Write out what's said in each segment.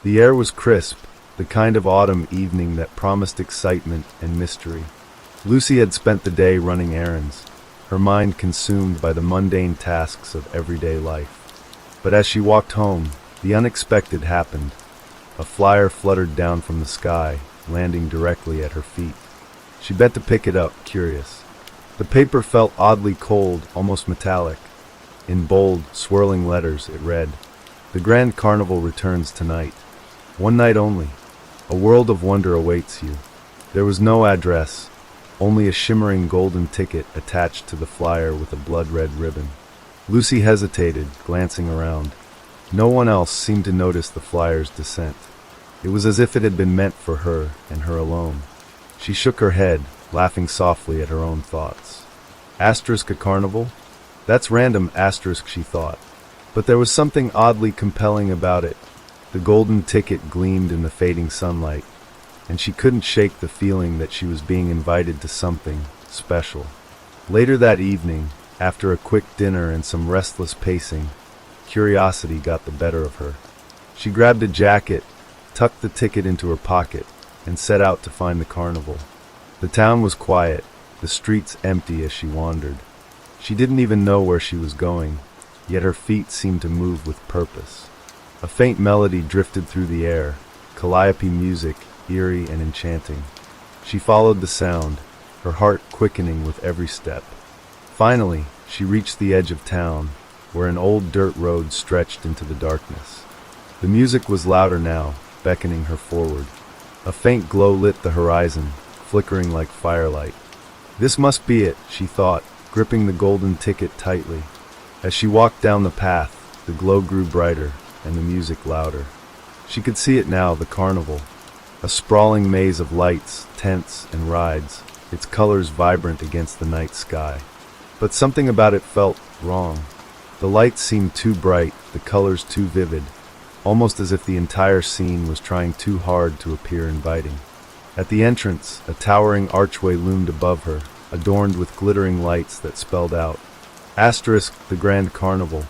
The air was crisp, the kind of autumn evening that promised excitement and mystery. Lucy had spent the day running errands, her mind consumed by the mundane tasks of everyday life. But as she walked home, the unexpected happened. A flyer fluttered down from the sky, landing directly at her feet. She bent to pick it up, curious. The paper felt oddly cold, almost metallic. In bold, swirling letters, it read, "The Grand Carnival returns tonight. One night only. A world of wonder awaits you." There was no address, only a shimmering golden ticket attached to the flyer with a blood-red ribbon. Lucy hesitated, glancing around. No one else seemed to notice the flyer's descent. It was as if it had been meant for her and her alone. She shook her head, laughing softly at her own thoughts. Asterisk a carnival? That's random, asterisk, she thought. But there was something oddly compelling about it. The golden ticket gleamed in the fading sunlight, and she couldn't shake the feeling that she was being invited to something special. Later that evening, after a quick dinner and some restless pacing, curiosity got the better of her. She grabbed a jacket, tucked the ticket into her pocket, and set out to find the carnival. The town was quiet, the streets empty as she wandered. She didn't even know where she was going, yet her feet seemed to move with purpose. A faint melody drifted through the air, calliope music, eerie and enchanting. She followed the sound, her heart quickening with every step. Finally, she reached the edge of town, where an old dirt road stretched into the darkness. The music was louder now, beckoning her forward. A faint glow lit the horizon, flickering like firelight. This must be it, she thought, gripping the golden ticket tightly. As she walked down the path, the glow grew brighter, and the music louder. She could see it now, the carnival. A sprawling maze of lights, tents, and rides, its colors vibrant against the night sky. But something about it felt wrong. The lights seemed too bright, the colors too vivid, almost as if the entire scene was trying too hard to appear inviting. At the entrance, a towering archway loomed above her, adorned with glittering lights that spelled out, "Asterisk, the Grand Carnival."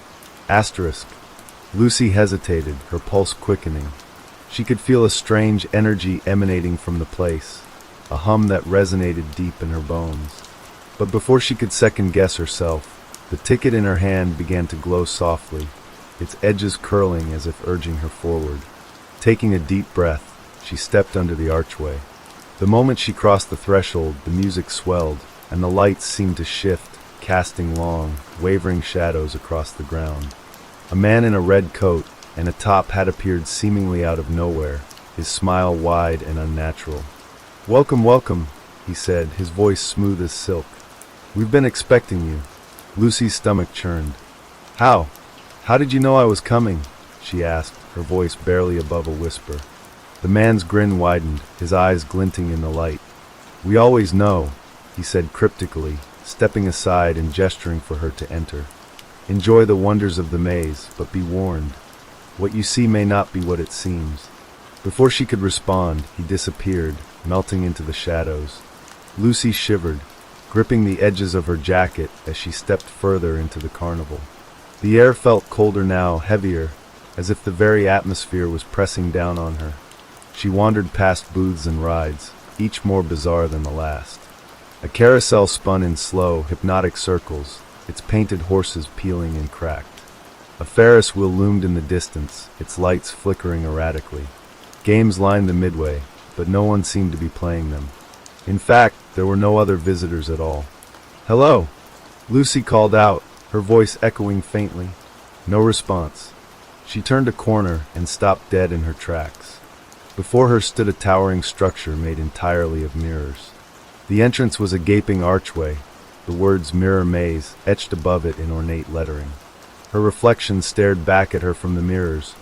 Asterisk. Lucy hesitated, her pulse quickening. She could feel a strange energy emanating from the place, a hum that resonated deep in her bones. But before she could second-guess herself, the ticket in her hand began to glow softly, its edges curling as if urging her forward. Taking a deep breath, she stepped under the archway. The moment she crossed the threshold, the music swelled, and the lights seemed to shift, casting long, wavering shadows across the ground. A man in a red coat and a top hat appeared seemingly out of nowhere, his smile wide and unnatural. "Welcome, welcome," he said, his voice smooth as silk. "We've been expecting you." Lucy's stomach churned. How did you know I was coming?" she asked, her voice barely above a whisper. The man's grin widened, his eyes glinting in the light. "We always know," he said cryptically, stepping aside and gesturing for her to enter. "Enjoy the wonders of the maze, but be warned. What you see may not be what it seems." Before she could respond, he disappeared, melting into the shadows. Lucy shivered, gripping the edges of her jacket as she stepped further into the carnival. The air felt colder now, heavier, as if the very atmosphere was pressing down on her. She wandered past booths and rides, each more bizarre than the last. A carousel spun in slow, hypnotic circles, its painted horses peeling and cracked. A Ferris wheel loomed in the distance, its lights flickering erratically. Games lined the midway, but no one seemed to be playing them. In fact, there were no other visitors at all. "Hello!" Lucy called out, her voice echoing faintly. No response. She turned a corner and stopped dead in her tracks. Before her stood a towering structure made entirely of mirrors. The entrance was a gaping archway, the words "Mirror Maze" etched above it in ornate lettering. Her reflection stared back at her from the mirrors,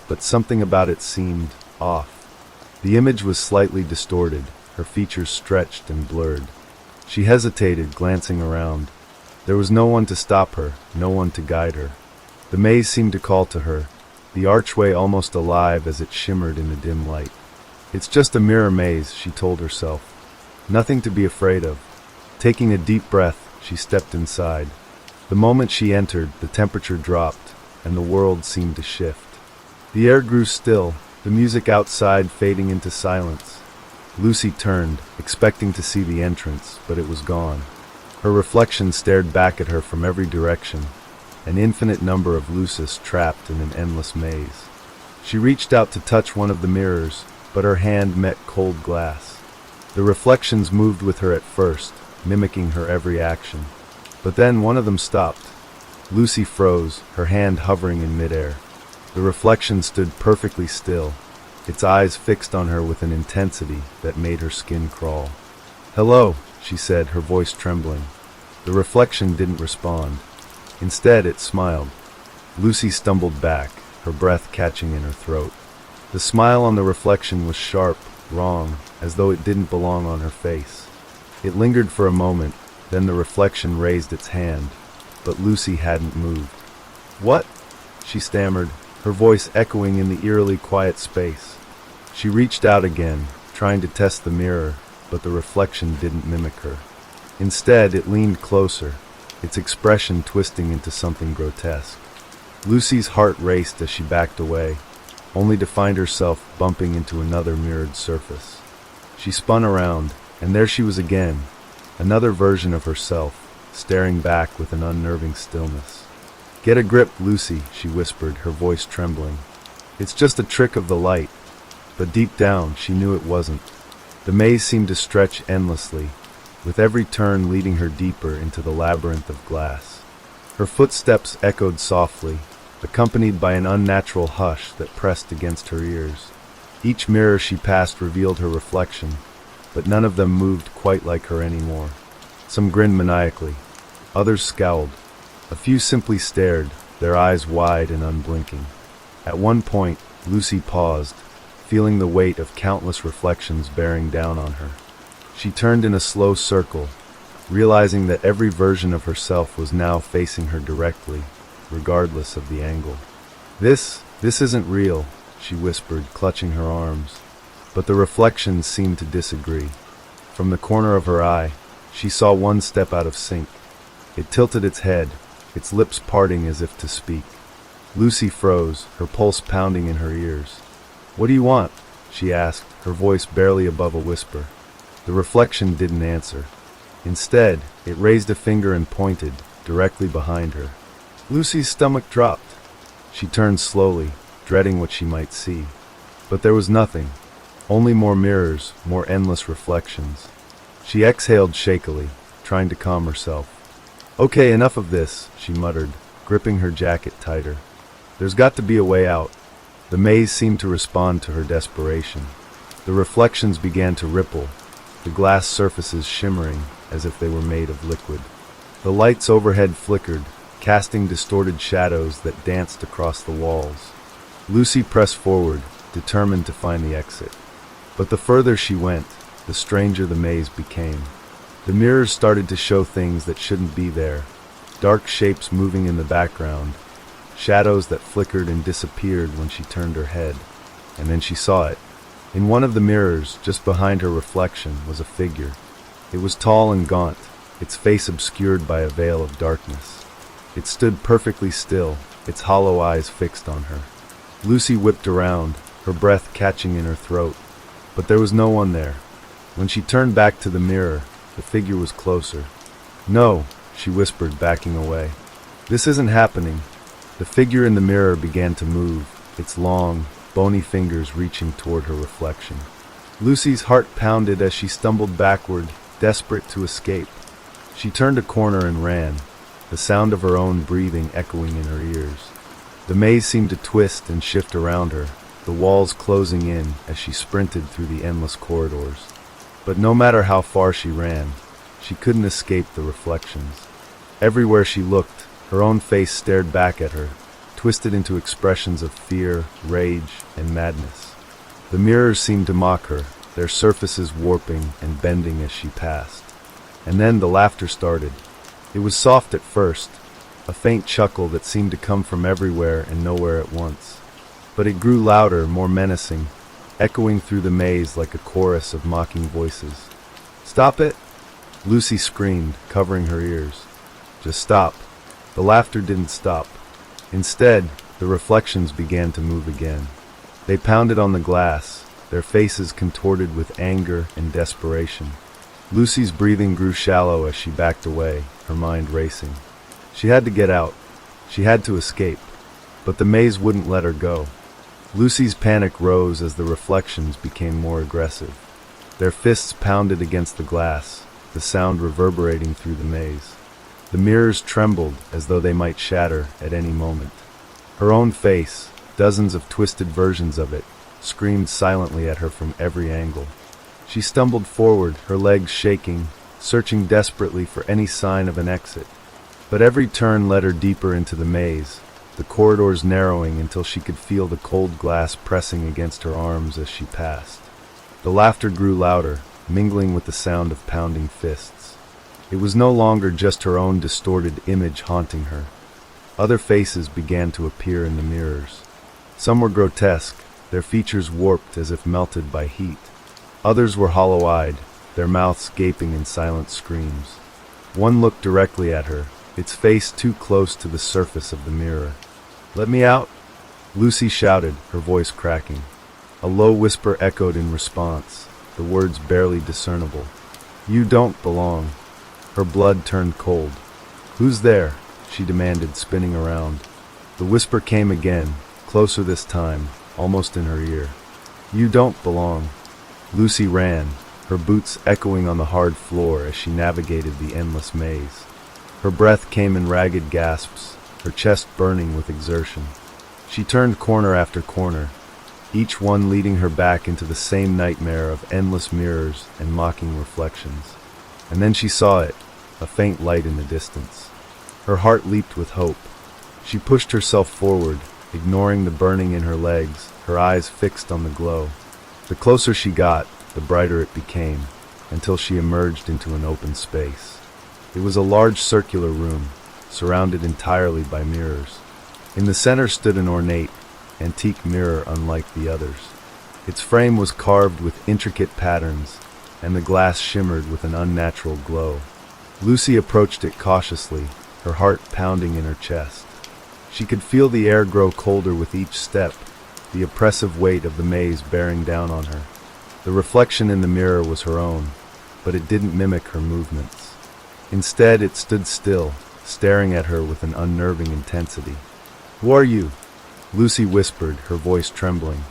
but something about it seemed off. The image was slightly distorted, her features stretched and blurred. She hesitated, glancing around. There was no one to stop her, no one to guide her. The maze seemed to call to her, the archway almost alive as it shimmered in the dim light. "It's just a mirror maze," she told herself. "Nothing to be afraid of." Taking a deep breath, she stepped inside. The moment she entered, the temperature dropped, and the world seemed to shift. The air grew still, the music outside fading into silence. Lucy turned, expecting to see the entrance, but it was gone. Her reflection stared back at her from every direction, an infinite number of Lucis trapped in an endless maze. She reached out to touch one of the mirrors, but her hand met cold glass. The reflections moved with her at first, mimicking her every action. But then one of them stopped. Lucy froze, her hand hovering in midair. The reflection stood perfectly still, its eyes fixed on her with an intensity that made her skin crawl. "Hello," she said, her voice trembling. The reflection didn't respond. Instead, it smiled. Lucy stumbled back, her breath catching in her throat. The smile on the reflection was sharp, wrong, as though it didn't belong on her face. It lingered for a moment, then the reflection raised its hand, but Lucy hadn't moved. "What?" she stammered, her voice echoing in the eerily quiet space. She reached out again, trying to test the mirror, but the reflection didn't mimic her. Instead, it leaned closer, its expression twisting into something grotesque. Lucy's heart raced as she backed away, only to find herself bumping into another mirrored surface. She spun around, and there she was again, another version of herself, staring back with an unnerving stillness. "Get a grip, Lucy," she whispered, her voice trembling. "It's just a trick of the light." But deep down, she knew it wasn't. The maze seemed to stretch endlessly, with every turn leading her deeper into the labyrinth of glass. Her footsteps echoed softly, accompanied by an unnatural hush that pressed against her ears. Each mirror she passed revealed her reflection, but none of them moved quite like her anymore. Some grinned maniacally, others scowled. A few simply stared, their eyes wide and unblinking. At one point, Lucy paused, feeling the weight of countless reflections bearing down on her. She turned in a slow circle, realizing that every version of herself was now facing her directly, regardless of the angle. This isn't real," she whispered, clutching her arms. But the reflections seemed to disagree. From the corner of her eye, she saw one step out of sync. It tilted its head, its lips parting as if to speak. Lucy froze, her pulse pounding in her ears. "What do you want?" she asked, her voice barely above a whisper. The reflection didn't answer. Instead, it raised a finger and pointed, directly behind her. Lucy's stomach dropped. She turned slowly, dreading what she might see. But there was nothing. Only more mirrors, more endless reflections. She exhaled shakily, trying to calm herself. "Okay, enough of this," she muttered, gripping her jacket tighter. "There's got to be a way out." The maze seemed to respond to her desperation. The reflections began to ripple, the glass surfaces shimmering as if they were made of liquid. The lights overhead flickered, casting distorted shadows that danced across the walls. Lucy pressed forward, determined to find the exit. But the further she went, the stranger the maze became. The mirrors started to show things that shouldn't be there, dark shapes moving in the background, shadows that flickered and disappeared when she turned her head. And then she saw it. In one of the mirrors, just behind her reflection, was a figure. It was tall and gaunt, its face obscured by a veil of darkness. It stood perfectly still, its hollow eyes fixed on her. Lucy whipped around, her breath catching in her throat. But there was no one there. When she turned back to the mirror, the figure was closer. "No," she whispered, backing away. "This isn't happening." The figure in the mirror began to move, its long, bony fingers reaching toward her reflection. Lucy's heart pounded as she stumbled backward, desperate to escape. She turned a corner and ran, the sound of her own breathing echoing in her ears. The maze seemed to twist and shift around her, the walls closing in as she sprinted through the endless corridors. But no matter how far she ran, she couldn't escape the reflections. Everywhere she looked, her own face stared back at her, twisted into expressions of fear, rage, and madness. The mirrors seemed to mock her, their surfaces warping and bending as she passed. And then the laughter started. It was soft at first, a faint chuckle that seemed to come from everywhere and nowhere at once. But it grew louder, more menacing, echoing through the maze like a chorus of mocking voices. "Stop it!" Lucy screamed, covering her ears. "Just stop." The laughter didn't stop. Instead, the reflections began to move again. They pounded on the glass, their faces contorted with anger and desperation. Lucy's breathing grew shallow as she backed away, her mind racing. She had to get out. She had to escape. But the maze wouldn't let her go. Lucy's panic rose as the reflections became more aggressive. Their fists pounded against the glass, the sound reverberating through the maze. The mirrors trembled as though they might shatter at any moment. Her own face, dozens of twisted versions of it, screamed silently at her from every angle. She stumbled forward, her legs shaking, searching desperately for any sign of an exit. But every turn led her deeper into the maze, the corridors narrowing until she could feel the cold glass pressing against her arms as she passed. The laughter grew louder, mingling with the sound of pounding fists. It was no longer just her own distorted image haunting her. Other faces began to appear in the mirrors. Some were grotesque, their features warped as if melted by heat. Others were hollow-eyed, their mouths gaping in silent screams. One looked directly at her, its face too close to the surface of the mirror. "Let me out!" Lucy shouted, her voice cracking. A low whisper echoed in response, the words barely discernible. "You don't belong." Her blood turned cold. "Who's there?" she demanded, spinning around. The whisper came again, closer this time, almost in her ear. "You don't belong." Lucy ran, her boots echoing on the hard floor as she navigated the endless maze. Her breath came in ragged gasps, her chest burning with exertion. She turned corner after corner, each one leading her back into the same nightmare of endless mirrors and mocking reflections. And then she saw it, a faint light in the distance. Her heart leaped with hope. She pushed herself forward, ignoring the burning in her legs, her eyes fixed on the glow. The closer she got, the brighter it became, until she emerged into an open space. It was a large circular room, surrounded entirely by mirrors. In the center stood an ornate, antique mirror unlike the others. Its frame was carved with intricate patterns, and the glass shimmered with an unnatural glow. Lucy approached it cautiously, her heart pounding in her chest. She could feel the air grow colder with each step, the oppressive weight of the maze bearing down on her. The reflection in the mirror was her own, but it didn't mimic her movements. Instead, it stood still, staring at her with an unnerving intensity. "Who are you?" Lucy whispered, her voice trembling.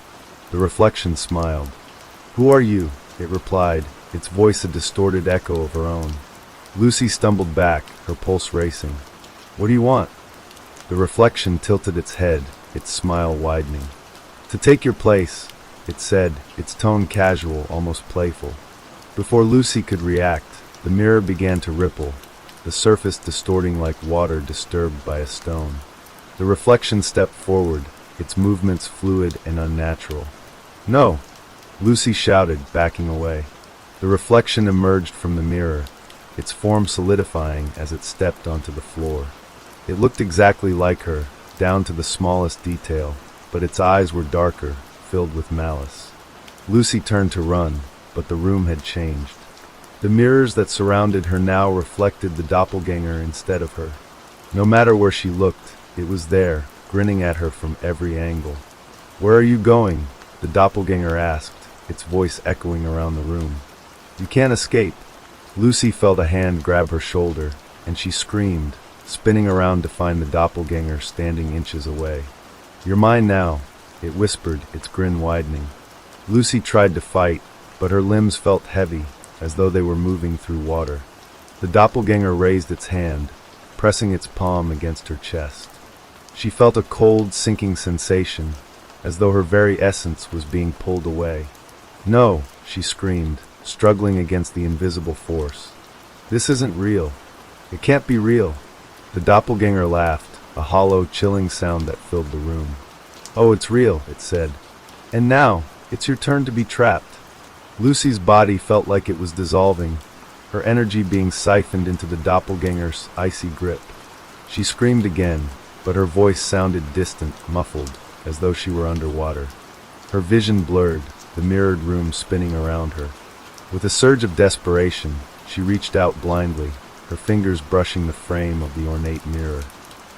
The reflection smiled. "Who are you?" it replied, its voice a distorted echo of her own. Lucy stumbled back, her pulse racing. "What do you want?" The reflection tilted its head, its smile widening. "To take your place," it said, its tone casual, almost playful. Before Lucy could react, the mirror began to ripple, the surface distorting like water disturbed by a stone. The reflection stepped forward, its movements fluid and unnatural. "No!" Lucy shouted, backing away. The reflection emerged from the mirror, its form solidifying as it stepped onto the floor. It looked exactly like her, down to the smallest detail, but its eyes were darker, filled with malice. Lucy turned to run, but the room had changed. The mirrors that surrounded her now reflected the doppelganger instead of her. No matter where she looked, it was there, grinning at her from every angle. "Where are you going?" the doppelganger asked, its voice echoing around the room. "You can't escape." Lucy felt a hand grab her shoulder, and she screamed, spinning around to find the doppelganger standing inches away. "You're mine now," it whispered, its grin widening. Lucy tried to fight, but her limbs felt heavy, as though they were moving through water. The doppelganger raised its hand, pressing its palm against her chest. She felt a cold, sinking sensation, as though her very essence was being pulled away. "No," she screamed, struggling against the invisible force. "This isn't real. It can't be real." The doppelganger laughed, a hollow, chilling sound that filled the room. "Oh, it's real," it said. "And now, it's your turn to be trapped." Lucy's body felt like it was dissolving, her energy being siphoned into the doppelganger's icy grip. She screamed again, but her voice sounded distant, muffled, as though she were underwater. Her vision blurred, the mirrored room spinning around her. With a surge of desperation, she reached out blindly, her fingers brushing the frame of the ornate mirror.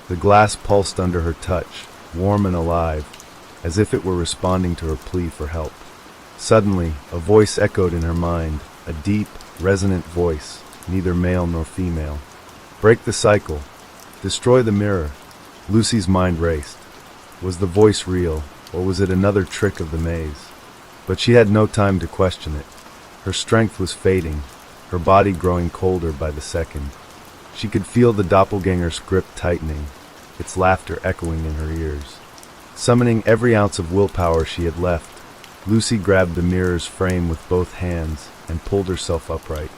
The glass pulsed under her touch, warm and alive, as if it were responding to her plea for help. Suddenly, a voice echoed in her mind, a deep, resonant voice, neither male nor female. "Break the cycle. Destroy the mirror." Lucy's mind raced. Was the voice real, or was it another trick of the maze? But she had no time to question it. Her strength was fading, her body growing colder by the second. She could feel the doppelganger's grip tightening, its laughter echoing in her ears. Summoning every ounce of willpower she had left, Lucy grabbed the mirror's frame with both hands and pulled herself upright.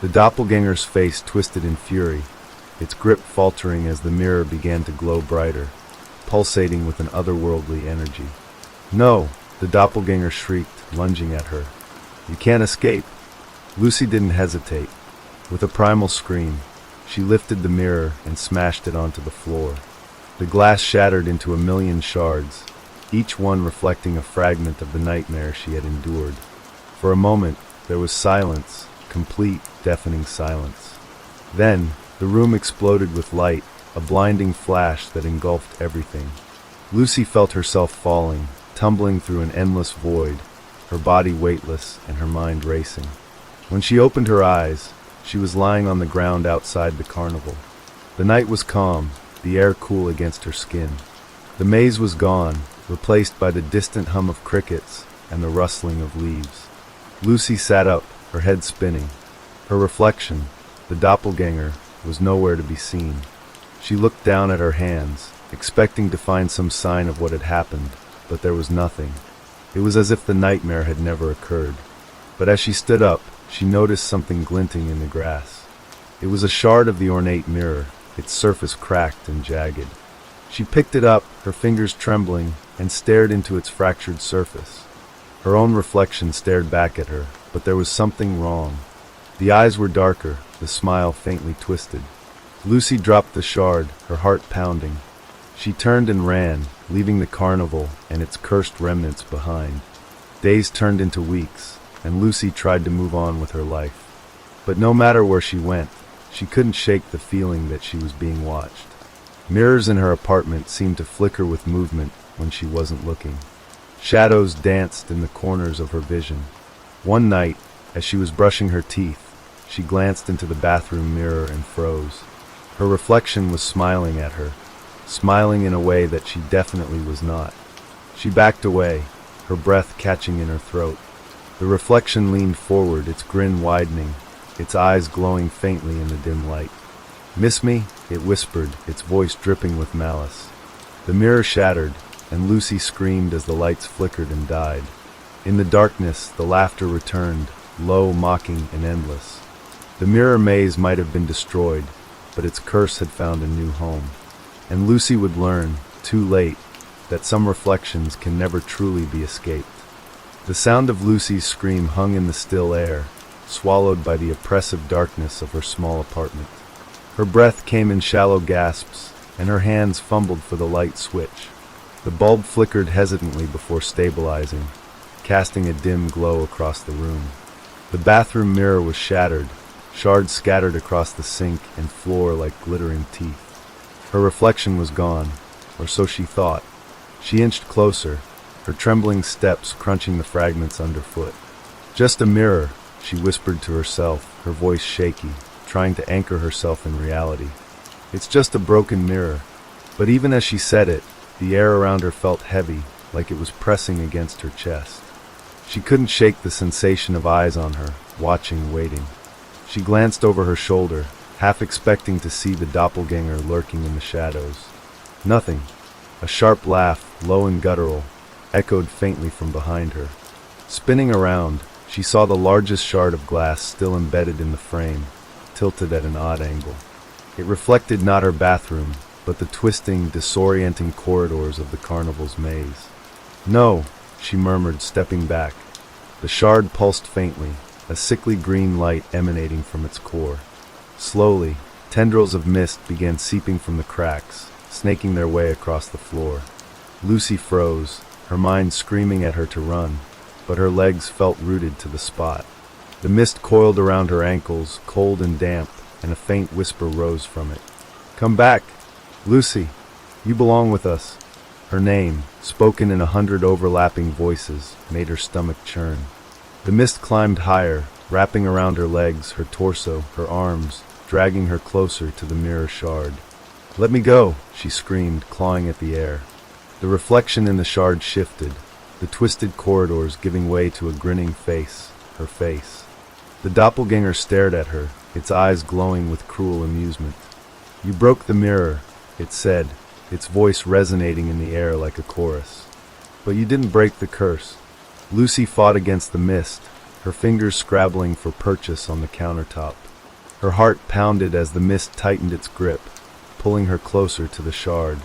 The doppelganger's face twisted in fury, its grip faltering as the mirror began to glow brighter, pulsating with an otherworldly energy. "No!" the doppelganger shrieked, lunging at her. "You can't escape!" Lucy didn't hesitate. With a primal scream, she lifted the mirror and smashed it onto the floor. The glass shattered into a million shards, each one reflecting a fragment of the nightmare she had endured. For a moment, there was silence, complete, deafening silence. Then, the room exploded with light, a blinding flash that engulfed everything. Lucy felt herself falling, tumbling through an endless void, her body weightless and her mind racing. When she opened her eyes, she was lying on the ground outside the carnival. The night was calm, the air cool against her skin. The maze was gone, replaced by the distant hum of crickets and the rustling of leaves. Lucy sat up, her head spinning. Her reflection, the doppelganger, was nowhere to be seen. She looked down at her hands, expecting to find some sign of what had happened, but there was nothing. It was as if the nightmare had never occurred. But as she stood up, she noticed something glinting in the grass. It was a shard of the ornate mirror, its surface cracked and jagged. She picked it up, her fingers trembling, and stared into its fractured surface. Her own reflection stared back at her, but there was something wrong. The eyes were darker, the smile faintly twisted. Lucy dropped the shard, her heart pounding. She turned and ran, leaving the carnival and its cursed remnants behind. Days turned into weeks, and Lucy tried to move on with her life. But no matter where she went, she couldn't shake the feeling that she was being watched. Mirrors in her apartment seemed to flicker with movement when she wasn't looking. Shadows danced in the corners of her vision. One night, as she was brushing her teeth, she glanced into the bathroom mirror and froze. Her reflection was smiling at her, smiling in a way that she definitely was not. She backed away, her breath catching in her throat. The reflection leaned forward, its grin widening, its eyes glowing faintly in the dim light. "Miss me?" it whispered, its voice dripping with malice. The mirror shattered, and Lucy screamed as the lights flickered and died. In the darkness, the laughter returned, low, mocking, and endless. The mirror maze might have been destroyed, but its curse had found a new home. And Lucy would learn, too late, that some reflections can never truly be escaped. The sound of Lucy's scream hung in the still air, swallowed by the oppressive darkness of her small apartment. Her breath came in shallow gasps, and her hands fumbled for the light switch. The bulb flickered hesitantly before stabilizing, casting a dim glow across the room. The bathroom mirror was shattered, shards scattered across the sink and floor like glittering teeth. Her reflection was gone, or so she thought. She inched closer, her trembling steps crunching the fragments underfoot. "Just a mirror," she whispered to herself, her voice shaky, trying to anchor herself in reality. "It's just a broken mirror." But even as she said it, the air around her felt heavy, like it was pressing against her chest. She couldn't shake the sensation of eyes on her, watching, waiting. She glanced over her shoulder, half expecting to see the doppelganger lurking in the shadows. Nothing. A sharp laugh, low and guttural, echoed faintly from behind her. Spinning around, she saw the largest shard of glass still embedded in the frame, tilted at an odd angle. It reflected not her bathroom, but the twisting, disorienting corridors of the carnival's maze. "No," she murmured, stepping back. The shard pulsed faintly, a sickly green light emanating from its core. Slowly, tendrils of mist began seeping from the cracks, snaking their way across the floor. Lucy froze, her mind screaming at her to run, but her legs felt rooted to the spot. The mist coiled around her ankles, cold and damp, and a faint whisper rose from it. "Come back! Lucy! You belong with us!" Her name, spoken in 100 overlapping voices, made her stomach churn. The mist climbed higher, wrapping around her legs, her torso, her arms, dragging her closer to the mirror shard. "Let me go," she screamed, clawing at the air. The reflection in the shard shifted, the twisted corridors giving way to a grinning face, her face. The doppelganger stared at her, its eyes glowing with cruel amusement. "You broke the mirror," it said, its voice resonating in the air like a chorus. "But you didn't break the curse." Lucy fought against the mist, her fingers scrabbling for purchase on the countertop. Her heart pounded as the mist tightened its grip, pulling her closer to the shard.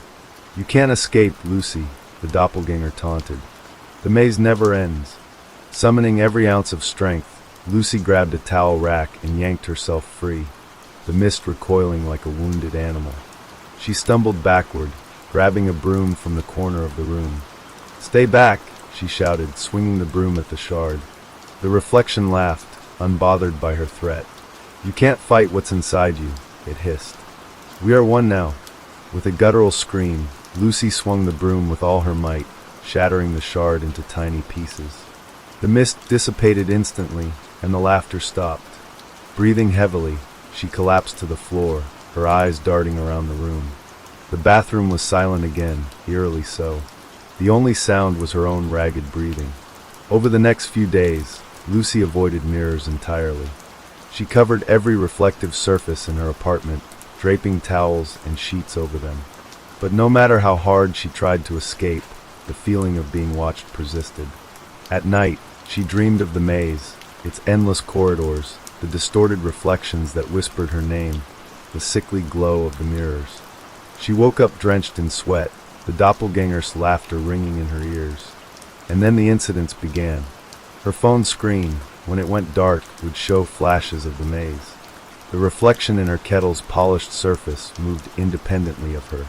"You can't escape, Lucy," the doppelganger taunted. "The maze never ends." Summoning every ounce of strength, Lucy grabbed a towel rack and yanked herself free, the mist recoiling like a wounded animal. She stumbled backward, grabbing a broom from the corner of the room. "Stay back," she shouted, swinging the broom at the shard. The reflection laughed, unbothered by her threat. "You can't fight what's inside you," it hissed. "We are one now." With a guttural scream, Lucy swung the broom with all her might, shattering the shard into tiny pieces. The mist dissipated instantly, and the laughter stopped. Breathing heavily, she collapsed to the floor, her eyes darting around the room. The bathroom was silent again, eerily so. The only sound was her own ragged breathing. Over the next few days, Lucy avoided mirrors entirely. She covered every reflective surface in her apartment, draping towels and sheets over them. But no matter how hard she tried to escape, the feeling of being watched persisted. At night, she dreamed of the maze, its endless corridors, the distorted reflections that whispered her name, the sickly glow of the mirrors. She woke up drenched in sweat, the doppelganger's laughter ringing in her ears. And then the incidents began. Her phone screen, when it went dark, would show flashes of the maze. The reflection in her kettle's polished surface moved independently of her.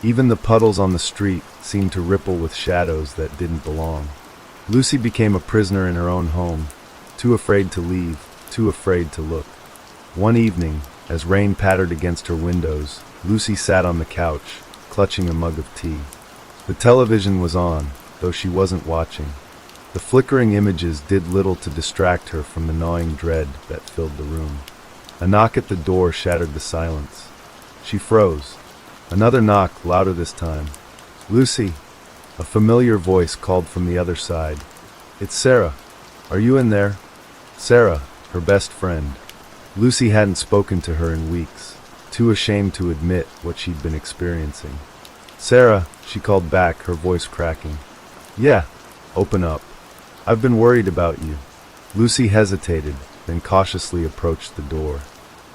Even the puddles on the street seemed to ripple with shadows that didn't belong. Lucy became a prisoner in her own home, too afraid to leave, too afraid to look. One evening, as rain pattered against her windows, Lucy sat on the couch, clutching a mug of tea. The television was on, though she wasn't watching. The flickering images did little to distract her from the gnawing dread that filled the room. A knock at the door shattered the silence. She froze. Another knock, louder this time. "Lucy!" A familiar voice called from the other side. "It's Sarah. Are you in there?" Sarah, her best friend. Lucy hadn't spoken to her in weeks, too ashamed to admit what she'd been experiencing. "Sarah," she called back, her voice cracking. "Yeah, open up. I've been worried about you." Lucy hesitated, then cautiously approached the door.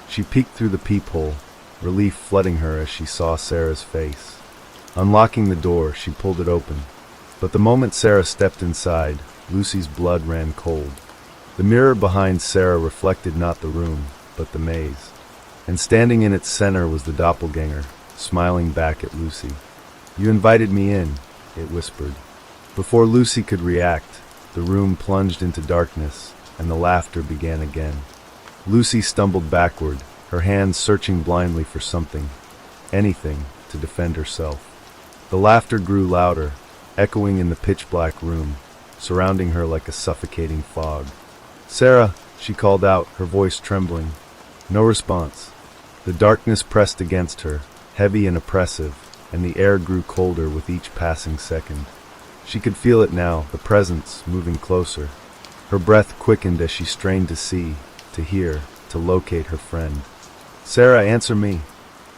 She peeked through the peephole, relief flooding her as she saw Sarah's face. Unlocking the door, she pulled it open. But the moment Sarah stepped inside, Lucy's blood ran cold. The mirror behind Sarah reflected not the room, but the maze. And standing in its center was the doppelganger, smiling back at Lucy. "You invited me in," it whispered. Before Lucy could react, the room plunged into darkness, and the laughter began again. Lucy stumbled backward, her hands searching blindly for something, anything, to defend herself. The laughter grew louder, echoing in the pitch-black room, surrounding her like a suffocating fog. "Sarah," she called out, her voice trembling. No response. The darkness pressed against her, heavy and oppressive, and the air grew colder with each passing second. She could feel it now, the presence, moving closer. Her breath quickened as she strained to see, to hear, to locate her friend. "Sarah, answer me."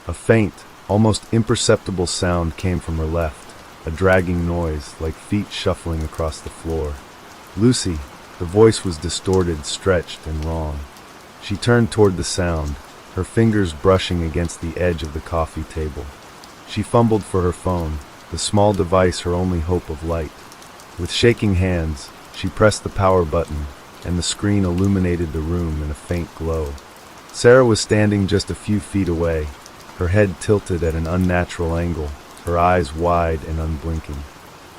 A faint, almost imperceptible sound came from her left, a dragging noise, like feet shuffling across the floor. "Lucy," the voice was distorted, stretched, and wrong. She turned toward the sound, her fingers brushing against the edge of the coffee table. She fumbled for her phone, the small device her only hope of light. With shaking hands, she pressed the power button, and the screen illuminated the room in a faint glow. Sarah was standing just a few feet away, her head tilted at an unnatural angle, her eyes wide and unblinking.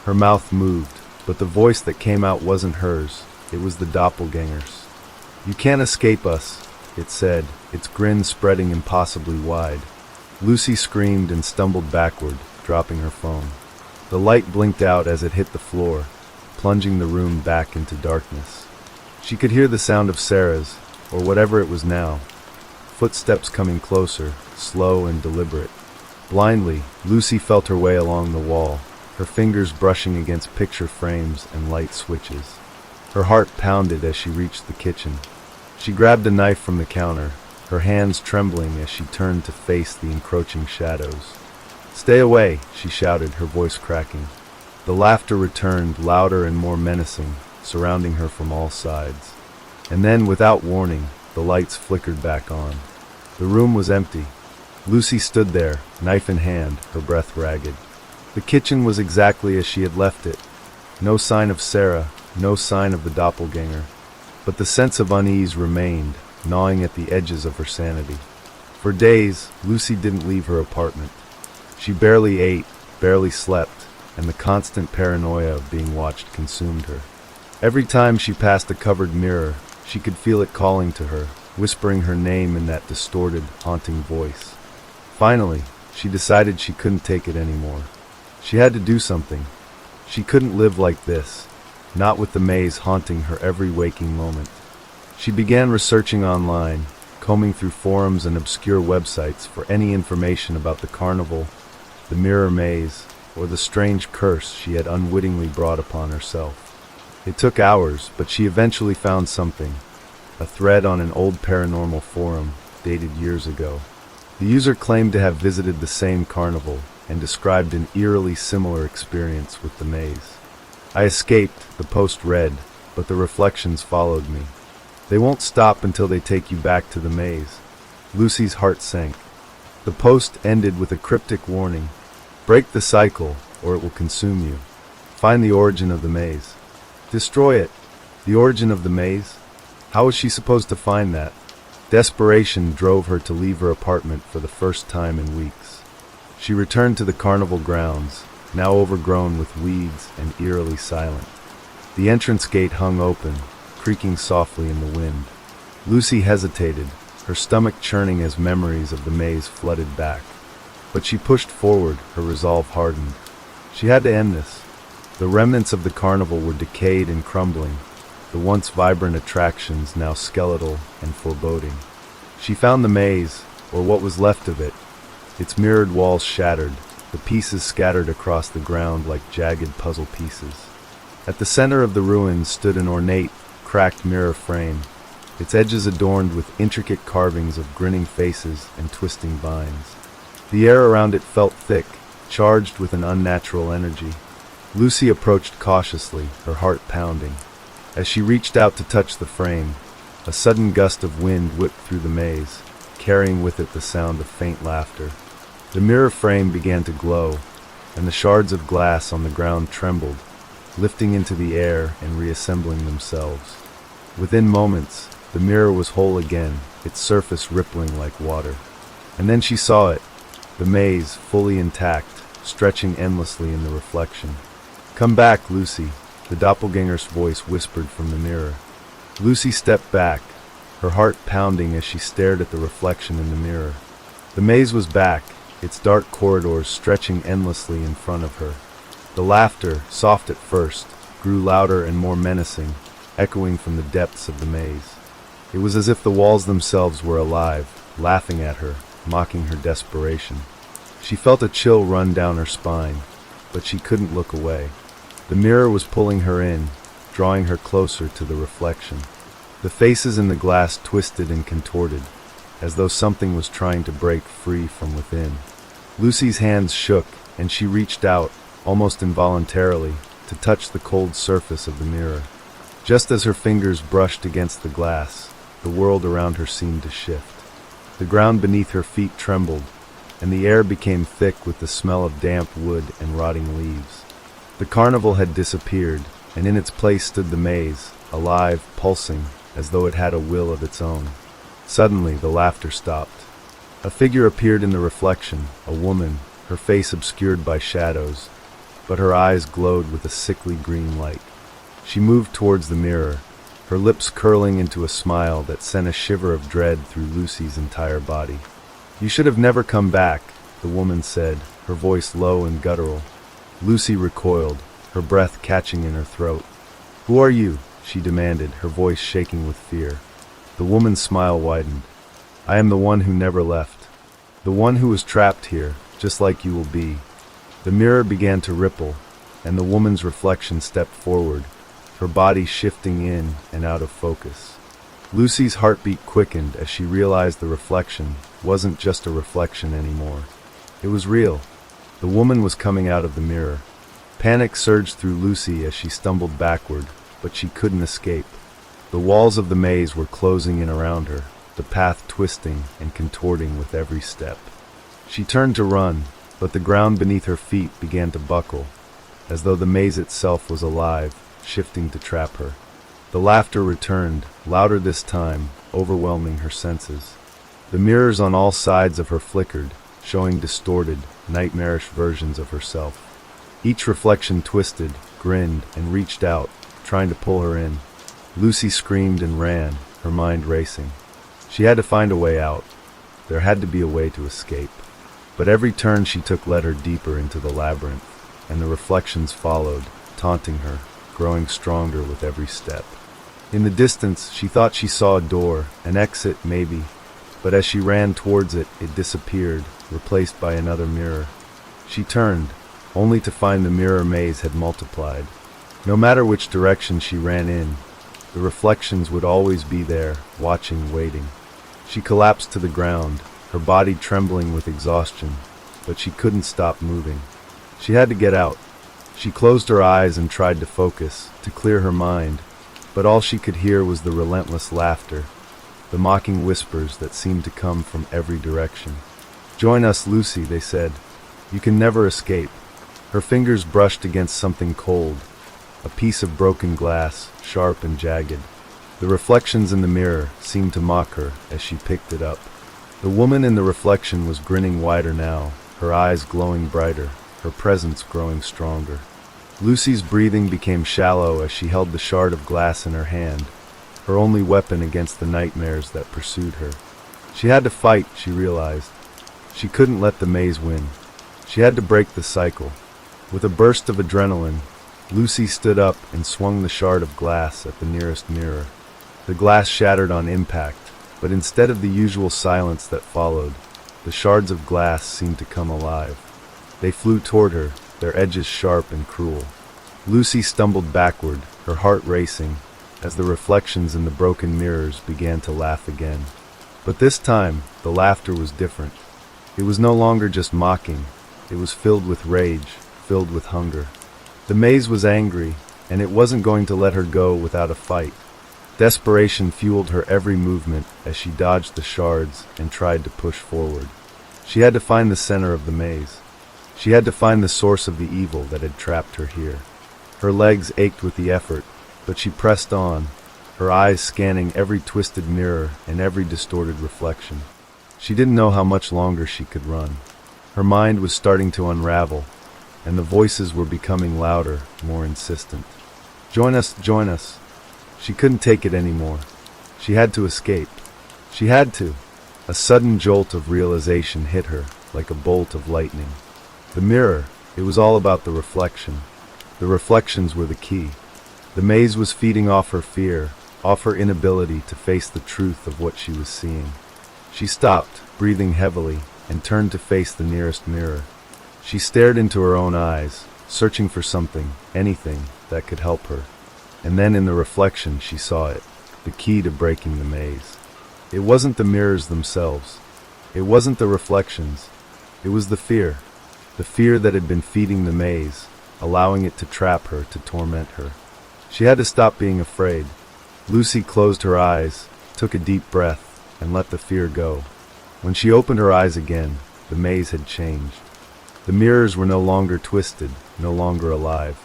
Her mouth moved, but the voice that came out wasn't hers, it was the doppelganger's. "You can't escape us," it said, its grin spreading impossibly wide. Lucy screamed and stumbled backward, dropping her phone. The light blinked out as it hit the floor, plunging the room back into darkness. She could hear the sound of Sarah's, or whatever it was now, footsteps coming closer, slow and deliberate. Blindly, Lucy felt her way along the wall, her fingers brushing against picture frames and light switches. Her heart pounded as she reached the kitchen. She grabbed a knife from the counter, her hands trembling as she turned to face the encroaching shadows. "Stay away," she shouted, her voice cracking. The laughter returned, louder and more menacing, surrounding her from all sides. And then, without warning, the lights flickered back on. The room was empty. Lucy stood there, knife in hand, her breath ragged. The kitchen was exactly as she had left it. No sign of Sarah, no sign of the doppelganger. But the sense of unease remained, gnawing at the edges of her sanity. For days, Lucy didn't leave her apartment. She barely ate, barely slept, and the constant paranoia of being watched consumed her. Every time she passed a covered mirror, she could feel it calling to her, whispering her name in that distorted, haunting voice. Finally, she decided she couldn't take it anymore. She had to do something. She couldn't live like this, not with the maze haunting her every waking moment. She began researching online, combing through forums and obscure websites for any information about the carnival, the mirror maze, or the strange curse she had unwittingly brought upon herself. It took hours, but she eventually found something, a thread on an old paranormal forum, dated years ago. The user claimed to have visited the same carnival and described an eerily similar experience with the maze. "I escaped," the post read, "but the reflections followed me. They won't stop until they take you back to the maze." Lucy's heart sank. The post ended with a cryptic warning: "Break the cycle, or it will consume you. Find the origin of the maze. Destroy it." The origin of the maze? How was she supposed to find that? Desperation drove her to leave her apartment for the first time in weeks. She returned to the carnival grounds, now overgrown with weeds and eerily silent. The entrance gate hung open, creaking softly in the wind. Lucy hesitated, her stomach churning as memories of the maze flooded back. But she pushed forward, her resolve hardened. She had to end this. The remnants of the carnival were decayed and crumbling, the once vibrant attractions now skeletal and foreboding. She found the maze, or what was left of it, its mirrored walls shattered, the pieces scattered across the ground like jagged puzzle pieces. At the center of the ruins stood an ornate, cracked mirror frame, its edges adorned with intricate carvings of grinning faces and twisting vines. The air around it felt thick, charged with an unnatural energy. Lucy approached cautiously, her heart pounding. As she reached out to touch the frame, a sudden gust of wind whipped through the maze, carrying with it the sound of faint laughter. The mirror frame began to glow, and the shards of glass on the ground trembled, lifting into the air and reassembling themselves. Within moments, the mirror was whole again, its surface rippling like water. And then she saw it, the maze fully intact, stretching endlessly in the reflection. "Come back, Lucy," the doppelganger's voice whispered from the mirror. Lucy stepped back, her heart pounding as she stared at the reflection in the mirror. The maze was back, its dark corridors stretching endlessly in front of her. The laughter, soft at first, grew louder and more menacing, echoing from the depths of the maze. It was as if the walls themselves were alive, laughing at her, mocking her desperation. She felt a chill run down her spine, but she couldn't look away. The mirror was pulling her in, drawing her closer to the reflection. The faces in the glass twisted and contorted, as though something was trying to break free from within. Lucy's hands shook, and she reached out, almost involuntarily, to touch the cold surface of the mirror. Just as her fingers brushed against the glass, the world around her seemed to shift. The ground beneath her feet trembled, and the air became thick with the smell of damp wood and rotting leaves. The carnival had disappeared, and in its place stood the maze, alive, pulsing, as though it had a will of its own. Suddenly, the laughter stopped. A figure appeared in the reflection, a woman, her face obscured by shadows, but her eyes glowed with a sickly green light. She moved towards the mirror, her lips curling into a smile that sent a shiver of dread through Lucy's entire body. "You should have never come back," the woman said, her voice low and guttural. Lucy recoiled, her breath catching in her throat. "Who are you?" she demanded, her voice shaking with fear. The woman's smile widened. "I am the one who never left. The one who was trapped here, just like you will be." The mirror began to ripple, and the woman's reflection stepped forward, her body shifting in and out of focus. Lucy's heartbeat quickened as she realized the reflection wasn't just a reflection anymore. It was real. The woman was coming out of the mirror. Panic surged through Lucy as she stumbled backward, but she couldn't escape. The walls of the maze were closing in around her, the path twisting and contorting with every step. She turned to run, but the ground beneath her feet began to buckle, as though the maze itself was alive, shifting to trap her. The laughter returned, louder this time, overwhelming her senses. The mirrors on all sides of her flickered, showing distorted, nightmarish versions of herself. Each reflection twisted, grinned, and reached out, trying to pull her in. Lucy screamed and ran, her mind racing. She had to find a way out. There had to be a way to escape. But every turn she took led her deeper into the labyrinth, and the reflections followed, taunting her, growing stronger with every step. In the distance, she thought she saw a door, an exit maybe, but as she ran towards it, it disappeared, replaced by another mirror. She turned, only to find the mirror maze had multiplied. No matter which direction she ran in, the reflections would always be there, watching, waiting. She collapsed to the ground, her body trembling with exhaustion, but she couldn't stop moving. She had to get out. She closed her eyes and tried to focus, to clear her mind, but all she could hear was the relentless laughter, the mocking whispers that seemed to come from every direction. "Join us, Lucy," they said. "You can never escape." Her fingers brushed against something cold, a piece of broken glass, sharp and jagged. The reflections in the mirror seemed to mock her as she picked it up. The woman in the reflection was grinning wider now, her eyes glowing brighter, her presence growing stronger. Lucy's breathing became shallow as she held the shard of glass in her hand, her only weapon against the nightmares that pursued her. She had to fight, she realized. She couldn't let the maze win. She had to break the cycle. With a burst of adrenaline, Lucy stood up and swung the shard of glass at the nearest mirror. The glass shattered on impact, but instead of the usual silence that followed, the shards of glass seemed to come alive. They flew toward her, their edges sharp and cruel. Lucy stumbled backward, her heart racing, as the reflections in the broken mirrors began to laugh again. But this time, the laughter was different. It was no longer just mocking. It was filled with rage, filled with hunger. The maze was angry, and it wasn't going to let her go without a fight. Desperation fueled her every movement as she dodged the shards and tried to push forward. She had to find the center of the maze. She had to find the source of the evil that had trapped her here. Her legs ached with the effort, but she pressed on, her eyes scanning every twisted mirror and every distorted reflection. She didn't know how much longer she could run. Her mind was starting to unravel, and the voices were becoming louder, more insistent. "Join us, join us." She couldn't take it anymore. She had to escape. She had to. A sudden jolt of realization hit her, like a bolt of lightning. The mirror, it was all about the reflection. The reflections were the key. The maze was feeding off her fear, off her inability to face the truth of what she was seeing. She stopped, breathing heavily, and turned to face the nearest mirror. She stared into her own eyes, searching for something, anything, that could help her. And then in the reflection she saw it, the key to breaking the maze. It wasn't the mirrors themselves. It wasn't the reflections. It was the fear that had been feeding the maze, allowing it to trap her, to torment her. She had to stop being afraid. Lucy closed her eyes, took a deep breath, and let the fear go. When she opened her eyes again, the maze had changed. The mirrors were no longer twisted, no longer alive.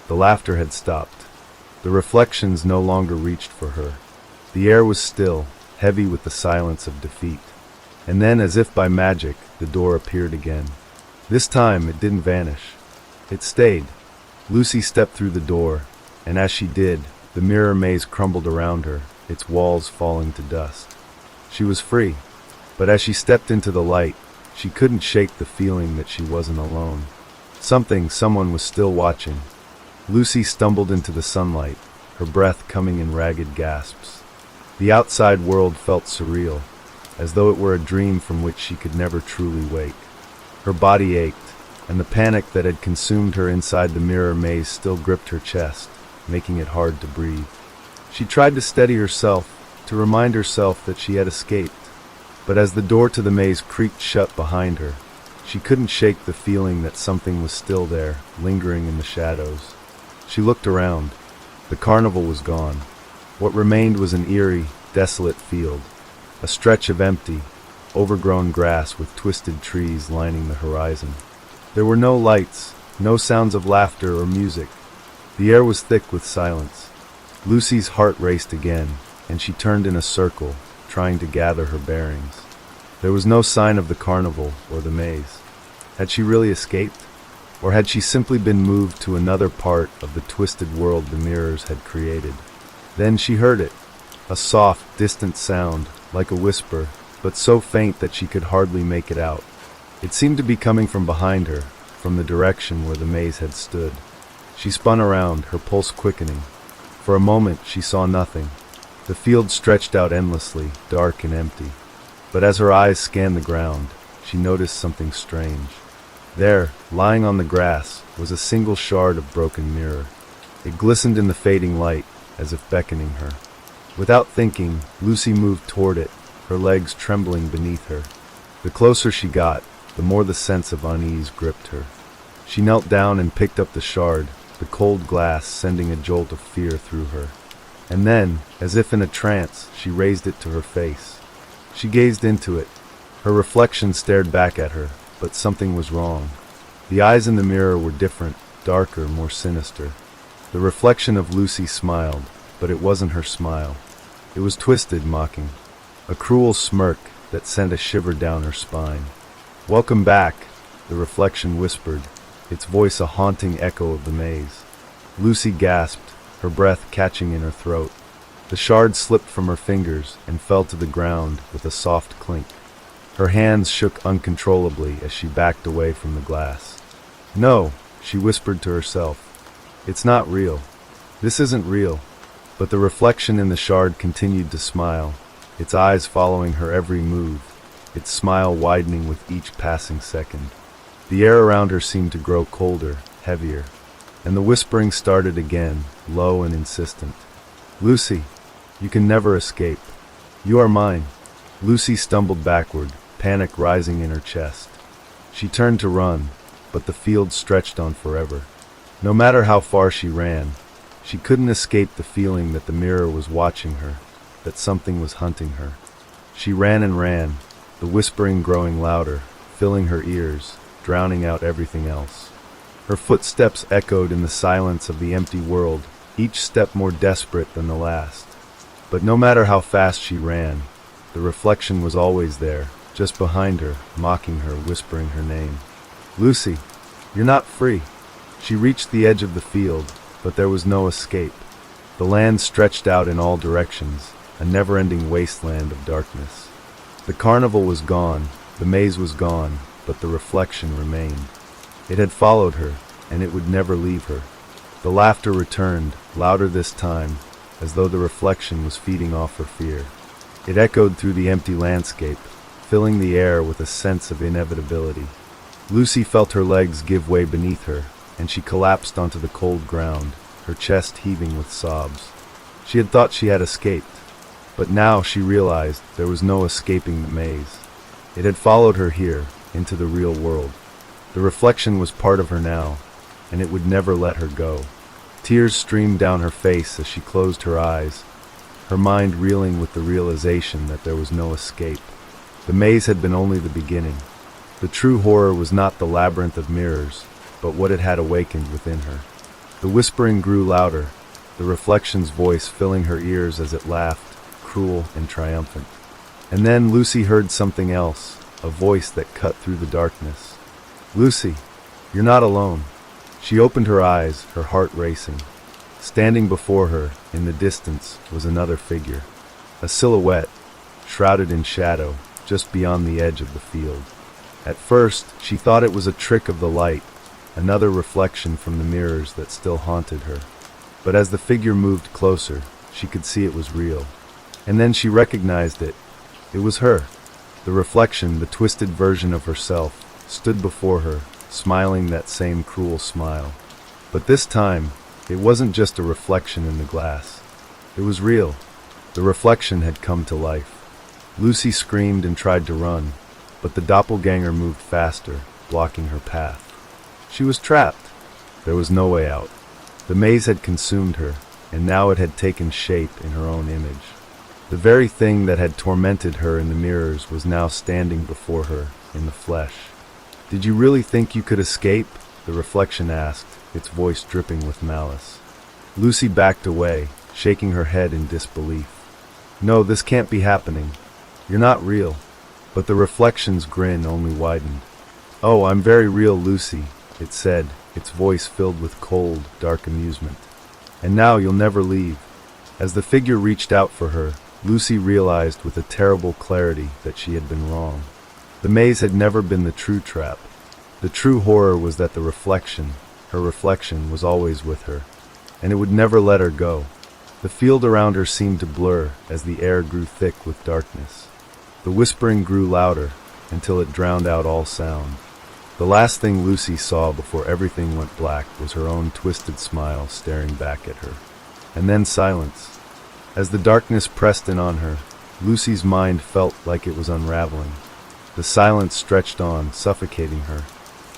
The laughter had stopped. The reflections no longer reached for her. The air was still, heavy with the silence of defeat. And then, as if by magic, the door appeared again. This time, it didn't vanish. It stayed. Lucy stepped through the door, and as she did, the mirror maze crumbled around her, its walls falling to dust. She was free, but as she stepped into the light, she couldn't shake the feeling that she wasn't alone. Someone was still watching. Lucy stumbled into the sunlight, her breath coming in ragged gasps. The outside world felt surreal, as though it were a dream from which she could never truly wake. Her body ached, and the panic that had consumed her inside the mirror maze still gripped her chest, making it hard to breathe. She tried to steady herself, to remind herself that she had escaped, but as the door to the maze creaked shut behind her, she couldn't shake the feeling that something was still there, lingering in the shadows. She looked around. The carnival was gone. What remained was an eerie, desolate field, a stretch of empty, overgrown grass with twisted trees lining the horizon. There were no lights, no sounds of laughter or music. The air was thick with silence. Lucy's heart raced again, and she turned in a circle, trying to gather her bearings. There was no sign of the carnival or the maze. Had she really escaped? Or had she simply been moved to another part of the twisted world the mirrors had created? Then she heard it, a soft, distant sound, like a whisper, but so faint that she could hardly make it out. It seemed to be coming from behind her, from the direction where the maze had stood. She spun around, her pulse quickening. For a moment she saw nothing. The field stretched out endlessly, dark and empty. But as her eyes scanned the ground, she noticed something strange. There, lying on the grass, was a single shard of broken mirror. It glistened in the fading light, as if beckoning her. Without thinking, Lucy moved toward it, her legs trembling beneath her. The closer she got, the more the sense of unease gripped her. She knelt down and picked up the shard, the cold glass sending a jolt of fear through her. And then, as if in a trance, she raised it to her face. She gazed into it. Her reflection stared back at her, but something was wrong. The eyes in the mirror were different, darker, more sinister. The reflection of Lucy smiled, but it wasn't her smile. It was twisted, mocking. A cruel smirk that sent a shiver down her spine. "Welcome back," the reflection whispered, its voice a haunting echo of the maze. Lucy gasped, her breath catching in her throat. The shard slipped from her fingers and fell to the ground with a soft clink. Her hands shook uncontrollably as she backed away from the glass. "No," she whispered to herself. "It's not real. This isn't real." But the reflection in the shard continued to smile, its eyes following her every move, its smile widening with each passing second. The air around her seemed to grow colder, heavier, and the whispering started again, low and insistent. "Lucy, you can never escape. You are mine." Lucy stumbled backward, panic rising in her chest. She turned to run, but the field stretched on forever. No matter how far she ran, she couldn't escape the feeling that the mirror was watching her, that something was hunting her. She ran and ran, the whispering growing louder, filling her ears, drowning out everything else. Her footsteps echoed in the silence of the empty world, each step more desperate than the last. But no matter how fast she ran, the reflection was always there, just behind her, mocking her, whispering her name. "Lucy, you're not free." She reached the edge of the field, but there was no escape. The land stretched out in all directions, a never-ending wasteland of darkness. The carnival was gone, the maze was gone, but the reflection remained. It had followed her, and it would never leave her. The laughter returned, louder this time, as though the reflection was feeding off her fear. It echoed through the empty landscape, filling the air with a sense of inevitability. Lucy felt her legs give way beneath her, and she collapsed onto the cold ground, her chest heaving with sobs. She had thought she had escaped, but now she realized there was no escaping the maze. It had followed her here, into the real world. The reflection was part of her now, and it would never let her go. Tears streamed down her face as she closed her eyes, her mind reeling with the realization that there was no escape. The maze had been only the beginning. The true horror was not the labyrinth of mirrors, but what it had awakened within her. The whispering grew louder, the reflection's voice filling her ears as it laughed, cruel and triumphant. And then Lucy heard something else, a voice that cut through the darkness. "Lucy, you're not alone." She opened her eyes, her heart racing. Standing before her, in the distance, was another figure. A silhouette, shrouded in shadow, just beyond the edge of the field. At first, she thought it was a trick of the light, another reflection from the mirrors that still haunted her. But as the figure moved closer, she could see it was real. And then she recognized it. It was her. The reflection, the twisted version of herself, stood before her, smiling that same cruel smile. But this time, it wasn't just a reflection in the glass. It was real. The reflection had come to life. Lucy screamed and tried to run, but the doppelganger moved faster, blocking her path. She was trapped. There was no way out. The maze had consumed her, and now it had taken shape in her own image. The very thing that had tormented her in the mirrors was now standing before her in the flesh. "Did you really think you could escape?" the reflection asked, its voice dripping with malice. Lucy backed away, shaking her head in disbelief. "No, this can't be happening. You're not real." But the reflection's grin only widened. "Oh, I'm very real, Lucy," it said, its voice filled with cold, dark amusement. "And now you'll never leave." As the figure reached out for her, Lucy realized with a terrible clarity that she had been wrong. The maze had never been the true trap. The true horror was that the reflection, her reflection, was always with her, and it would never let her go. The field around her seemed to blur as the air grew thick with darkness. The whispering grew louder until it drowned out all sound. The last thing Lucy saw before everything went black was her own twisted smile staring back at her. And then silence. As the darkness pressed in on her, Lucy's mind felt like it was unraveling. The silence stretched on, suffocating her.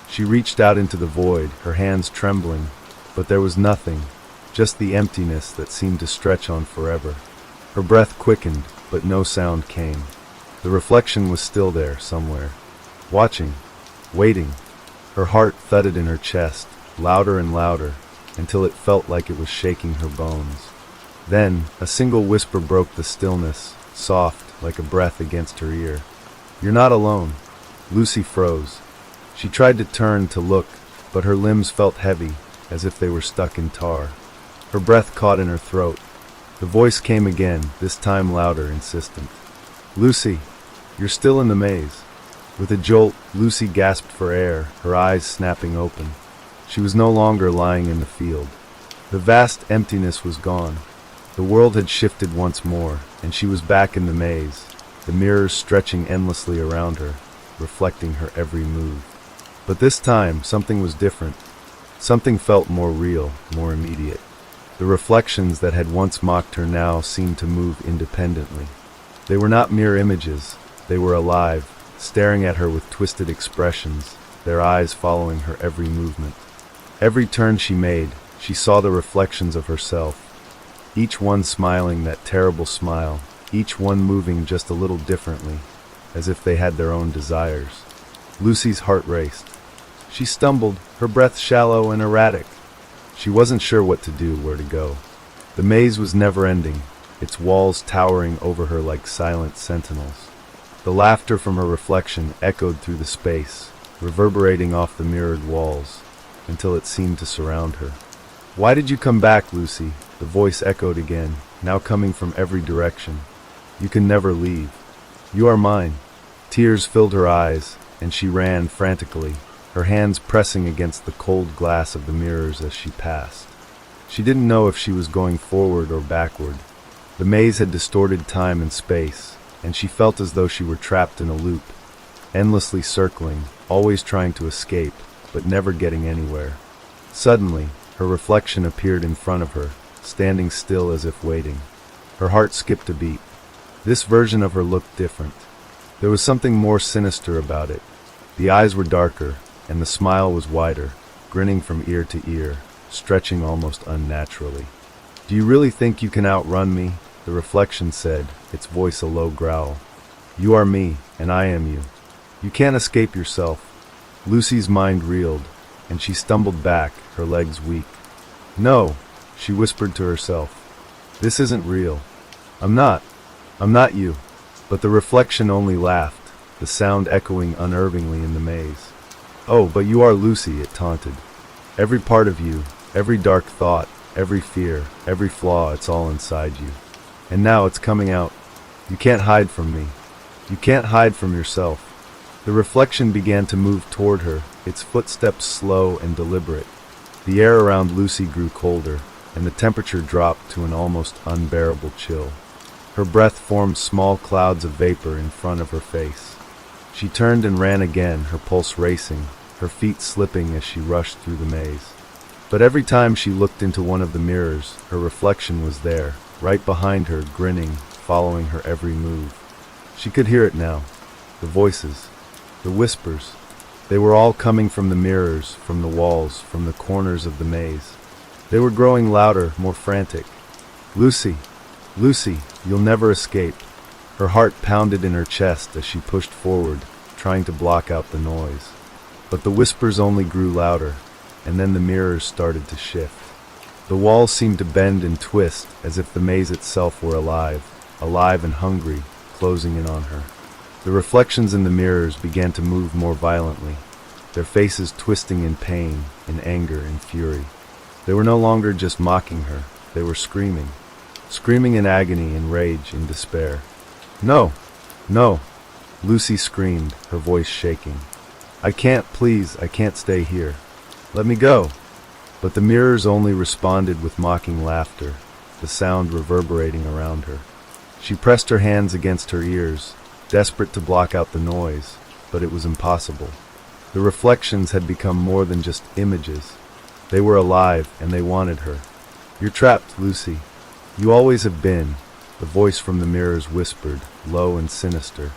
She reached out into the void, her hands trembling, but there was nothing, just the emptiness that seemed to stretch on forever. Her breath quickened, but no sound came. The reflection was still there, somewhere, watching, waiting. Her heart thudded in her chest, louder and louder, until it felt like it was shaking her bones. Then, a single whisper broke the stillness, soft, like a breath against her ear. "You're not alone." Lucy froze. She tried to turn to look, but her limbs felt heavy, as if they were stuck in tar. Her breath caught in her throat. The voice came again, this time louder, insistent. "Lucy, you're still in the maze." With a jolt, Lucy gasped for air, her eyes snapping open. She was no longer lying in the field. The vast emptiness was gone. The world had shifted once more, and she was back in the maze, the mirrors stretching endlessly around her, reflecting her every move. But this time, something was different. Something felt more real, more immediate. The reflections that had once mocked her now seemed to move independently. They were not mere images. They were alive, staring at her with twisted expressions, their eyes following her every movement. Every turn she made, she saw the reflections of herself, each one smiling that terrible smile, each one moving just a little differently, as if they had their own desires. Lucy's heart raced. She stumbled, her breath shallow and erratic. She wasn't sure what to do, where to go. The maze was never-ending, its walls towering over her like silent sentinels. The laughter from her reflection echoed through the space, reverberating off the mirrored walls, until it seemed to surround her. "Why did you come back, Lucy?" The voice echoed again, now coming from every direction. "You can never leave. You are mine." Tears filled her eyes, and she ran frantically, her hands pressing against the cold glass of the mirrors as she passed. She didn't know if she was going forward or backward. The maze had distorted time and space, and she felt as though she were trapped in a loop, endlessly circling, always trying to escape, but never getting anywhere. Suddenly, her reflection appeared in front of her, standing still as if waiting. Her heart skipped a beat. This version of her looked different. There was something more sinister about it. The eyes were darker, and the smile was wider, grinning from ear to ear, stretching almost unnaturally. "Do you really think you can outrun me?" the reflection said, its voice a low growl. "You are me, and I am you. You can't escape yourself." Lucy's mind reeled, and she stumbled back, her legs weak. "No," she whispered to herself. "This isn't real. I'm not you." But the reflection only laughed, the sound echoing unnervingly in the maze. "Oh, but you are Lucy," it taunted. "Every part of you, every dark thought, every fear, every flaw, it's all inside you. And now it's coming out. You can't hide from me. You can't hide from yourself." The reflection began to move toward her, its footsteps slow and deliberate. The air around Lucy grew colder, and the temperature dropped to an almost unbearable chill. Her breath formed small clouds of vapor in front of her face. She turned and ran again, her pulse racing, her feet slipping as she rushed through the maze. But every time she looked into one of the mirrors, her reflection was there, right behind her, grinning, following her every move. She could hear it now. The voices, the whispers. They were all coming from the mirrors, from the walls, from the corners of the maze. They were growing louder, more frantic. "Lucy, Lucy, you'll never escape." Her heart pounded in her chest as she pushed forward, trying to block out the noise. But the whispers only grew louder, and then the mirrors started to shift. The walls seemed to bend and twist as if the maze itself were alive, alive and hungry, closing in on her. The reflections in the mirrors began to move more violently, their faces twisting in pain, in anger, in fury. They were no longer just mocking her, they were screaming. Screaming in agony, in rage, in despair. "No! No!" Lucy screamed, her voice shaking. "I can't, please, I can't stay here. Let me go!" But the mirrors only responded with mocking laughter, the sound reverberating around her. She pressed her hands against her ears, desperate to block out the noise, but it was impossible. The reflections had become more than just images. They were alive, and they wanted her. "You're trapped, Lucy. You always have been," the voice from the mirrors whispered, low and sinister.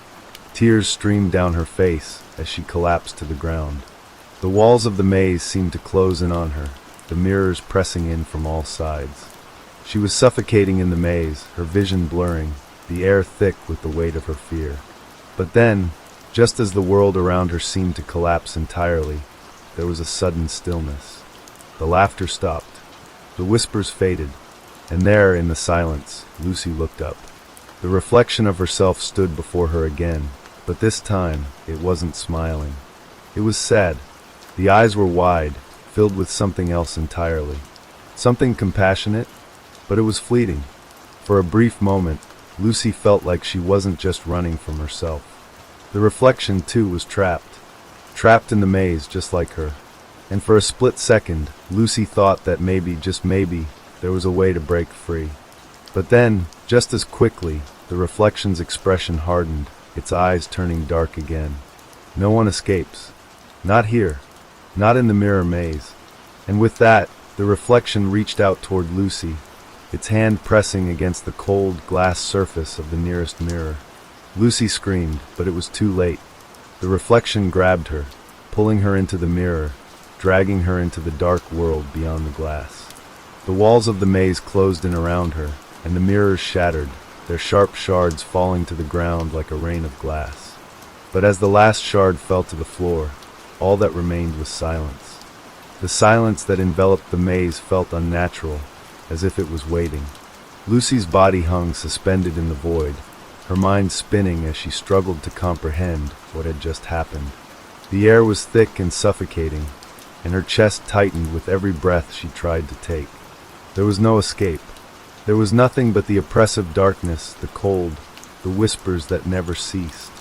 Tears streamed down her face as she collapsed to the ground. The walls of the maze seemed to close in on her, the mirrors pressing in from all sides. She was suffocating in the maze, her vision blurring, the air thick with the weight of her fear. But then, just as the world around her seemed to collapse entirely, there was a sudden stillness. The laughter stopped. The whispers faded. And there, in the silence, Lucy looked up. The reflection of herself stood before her again, but this time, it wasn't smiling. It was sad. The eyes were wide, filled with something else entirely. Something compassionate, but it was fleeting. For a brief moment, Lucy felt like she wasn't just running from herself. The reflection, too, was trapped. Trapped in the maze, just like her. And for a split second, Lucy thought that maybe, just maybe, there was a way to break free. But then, just as quickly, the reflection's expression hardened, its eyes turning dark again. No one escapes. Not here. Not in the mirror maze. And with that, the reflection reached out toward Lucy, its hand pressing against the cold glass surface of the nearest mirror. Lucy screamed, but it was too late. The reflection grabbed her, pulling her into the mirror, dragging her into the dark world beyond the glass. The walls of the maze closed in around her, and the mirrors shattered, their sharp shards falling to the ground like a rain of glass. But as the last shard fell to the floor, all that remained was silence. The silence that enveloped the maze felt unnatural, as if it was waiting. Lucy's body hung suspended in the void, her mind spinning as she struggled to comprehend what had just happened. The air was thick and suffocating, and her chest tightened with every breath she tried to take. There was no escape. There was nothing but the oppressive darkness, the cold, the whispers that never ceased.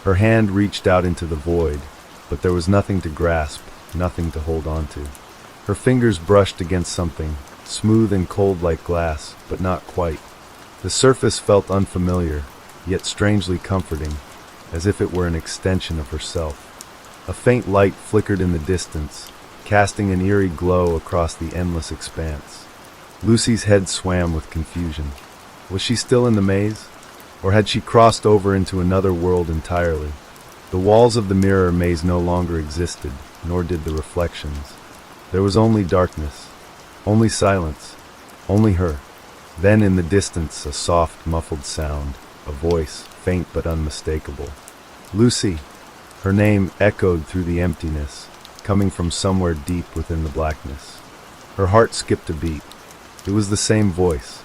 Her hand reached out into the void, but there was nothing to grasp, nothing to hold on to. Her fingers brushed against something, smooth and cold like glass, but not quite. The surface felt unfamiliar, yet strangely comforting, as if it were an extension of herself. A faint light flickered in the distance, casting an eerie glow across the endless expanse. Lucy's head swam with confusion. Was she still in the maze? Or had she crossed over into another world entirely? The walls of the mirror maze no longer existed, nor did the reflections. There was only darkness, only silence, only her. Then in the distance a soft, muffled sound, a voice, faint but unmistakable. "Lucy!" Her name echoed through the emptiness, coming from somewhere deep within the blackness. Her heart skipped a beat. It was the same voice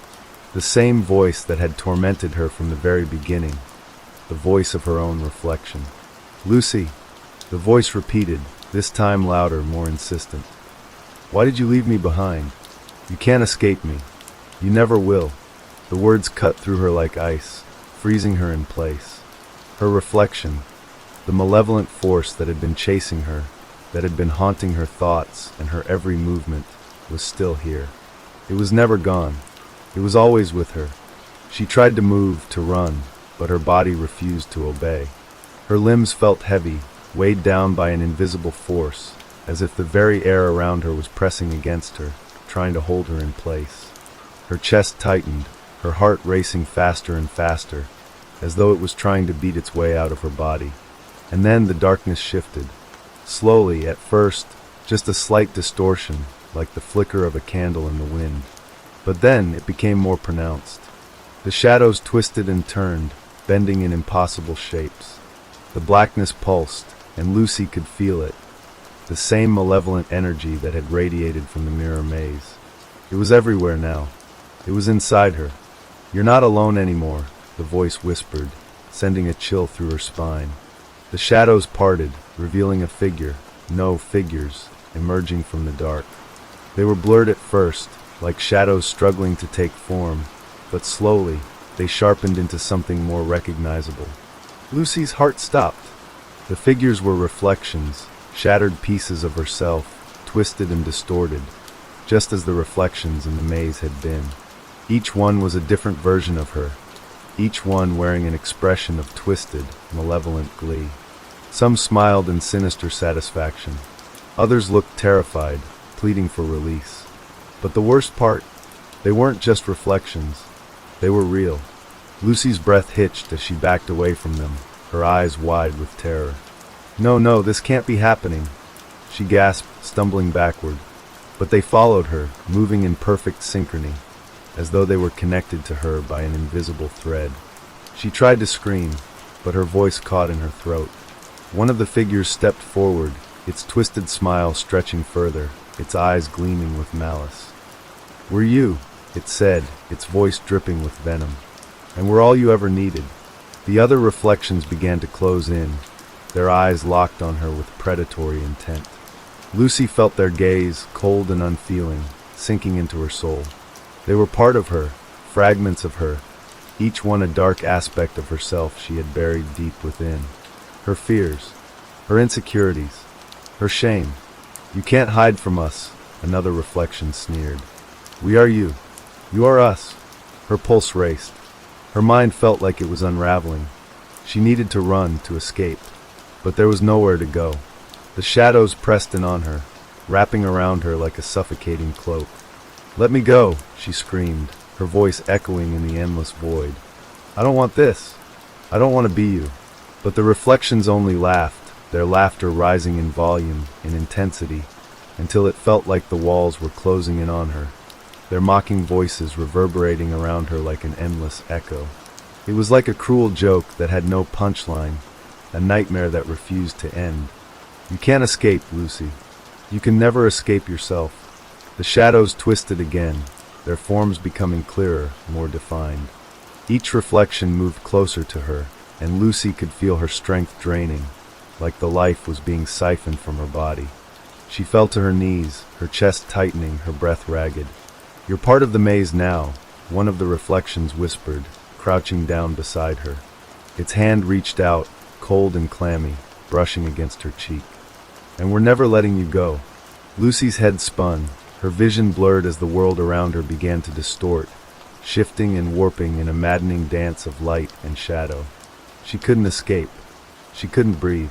that had tormented her from the very beginning, the voice of her own reflection. "Lucy!" The voice repeated, this time louder, more insistent. "Why did you leave me behind? You can't escape me. You never will." The words cut through her like ice, freezing her in place. Her reflection, The malevolent force that had been chasing her, that had been haunting her thoughts and her every movement, was still here. It was never gone. It was always with her. She tried to move, to run, but her body refused to obey. Her limbs felt heavy, weighed down by an invisible force, as if the very air around her was pressing against her, trying to hold her in place. Her chest tightened, her heart racing faster and faster, as though it was trying to beat its way out of her body. And then the darkness shifted. Slowly, at first, just a slight distortion, like the flicker of a candle in the wind. But then it became more pronounced. The shadows twisted and turned, bending in impossible shapes. The blackness pulsed, and Lucy could feel it. The same malevolent energy that had radiated from the mirror maze. It was everywhere now. It was inside her. "You're not alone anymore," the voice whispered, sending a chill through her spine. The shadows parted, revealing a figure, no figures, emerging from the dark. They were blurred at first, like shadows struggling to take form, but slowly, they sharpened into something more recognizable. Lucy's heart stopped. The figures were reflections, shattered pieces of herself, twisted and distorted, just as the reflections in the maze had been. Each one was a different version of her, each one wearing an expression of twisted, malevolent glee. Some smiled in sinister satisfaction. Others looked terrified, pleading for release. But the worst part, they weren't just reflections. They were real. Lucy's breath hitched as she backed away from them, her eyes wide with terror. No, this can't be happening," she gasped, stumbling backward. But they followed her, moving in perfect synchrony, as though they were connected to her by an invisible thread. She tried to scream, but her voice caught in her throat. One of the figures stepped forward, its twisted smile stretching further, its eyes gleaming with malice. "We're you," it said, its voice dripping with venom. "And we're all you ever needed." The other reflections began to close in, their eyes locked on her with predatory intent. Lucy felt their gaze, cold and unfeeling, sinking into her soul. They were part of her, fragments of her, each one a dark aspect of herself she had buried deep within. Her fears, her insecurities, her shame. "You can't hide from us," another reflection sneered. "We are you. You are us." Her pulse raced. Her mind felt like it was unraveling. She needed to run, to escape. But there was nowhere to go. The shadows pressed in on her, wrapping around her like a suffocating cloak. "Let me go," she screamed, her voice echoing in the endless void. "I don't want this. I don't want to be you." But the reflections only laughed, their laughter rising in volume, in intensity, until it felt like the walls were closing in on her, their mocking voices reverberating around her like an endless echo. It was like a cruel joke that had no punchline, a nightmare that refused to end. "You can't escape, Lucy. You can never escape yourself." The shadows twisted again, their forms becoming clearer, more defined. Each reflection moved closer to her, and Lucy could feel her strength draining, like the life was being siphoned from her body. She fell to her knees, her chest tightening, her breath ragged. "You're part of the maze now," one of the reflections whispered, crouching down beside her. Its hand reached out, cold and clammy, brushing against her cheek. "And we're never letting you go." Lucy's head spun, her vision blurred as the world around her began to distort, shifting and warping in a maddening dance of light and shadow. She couldn't escape. She couldn't breathe.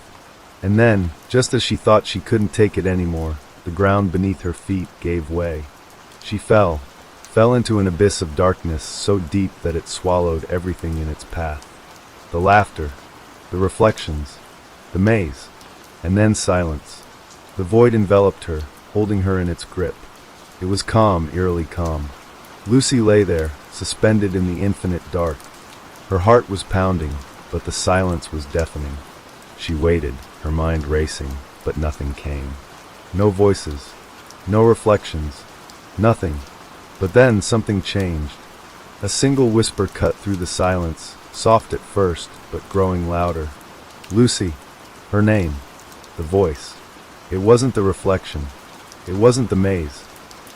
And then, just as she thought she couldn't take it anymore, the ground beneath her feet gave way. She fell into an abyss of darkness so deep that it swallowed everything in its path. The laughter, the reflections, the maze, and then silence. The void enveloped her, holding her in its grip. It was calm, eerily calm. Lucy lay there, suspended in the infinite dark. Her heart was pounding, but the silence was deafening. She waited, her mind racing, but nothing came. No voices, no reflections, nothing. But then something changed. A single whisper cut through the silence, soft at first, but growing louder. Lucy, her name, the voice. It wasn't the reflection. It wasn't the maze.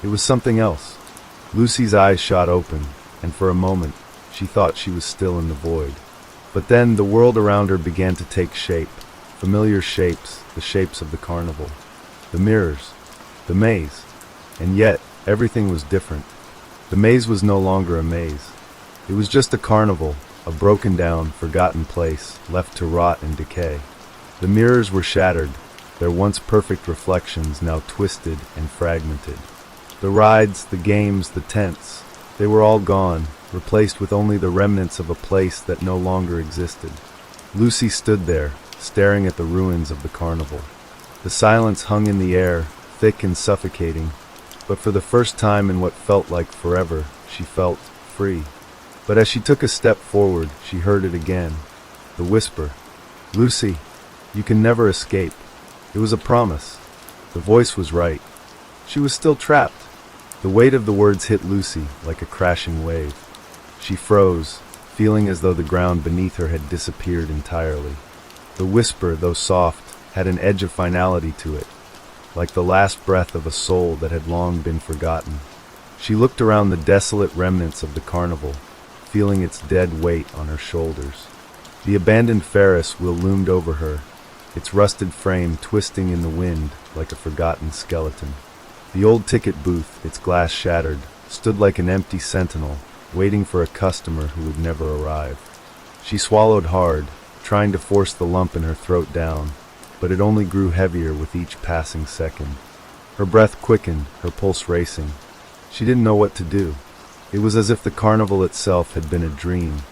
It was something else. Lucy's eyes shot open, and for a moment, she thought she was still in the void. But then the world around her began to take shape. familiar shapes, the shapes of the carnival, the mirrors, the maze. And yet, everything was different. The maze was no longer a maze. It was just a carnival, a broken down, forgotten place, left to rot and decay. The mirrors were shattered, their once perfect reflections now twisted and fragmented. The rides, the games, the tents, they were all gone, replaced with only the remnants of a place that no longer existed. Lucy stood there, staring at the ruins of the carnival. The silence hung in the air, thick and suffocating, but for the first time in what felt like forever, she felt free. But as she took a step forward, she heard it again. The whisper, "Lucy, you can never escape." It was a promise. The voice was right. She was still trapped. The weight of the words hit Lucy like a crashing wave. She froze, feeling as though the ground beneath her had disappeared entirely. The whisper, though soft, had an edge of finality to it, like the last breath of a soul that had long been forgotten. She looked around the desolate remnants of the carnival, feeling its dead weight on her shoulders. The abandoned Ferris wheel loomed over her, its rusted frame twisting in the wind like a forgotten skeleton. The old ticket booth, its glass shattered, stood like an empty sentinel, waiting for a customer who would never arrive. She swallowed hard, trying to force the lump in her throat down, but it only grew heavier with each passing second. Her breath quickened, her pulse racing. She didn't know what to do. It was as if the carnival itself had been a dream,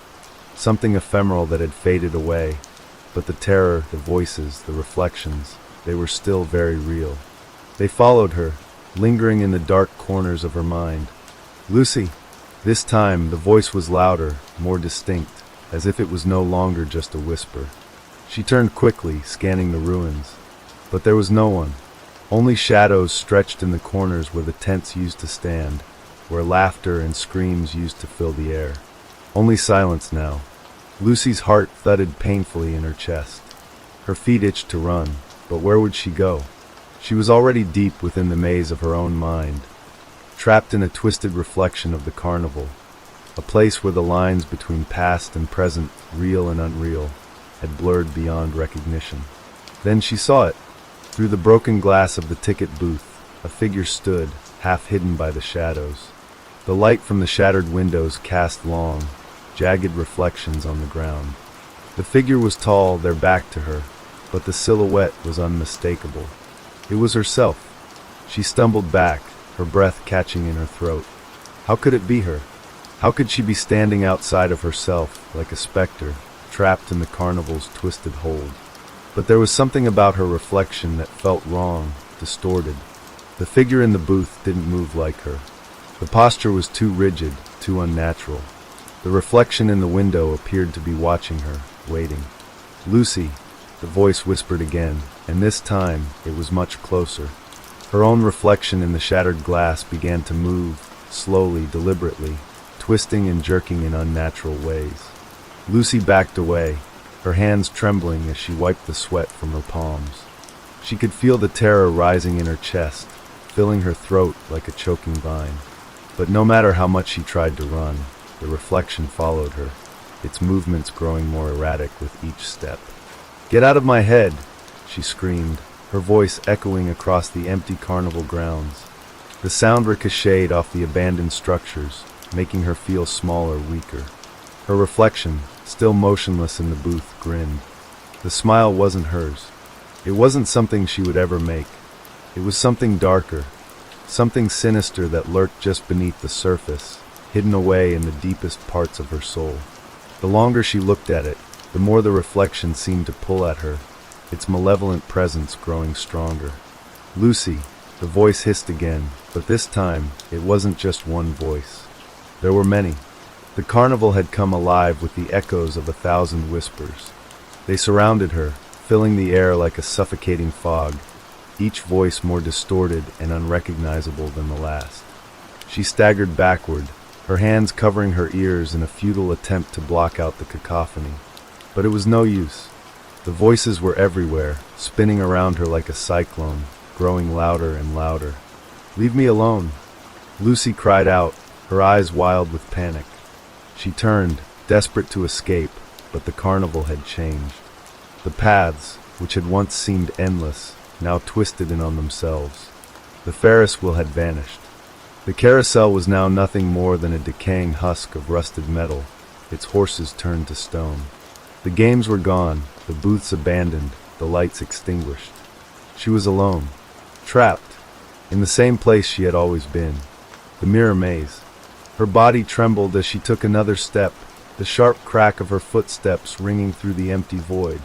something ephemeral that had faded away, but the terror, the voices, the reflections, they were still very real. They followed her, lingering in the dark corners of her mind. "Lucy!" This time the voice was louder, more distinct, as if it was no longer just a whisper. She turned quickly, scanning the ruins. But there was no one. Only shadows stretched in the corners where the tents used to stand, where laughter and screams used to fill the air. Only silence now. Lucy's heart thudded painfully in her chest. Her feet itched to run, but where would she go? She was already deep within the maze of her own mind, trapped in a twisted reflection of the carnival, a place where the lines between past and present, real and unreal, had blurred beyond recognition. Then she saw it. Through the broken glass of the ticket booth, a figure stood, half hidden by the shadows. The light from the shattered windows cast long, jagged reflections on the ground. The figure was tall, their back to her, but the silhouette was unmistakable. It was herself. She stumbled back, her breath catching in her throat. How could it be her? How could she be standing outside of herself, like a specter, trapped in the carnival's twisted hold? But there was something about her reflection that felt wrong, distorted. The figure in the booth didn't move like her. The posture was too rigid, too unnatural. The reflection in the window appeared to be watching her, waiting. "Lucy," the voice whispered again, and this time it was much closer. Her own reflection in the shattered glass began to move, slowly, deliberately, twisting and jerking in unnatural ways. Lucy backed away, her hands trembling as she wiped the sweat from her palms. She could feel the terror rising in her chest, filling her throat like a choking vine. But no matter how much she tried to run, the reflection followed her, its movements growing more erratic with each step. "Get out of my head!" she screamed, her voice echoing across the empty carnival grounds. The sound ricocheted off the abandoned structures, making her feel smaller, weaker. Her reflection, still motionless in the booth, grinned. The smile wasn't hers. It wasn't something she would ever make. It was something darker, something sinister that lurked just beneath the surface, hidden away in the deepest parts of her soul. The longer she looked at it, the more the reflection seemed to pull at her, its malevolent presence growing stronger. "Lucy," the voice hissed again, but this time it wasn't just one voice. There were many. The carnival had come alive with the echoes of 1,000 whispers. They surrounded her, filling the air like a suffocating fog, each voice more distorted and unrecognizable than the last. She staggered backward, her hands covering her ears in a futile attempt to block out the cacophony. But it was no use. The voices were everywhere, spinning around her like a cyclone, growing louder and louder. "Leave me alone," Lucy cried out, her eyes wild with panic. She turned, desperate to escape, but the carnival had changed. The paths, which had once seemed endless, now twisted in on themselves. The Ferris wheel had vanished. The carousel was now nothing more than a decaying husk of rusted metal, its horses turned to stone. The games were gone, the booths abandoned, the lights extinguished. She was alone, trapped, in the same place she had always been, the mirror maze. Her body trembled as she took another step, the sharp crack of her footsteps ringing through the empty void.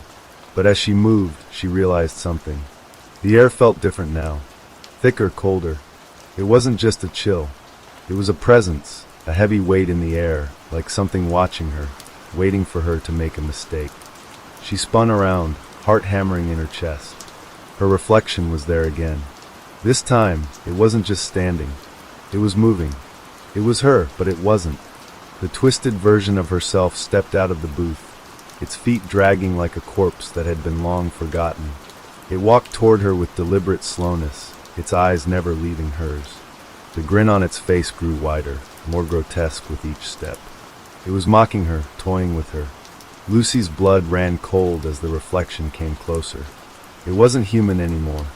But as she moved, she realized something. The air felt different now, thicker, colder. It wasn't just a chill. It was a presence, a heavy weight in the air, like something watching her, waiting for her to make a mistake. She spun around, heart hammering in her chest. Her reflection was there again. This time, it wasn't just standing. It was moving. It was her, but it wasn't. The twisted version of herself stepped out of the booth, its feet dragging like a corpse that had been long forgotten. It walked toward her with deliberate slowness, its eyes never leaving hers. The grin on its face grew wider, more grotesque with each step. It was mocking her, toying with her. Lucy's blood ran cold as the reflection came closer. It wasn't human anymore.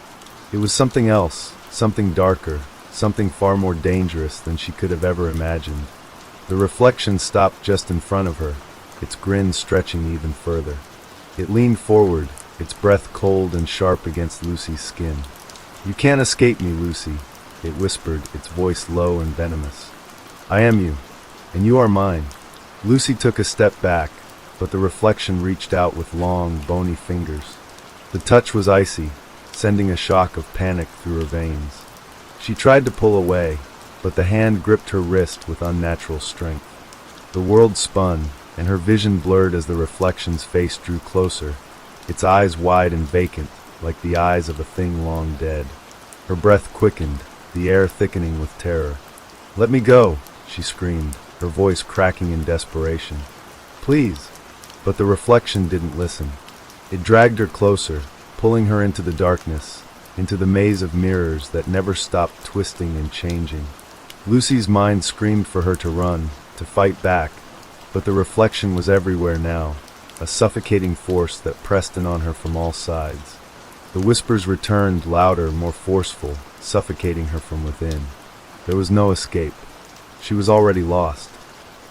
It was something else, something darker, something far more dangerous than she could have ever imagined. The reflection stopped just in front of her, its grin stretching even further. It leaned forward, its breath cold and sharp against Lucy's skin. "You can't escape me, Lucy," it whispered, its voice low and venomous. "I am you, and you are mine." Lucy took a step back, but the reflection reached out with long, bony fingers. The touch was icy, sending a shock of panic through her veins. She tried to pull away, but the hand gripped her wrist with unnatural strength. The world spun, and her vision blurred as the reflection's face drew closer, its eyes wide and vacant, like the eyes of a thing long dead. Her breath quickened, the air thickening with terror. "Let me go," she screamed, her voice cracking in desperation. "Please." But the reflection didn't listen. It dragged her closer, pulling her into the darkness, into the maze of mirrors that never stopped twisting and changing. Lucy's mind screamed for her to run, to fight back, but the reflection was everywhere now, a suffocating force that pressed in on her from all sides. The whispers returned, louder, more forceful, suffocating her from within. There was no escape. She was already lost.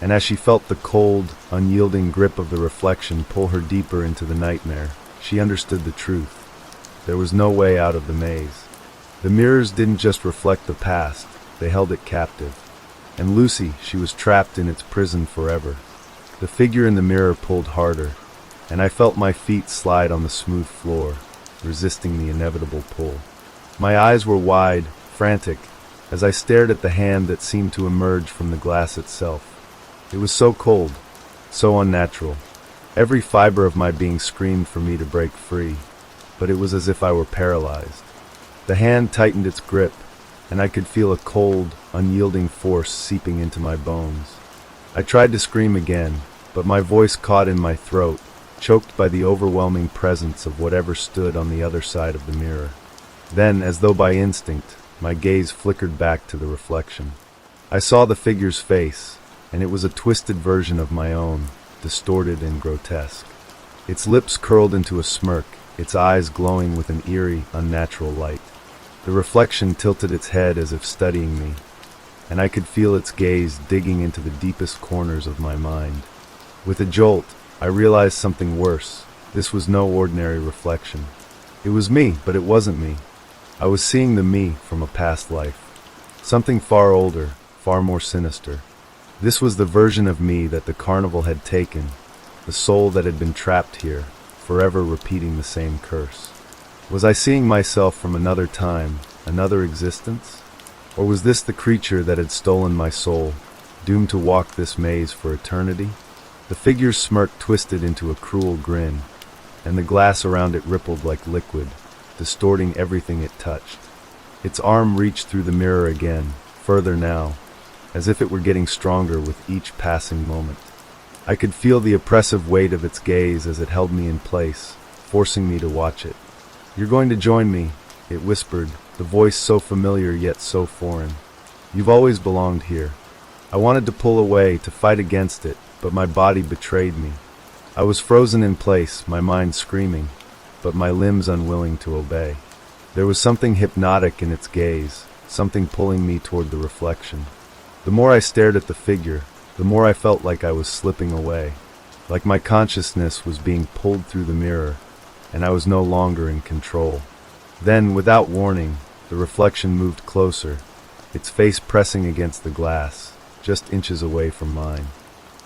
And as she felt the cold, unyielding grip of the reflection pull her deeper into the nightmare, she understood the truth. There was no way out of the maze. The mirrors didn't just reflect the past, they held it captive. And Lucy, she was trapped in its prison forever. The figure in the mirror pulled harder, and I felt my feet slide on the smooth floor, resisting the inevitable pull. My eyes were wide, frantic, as I stared at the hand that seemed to emerge from the glass itself. It was so cold, so unnatural. Every fiber of my being screamed for me to break free, but it was as if I were paralyzed. The hand tightened its grip, and I could feel a cold, unyielding force seeping into my bones. I tried to scream again, but my voice caught in my throat, choked by the overwhelming presence of whatever stood on the other side of the mirror. Then, as though by instinct, my gaze flickered back to the reflection. I saw the figure's face, and it was a twisted version of my own, distorted and grotesque. Its lips curled into a smirk, its eyes glowing with an eerie, unnatural light. The reflection tilted its head as if studying me, and I could feel its gaze digging into the deepest corners of my mind. With a jolt, I realized something worse. This was no ordinary reflection. It was me, but it wasn't me. I was seeing the me from a past life. Something far older, far more sinister. This was the version of me that the carnival had taken, the soul that had been trapped here, forever repeating the same curse. Was I seeing myself from another time, another existence? Or was this the creature that had stolen my soul, doomed to walk this maze for eternity? The figure's smirk twisted into a cruel grin, and the glass around it rippled like liquid, distorting everything it touched. Its arm reached through the mirror again, further now, as if it were getting stronger with each passing moment. I could feel the oppressive weight of its gaze as it held me in place, forcing me to watch it. "You're going to join me," it whispered, the voice so familiar yet so foreign. "You've always belonged here." I wanted to pull away, to fight against it, but my body betrayed me. I was frozen in place, my mind screaming, but my limbs unwilling to obey. There was something hypnotic in its gaze, something pulling me toward the reflection. The more I stared at the figure, the more I felt like I was slipping away, like my consciousness was being pulled through the mirror, and I was no longer in control. Then, without warning, the reflection moved closer, its face pressing against the glass, just inches away from mine.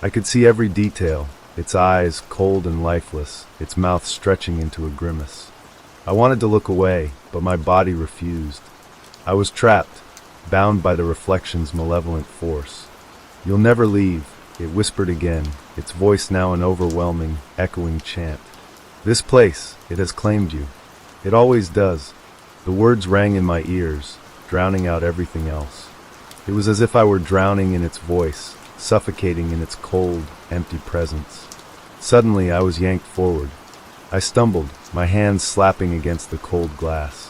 I could see every detail, its eyes cold and lifeless, its mouth stretching into a grimace. I wanted to look away, but my body refused. I was trapped, bound by the reflection's malevolent force. "You'll never leave," it whispered again, its voice now an overwhelming, echoing chant. "This place, it has claimed you. It always does." The words rang in my ears, drowning out everything else. It was as if I were drowning in its voice, suffocating in its cold, empty presence. Suddenly, I was yanked forward. I stumbled, my hands slapping against the cold glass.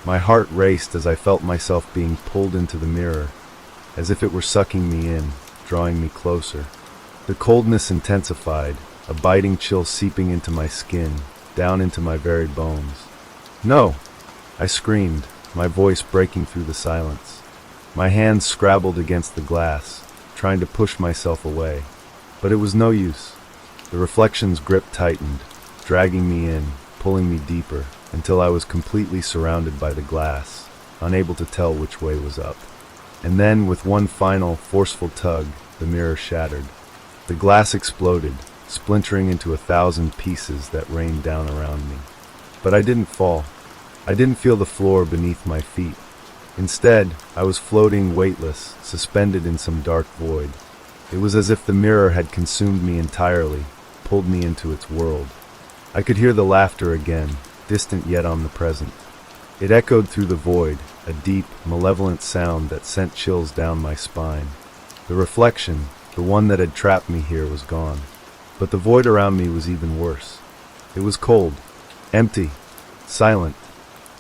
My heart raced as I felt myself being pulled into the mirror, as if it were sucking me in, drawing me closer. The coldness intensified, a biting chill seeping into my skin, down into my very bones. "No!" I screamed, my voice breaking through the silence. My hands scrabbled against the glass, trying to push myself away. But it was no use. The reflection's grip tightened, dragging me in, pulling me deeper, until I was completely surrounded by the glass, unable to tell which way was up. And then, with one final, forceful tug, the mirror shattered. The glass exploded, splintering into 1,000 pieces that rained down around me. But I didn't fall. I didn't feel the floor beneath my feet. Instead, I was floating weightless, suspended in some dark void. It was as if the mirror had consumed me entirely, pulled me into its world. I could hear the laughter again, distant yet omnipresent. It echoed through the void, a deep, malevolent sound that sent chills down my spine. The reflection, the one that had trapped me here, was gone. But the void around me was even worse. It was cold, empty, silent.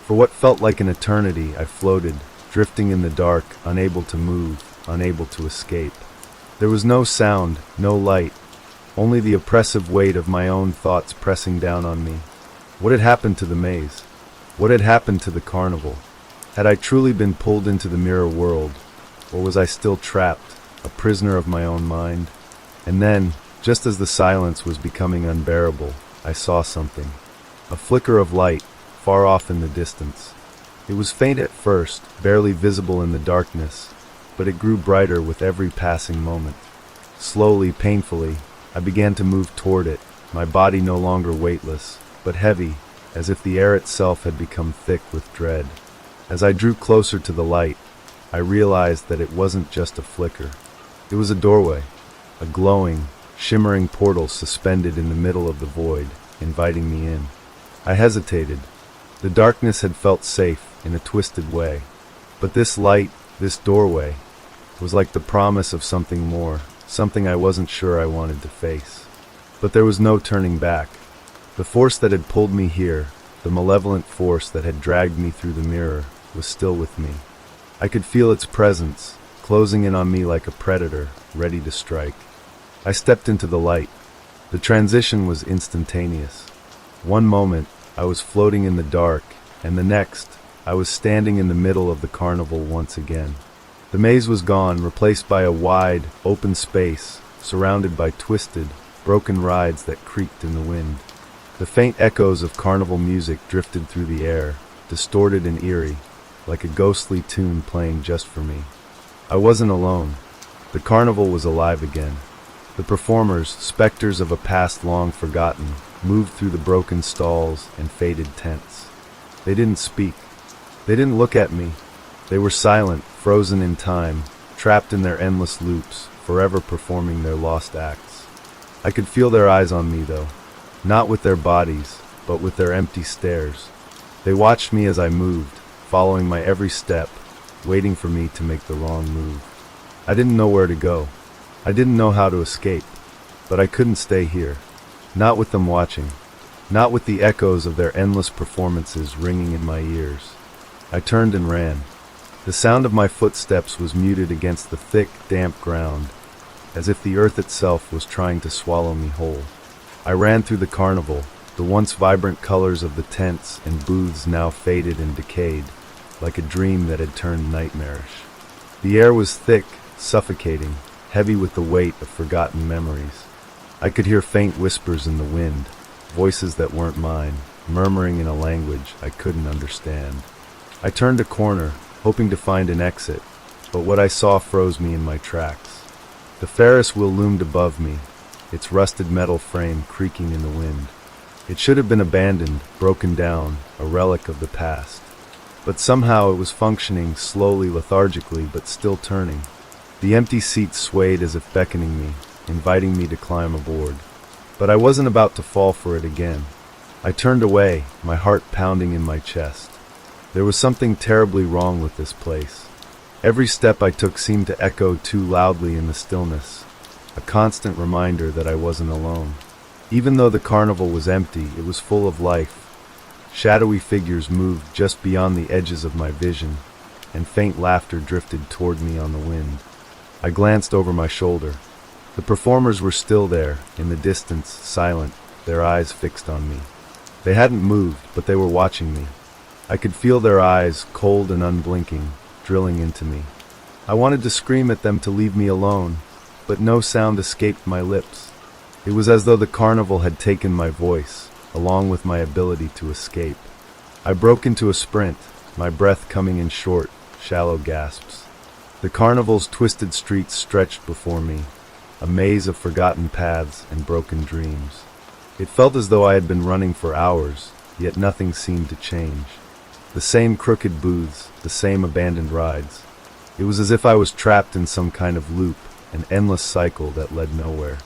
For what felt like an eternity, I floated, drifting in the dark, unable to move, unable to escape. There was no sound, no light, only the oppressive weight of my own thoughts pressing down on me. What had happened to the maze? What had happened to the carnival? Had I truly been pulled into the mirror world, or was I still trapped, a prisoner of my own mind? And then, just as the silence was becoming unbearable, I saw something. A flicker of light, far off in the distance. It was faint at first, barely visible in the darkness, but it grew brighter with every passing moment. Slowly, painfully, I began to move toward it, my body no longer weightless, but heavy, as if the air itself had become thick with dread. As I drew closer to the light, I realized that it wasn't just a flicker. It was a doorway, a glowing, shimmering portal suspended in the middle of the void, inviting me in. I hesitated. The darkness had felt safe in a twisted way, but this light, this doorway, was like the promise of something more, something I wasn't sure I wanted to face. But there was no turning back. The force that had pulled me here, the malevolent force that had dragged me through the mirror, was still with me. I could feel its presence, closing in on me like a predator, ready to strike. I stepped into the light. The transition was instantaneous. One moment, I was floating in the dark, and the next, I was standing in the middle of the carnival once again. The maze was gone, replaced by a wide, open space, surrounded by twisted, broken rides that creaked in the wind. The faint echoes of carnival music drifted through the air, distorted and eerie, like a ghostly tune playing just for me. I wasn't alone. The carnival was alive again. The performers, specters of a past long forgotten, moved through the broken stalls and faded tents. They didn't speak. They didn't look at me. They were silent, frozen in time, trapped in their endless loops, forever performing their lost acts. I could feel their eyes on me, though, not with their bodies, but with their empty stares. They watched me as I moved, following my every step, waiting for me to make the wrong move. I didn't know where to go. I didn't know how to escape, but I couldn't stay here. Not with them watching, not with the echoes of their endless performances ringing in my ears. I turned and ran. The sound of my footsteps was muted against the thick, damp ground, as if the earth itself was trying to swallow me whole. I ran through the carnival, The once vibrant colors of the tents and booths now faded and decayed, like a dream that had turned nightmarish. The air was thick, suffocating, heavy with the weight of forgotten memories. I could hear faint whispers in the wind, voices that weren't mine, murmuring in a language I couldn't understand. I turned a corner, hoping to find an exit, but what I saw froze me in my tracks. The Ferris wheel loomed above me, its rusted metal frame creaking in the wind. It should have been abandoned, broken down, a relic of the past. But somehow it was functioning slowly, lethargically, but still turning. The empty seats swayed as if beckoning me, inviting me to climb aboard. But I wasn't about to fall for it again. I turned away, my heart pounding in my chest. There was something terribly wrong with this place. Every step I took seemed to echo too loudly in the stillness, a constant reminder that I wasn't alone. Even though the carnival was empty, it was full of life. Shadowy figures moved just beyond the edges of my vision, and faint laughter drifted toward me on the wind. I glanced over my shoulder. The performers were still there, in the distance, silent, their eyes fixed on me. They hadn't moved, but they were watching me. I could feel their eyes, cold and unblinking, drilling into me. I wanted to scream at them to leave me alone, but no sound escaped my lips. It was as though the carnival had taken my voice, along with my ability to escape. I broke into a sprint, my breath coming in short, shallow gasps. The carnival's twisted streets stretched before me, a maze of forgotten paths and broken dreams. It felt as though I had been running for hours, yet nothing seemed to change. The same crooked booths, the same abandoned rides. It was as if I was trapped in some kind of loop, an endless cycle that led nowhere.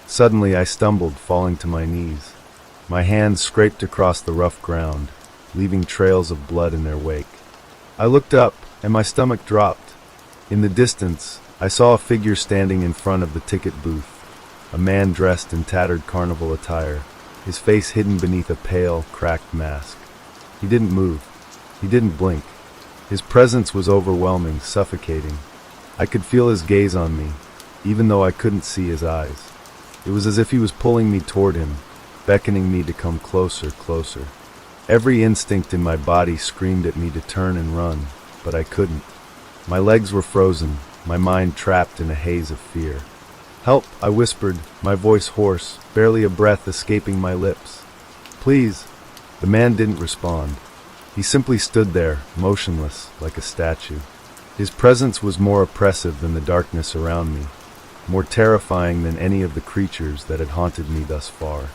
Suddenly I stumbled, falling to my knees. My hands scraped across the rough ground, leaving trails of blood in their wake. I looked up, and my stomach dropped. In the distance, I saw a figure standing in front of the ticket booth, a man dressed in tattered carnival attire, his face hidden beneath a pale, cracked mask. He didn't move. He didn't blink. His presence was overwhelming, suffocating. I could feel his gaze on me, even though I couldn't see his eyes. It was as if he was pulling me toward him, beckoning me to come closer, closer. Every instinct in my body screamed at me to turn and run, but I couldn't. My legs were frozen, my mind trapped in a haze of fear. "Help," I whispered, my voice hoarse, barely a breath escaping my lips. "Please." The man didn't respond. He simply stood there, motionless, like a statue. His presence was more oppressive than the darkness around me, more terrifying than any of the creatures that had haunted me thus far.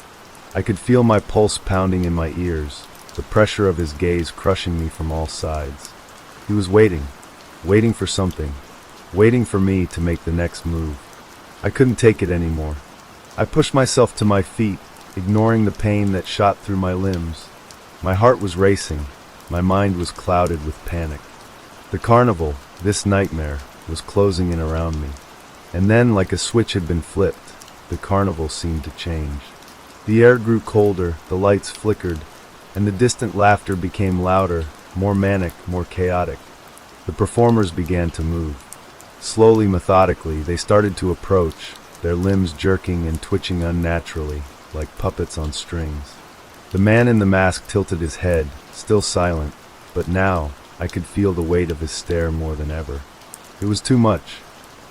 I could feel my pulse pounding in my ears, the pressure of his gaze crushing me from all sides. He was waiting for something, waiting for me to make the next move. I couldn't take it anymore. I pushed myself to my feet, ignoring the pain that shot through my limbs. My heart was racing, my mind was clouded with panic. The carnival, this nightmare, was closing in around me. And then, like a switch had been flipped, the carnival seemed to change. The air grew colder, the lights flickered, and the distant laughter became louder, more manic, more chaotic. The performers began to move. Slowly, methodically, they started to approach, their limbs jerking and twitching unnaturally, like puppets on strings. The man in the mask tilted his head, still silent, but now I could feel the weight of his stare more than ever. It was too much.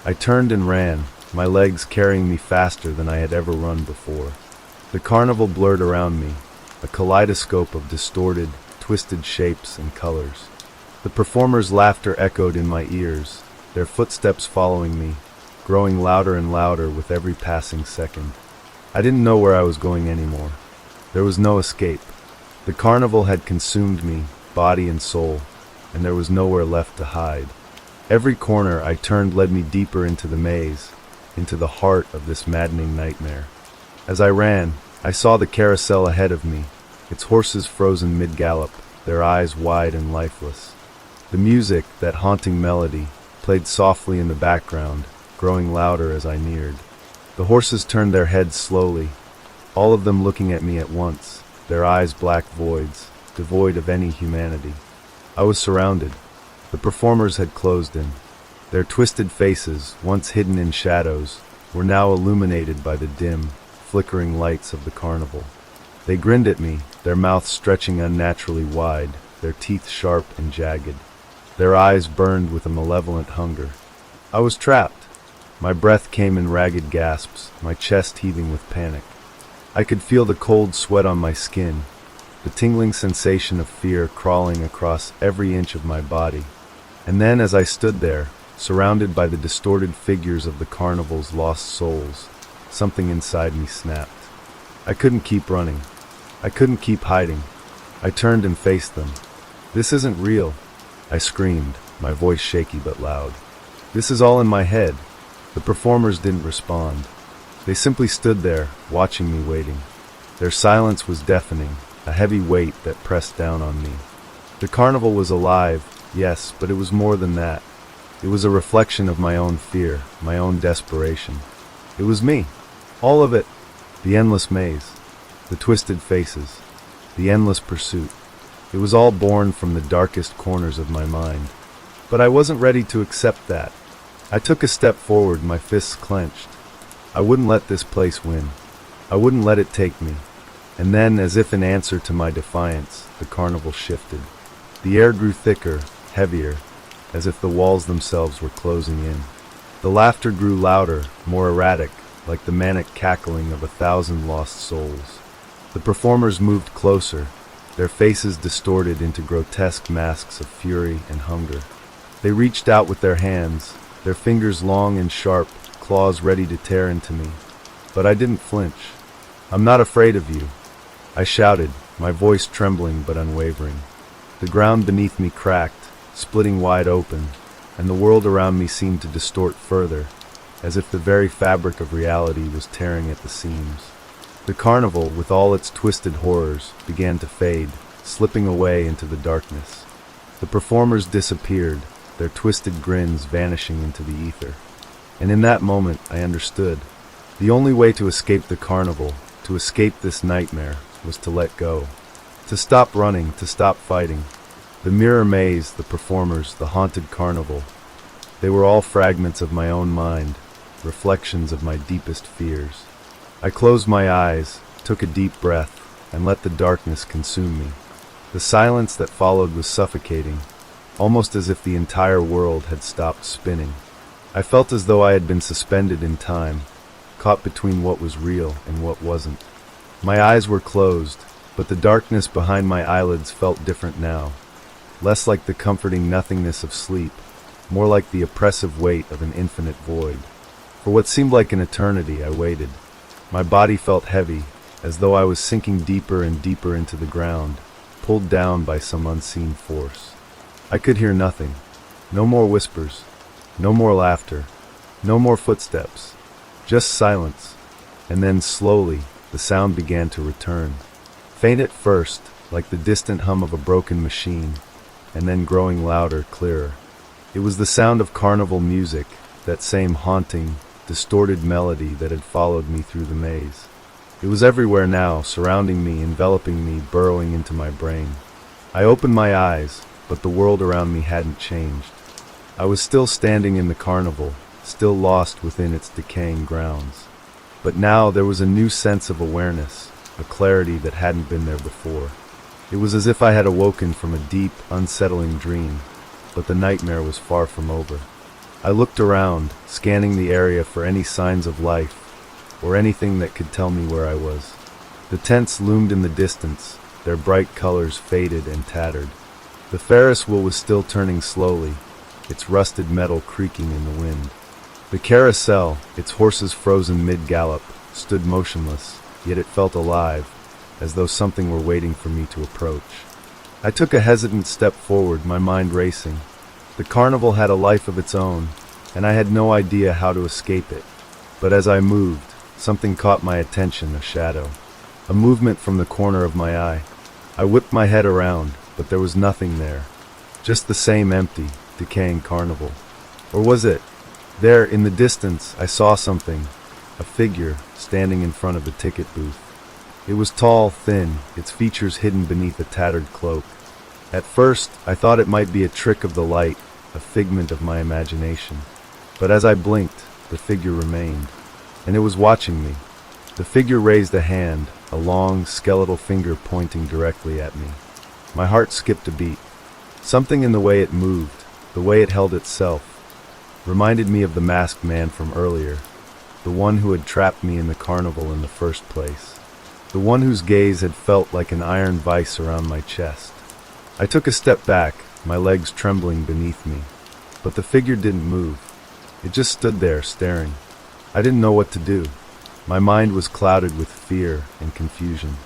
I turned and ran, my legs carrying me faster than I had ever run before. The carnival blurred around me, a kaleidoscope of distorted, twisted shapes and colors. The performers' laughter echoed in my ears, their footsteps following me, growing louder and louder with every passing second. I didn't know where I was going anymore. There was no escape. The carnival had consumed me, body and soul, and there was nowhere left to hide. Every corner I turned led me deeper into the maze, into the heart of this maddening nightmare. As I ran, I saw the carousel ahead of me, its horses frozen mid-gallop, their eyes wide and lifeless. The music, that haunting melody, played softly in the background, growing louder as I neared. The horses turned their heads slowly, all of them looking at me at once, their eyes black voids, devoid of any humanity. I was surrounded. The performers had closed in. Their twisted faces, once hidden in shadows, were now illuminated by the dim, flickering lights of the carnival. They grinned at me, their mouths stretching unnaturally wide, their teeth sharp and jagged. Their eyes burned with a malevolent hunger. I was trapped. My breath came in ragged gasps, my chest heaving with panic. I could feel the cold sweat on my skin, the tingling sensation of fear crawling across every inch of my body. And then, as I stood there, surrounded by the distorted figures of the carnival's lost souls, something inside me snapped. I couldn't keep running. I couldn't keep hiding. I turned and faced them. "This isn't real," I screamed, my voice shaky but loud. "This is all in my head." The performers didn't respond. They simply stood there, watching me, waiting. Their silence was deafening, a heavy weight that pressed down on me. The carnival was alive, yes, but it was more than that. It was a reflection of my own fear, my own desperation. It was me. All of it. The endless maze. The twisted faces. The endless pursuit. It was all born from the darkest corners of my mind. But I wasn't ready to accept that. I took a step forward, my fists clenched. I wouldn't let this place win. I wouldn't let it take me. And then, as if in answer to my defiance, the carnival shifted. The air grew thicker, heavier, as if the walls themselves were closing in. The laughter grew louder, more erratic, like the manic cackling of 1,000 lost souls. The performers moved closer, their faces distorted into grotesque masks of fury and hunger. They reached out with their hands, their fingers long and sharp, claws ready to tear into me. But I didn't flinch. "I'm not afraid of you," I shouted, my voice trembling but unwavering. The ground beneath me cracked, splitting wide open, and the world around me seemed to distort further, as if the very fabric of reality was tearing at the seams. The carnival, with all its twisted horrors, began to fade, slipping away into the darkness. The performers disappeared, their twisted grins vanishing into the ether. And in that moment, I understood. The only way to escape the carnival, to escape this nightmare, was to let go. To stop running, to stop fighting. The mirror maze, the performers, the haunted carnival. They were all fragments of my own mind, reflections of my deepest fears. I closed my eyes, took a deep breath, and let the darkness consume me. The silence that followed was suffocating, almost as if the entire world had stopped spinning. I felt as though I had been suspended in time, caught between what was real and what wasn't. My eyes were closed, but the darkness behind my eyelids felt different now, less like the comforting nothingness of sleep, more like the oppressive weight of an infinite void. For what seemed like an eternity, I waited. My body felt heavy, as though I was sinking deeper and deeper into the ground, pulled down by some unseen force. I could hear nothing. No more whispers. No more laughter. No more footsteps. Just silence. And then slowly, the sound began to return. Faint at first, like the distant hum of a broken machine, and then growing louder, clearer. It was the sound of carnival music, that same haunting, distorted melody that had followed me through the maze. It was everywhere now, surrounding me, enveloping me, burrowing into my brain. I opened my eyes, but the world around me hadn't changed. I was still standing in the carnival, still lost within its decaying grounds. But now there was a new sense of awareness, a clarity that hadn't been there before. It was as if I had awoken from a deep, unsettling dream, but the nightmare was far from over. I looked around, scanning the area for any signs of life, or anything that could tell me where I was. The tents loomed in the distance, their bright colors faded and tattered. The Ferris wheel was still turning slowly, its rusted metal creaking in the wind. The carousel, its horses frozen mid-gallop, stood motionless, yet it felt alive, as though something were waiting for me to approach. I took a hesitant step forward, my mind racing. The carnival had a life of its own, and I had no idea how to escape it. But as I moved, something caught my attention, a shadow. A movement from the corner of my eye. I whipped my head around, but there was nothing there. Just the same empty, decaying carnival. Or was it? There, in the distance, I saw something. A figure, standing in front of the ticket booth. It was tall, thin, its features hidden beneath a tattered cloak. At first, I thought it might be a trick of the light, a figment of my imagination. But as I blinked, the figure remained. And it was watching me. The figure raised a hand, a long, skeletal finger pointing directly at me. My heart skipped a beat. Something in the way it moved, the way it held itself, reminded me of the masked man from earlier, the one who had trapped me in the carnival in the first place, the one whose gaze had felt like an iron vice around my chest. I took a step back, my legs trembling beneath me, but the figure didn't move. It just stood there, staring. I didn't know what to do. My mind was clouded with fear and confusion.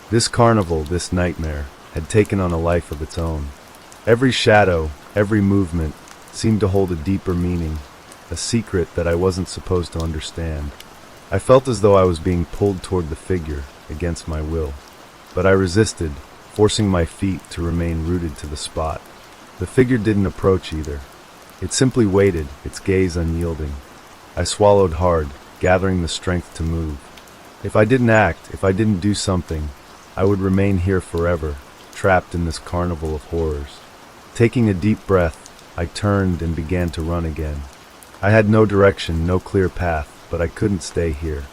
This carnival, this nightmare, had taken on a life of its own. Every shadow, every movement, seemed to hold a deeper meaning, a secret that I wasn't supposed to understand. I felt as though I was being pulled toward the figure, against my will. But I resisted, forcing my feet to remain rooted to the spot. The figure didn't approach either. It simply waited, its gaze unyielding. I swallowed hard, gathering the strength to move. If I didn't act, if I didn't do something, I would remain here forever, trapped in this carnival of horrors. Taking a deep breath, I turned and began to run again. I had no direction, no clear path, but I couldn't stay here.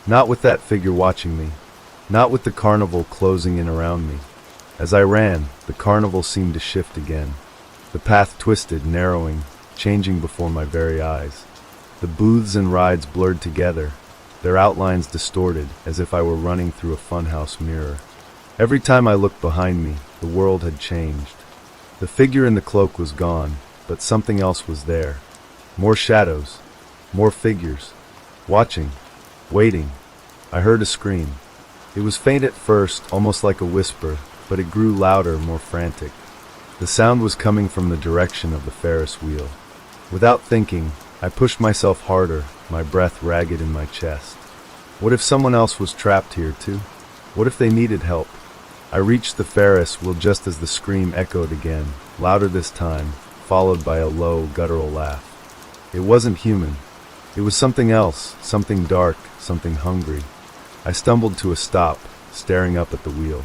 Not with that figure watching me. Not with the carnival closing in around me. As I ran, the carnival seemed to shift again. The path twisted, narrowing, changing before my very eyes. The booths and rides blurred together, their outlines distorted, as if I were running through a funhouse mirror. Every time I looked behind me, the world had changed. The figure in the cloak was gone, but something else was there. More shadows, more figures, watching, waiting. I heard a scream. It was faint at first, almost like a whisper, but it grew louder, more frantic. The sound was coming from the direction of the Ferris wheel. Without thinking, I pushed myself harder, my breath ragged in my chest. What if someone else was trapped here too? What if they needed help? I reached the Ferris wheel just as the scream echoed again, louder this time, followed by a low, guttural laugh. It wasn't human. It was something else, something dark, something hungry. I stumbled to a stop, staring up at the wheel.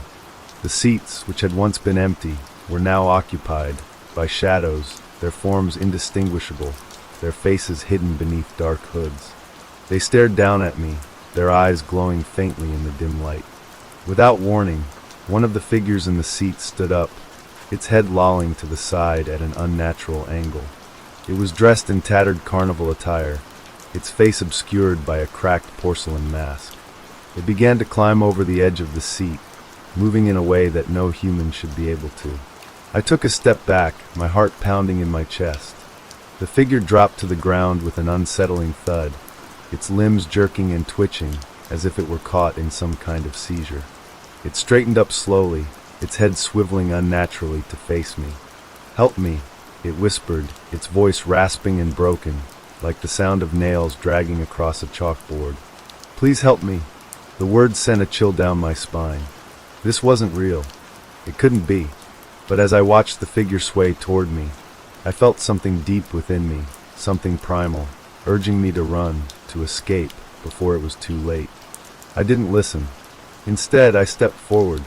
The seats, which had once been empty, were now occupied by shadows, their forms indistinguishable, their faces hidden beneath dark hoods. They stared down at me, their eyes glowing faintly in the dim light. Without warning, one of the figures in the seat stood up, its head lolling to the side at an unnatural angle. It was dressed in tattered carnival attire, its face obscured by a cracked porcelain mask. It began to climb over the edge of the seat, moving in a way that no human should be able to. I took a step back, my heart pounding in my chest. The figure dropped to the ground with an unsettling thud, its limbs jerking and twitching as if it were caught in some kind of seizure. It straightened up slowly, its head swiveling unnaturally to face me. "Help me," it whispered, its voice rasping and broken, like the sound of nails dragging across a chalkboard. "Please help me." The words sent a chill down my spine. This wasn't real. It couldn't be. But as I watched the figure sway toward me, I felt something deep within me, something primal, urging me to run, to escape, before it was too late. I didn't listen. Instead, I stepped forward.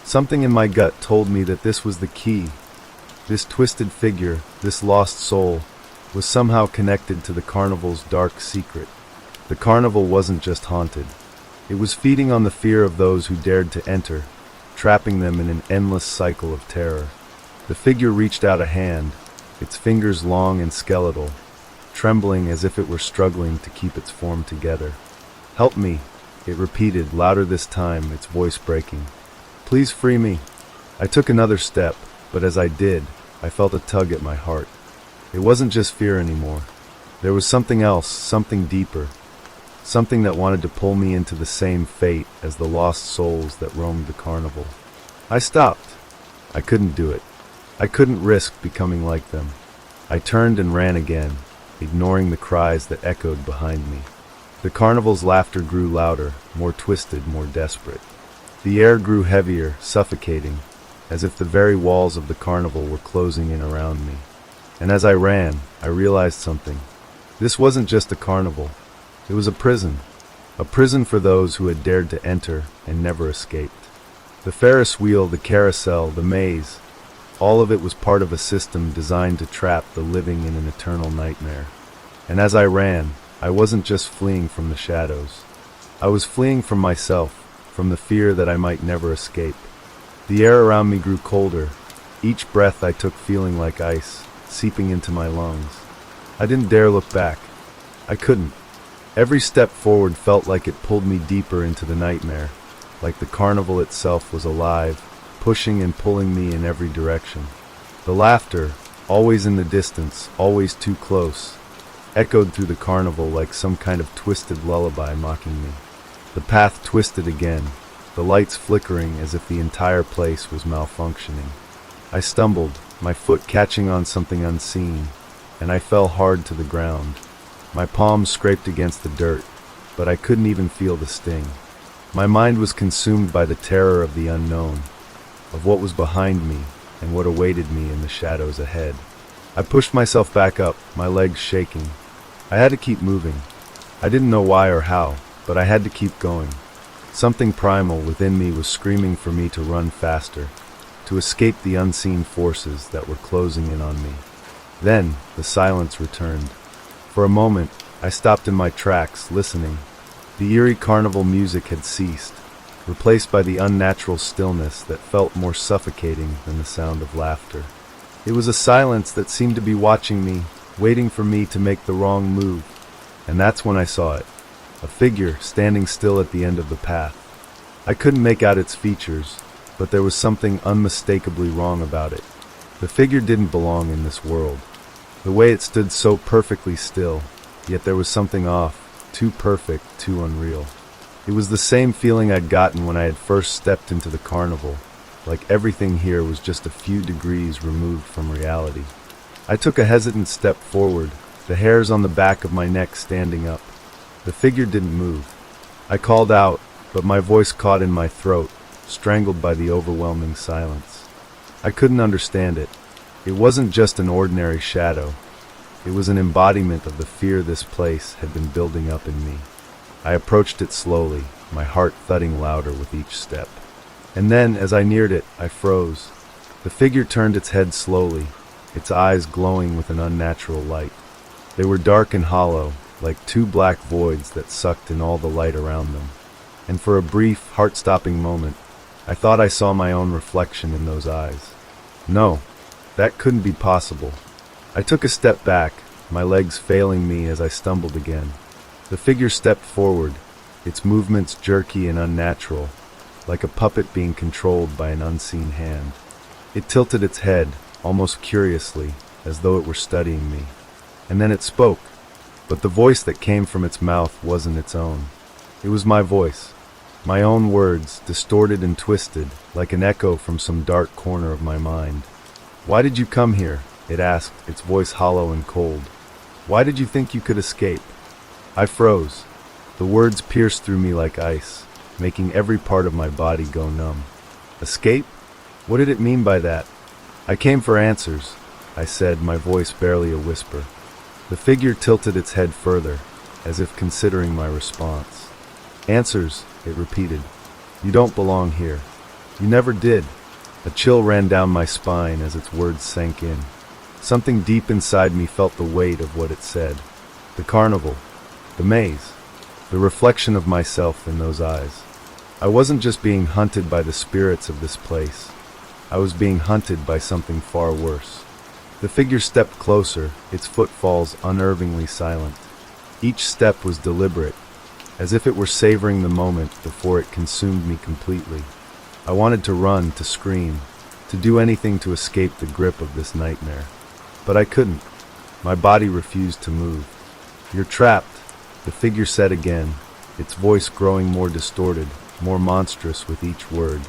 Something in my gut told me that this was the key. This twisted figure, this lost soul, was somehow connected to the carnival's dark secret. The carnival wasn't just haunted. It was feeding on the fear of those who dared to enter, trapping them in an endless cycle of terror. The figure reached out a hand, its fingers long and skeletal, trembling as if it were struggling to keep its form together. "Help me," it repeated, louder this time, its voice breaking. "Please free me." I took another step, but as I did, I felt a tug at my heart. It wasn't just fear anymore. There was something else, something deeper, something that wanted to pull me into the same fate as the lost souls that roamed the carnival. I stopped. I couldn't do it. I couldn't risk becoming like them. I turned and ran again, ignoring the cries that echoed behind me. The carnival's laughter grew louder, more twisted, more desperate. The air grew heavier, suffocating, as if the very walls of the carnival were closing in around me. And as I ran, I realized something. This wasn't just a carnival. It was a prison for those who had dared to enter and never escaped. The Ferris wheel, the carousel, the maze, all of it was part of a system designed to trap the living in an eternal nightmare. And as I ran, I wasn't just fleeing from the shadows. I was fleeing from myself, from the fear that I might never escape. The air around me grew colder, each breath I took feeling like ice, seeping into my lungs. I didn't dare look back. I couldn't. Every step forward felt like it pulled me deeper into the nightmare, like the carnival itself was alive, pushing and pulling me in every direction. The laughter, always in the distance, always too close, echoed through the carnival like some kind of twisted lullaby mocking me. The path twisted again, the lights flickering as if the entire place was malfunctioning. I stumbled, my foot catching on something unseen, and I fell hard to the ground. My palms scraped against the dirt, but I couldn't even feel the sting. My mind was consumed by the terror of the unknown, of what was behind me and what awaited me in the shadows ahead. I pushed myself back up, my legs shaking. I had to keep moving. I didn't know why or how, but I had to keep going. Something primal within me was screaming for me to run faster, to escape the unseen forces that were closing in on me. Then, the silence returned. For a moment, I stopped in my tracks, listening. The eerie carnival music had ceased, replaced by the unnatural stillness that felt more suffocating than the sound of laughter. It was a silence that seemed to be watching me, waiting for me to make the wrong move. And that's when I saw it. A figure standing still at the end of the path. I couldn't make out its features, but there was something unmistakably wrong about it. The figure didn't belong in this world. The way it stood so perfectly still, yet there was something off, too perfect, too unreal. It was the same feeling I'd gotten when I had first stepped into the carnival, like everything here was just a few degrees removed from reality. I took a hesitant step forward, the hairs on the back of my neck standing up. The figure didn't move. I called out, but my voice caught in my throat, strangled by the overwhelming silence. I couldn't understand it. It wasn't just an ordinary shadow. It was an embodiment of the fear this place had been building up in me. I approached it slowly, my heart thudding louder with each step. And then, as I neared it, I froze. The figure turned its head slowly, its eyes glowing with an unnatural light. They were dark and hollow, like two black voids that sucked in all the light around them. And for a brief, heart-stopping moment, I thought I saw my own reflection in those eyes. No, that couldn't be possible. I took a step back, my legs failing me as I stumbled again. The figure stepped forward, its movements jerky and unnatural, like a puppet being controlled by an unseen hand. It tilted its head, almost curiously, as though it were studying me. And then it spoke, but the voice that came from its mouth wasn't its own. It was my voice, my own words, distorted and twisted, like an echo from some dark corner of my mind. "Why did you come here?" it asked, its voice hollow and cold. "Why did you think you could escape?" I froze. The words pierced through me like ice, making every part of my body go numb. Escape? What did it mean by that? "I came for answers," I said, my voice barely a whisper. The figure tilted its head further, as if considering my response. "Answers," it repeated. "You don't belong here. You never did." A chill ran down my spine as its words sank in. Something deep inside me felt the weight of what it said. The carnival, the maze, the reflection of myself in those eyes. I wasn't just being hunted by the spirits of this place. I was being hunted by something far worse. The figure stepped closer, its footfalls unnervingly silent. Each step was deliberate, as if it were savoring the moment before it consumed me completely. I wanted to run, to scream, to do anything to escape the grip of this nightmare. But I couldn't. My body refused to move. "You're trapped," the figure said again, its voice growing more distorted, more monstrous with each word.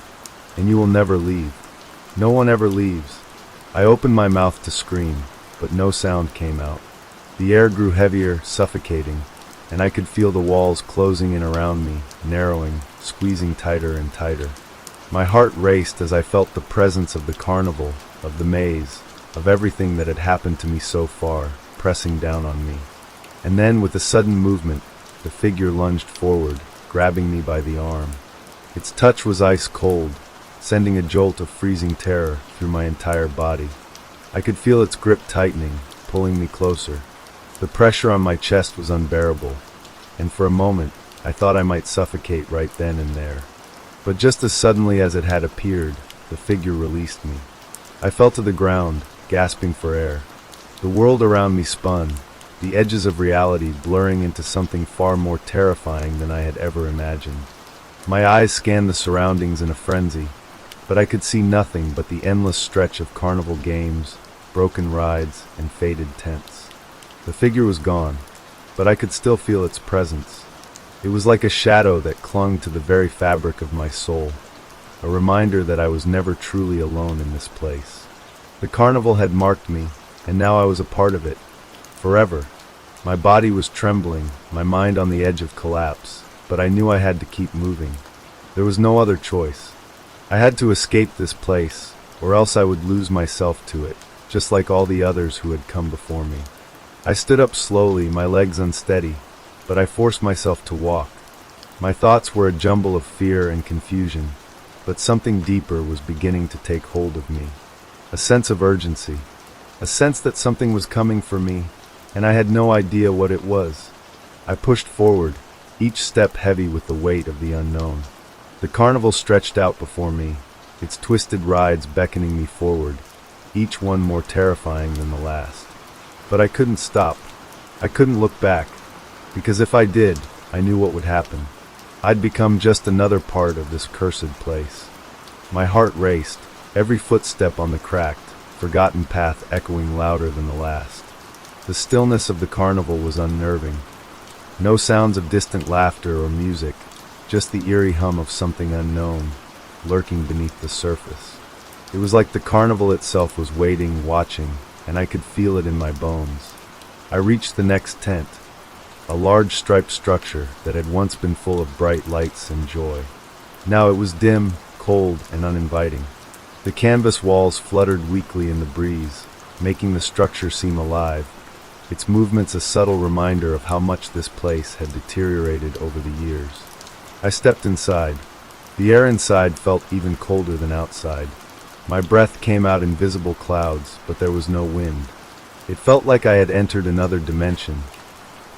"And you will never leave. No one ever leaves." I opened my mouth to scream, but no sound came out. The air grew heavier, suffocating, and I could feel the walls closing in around me, narrowing, squeezing tighter and tighter. My heart raced as I felt the presence of the carnival, of the maze, of everything that had happened to me so far, pressing down on me. And then, with a sudden movement, the figure lunged forward, grabbing me by the arm. Its touch was ice cold, sending a jolt of freezing terror through my entire body. I could feel its grip tightening, pulling me closer. The pressure on my chest was unbearable, and for a moment, I thought I might suffocate right then and there. But just as suddenly as it had appeared, the figure released me. I fell to the ground, gasping for air. The world around me spun, the edges of reality blurring into something far more terrifying than I had ever imagined. My eyes scanned the surroundings in a frenzy, but I could see nothing but the endless stretch of carnival games, broken rides, and faded tents. The figure was gone, but I could still feel its presence. It was like a shadow that clung to the very fabric of my soul, a reminder that I was never truly alone in this place. The carnival had marked me, and now I was a part of it, forever. My body was trembling, my mind on the edge of collapse, but I knew I had to keep moving. There was no other choice. I had to escape this place, or else I would lose myself to it, just like all the others who had come before me. I stood up slowly, my legs unsteady, but I forced myself to walk. My thoughts were a jumble of fear and confusion, but something deeper was beginning to take hold of me. A sense of urgency, a sense that something was coming for me, and I had no idea what it was. I pushed forward, each step heavy with the weight of the unknown. The carnival stretched out before me, its twisted rides beckoning me forward, each one more terrifying than the last. But I couldn't stop. I couldn't look back, because if I did, I knew what would happen. I'd become just another part of this cursed place. My heart raced, every footstep on the cracked, forgotten path echoing louder than the last. The stillness of the carnival was unnerving. No sounds of distant laughter or music, just the eerie hum of something unknown, lurking beneath the surface. It was like the carnival itself was waiting, watching, and I could feel it in my bones. I reached the next tent, a large striped structure that had once been full of bright lights and joy. Now it was dim, cold, and uninviting. The canvas walls fluttered weakly in the breeze, making the structure seem alive, its movements a subtle reminder of how much this place had deteriorated over the years. I stepped inside. The air inside felt even colder than outside. My breath came out in visible clouds, but there was no wind. It felt like I had entered another dimension,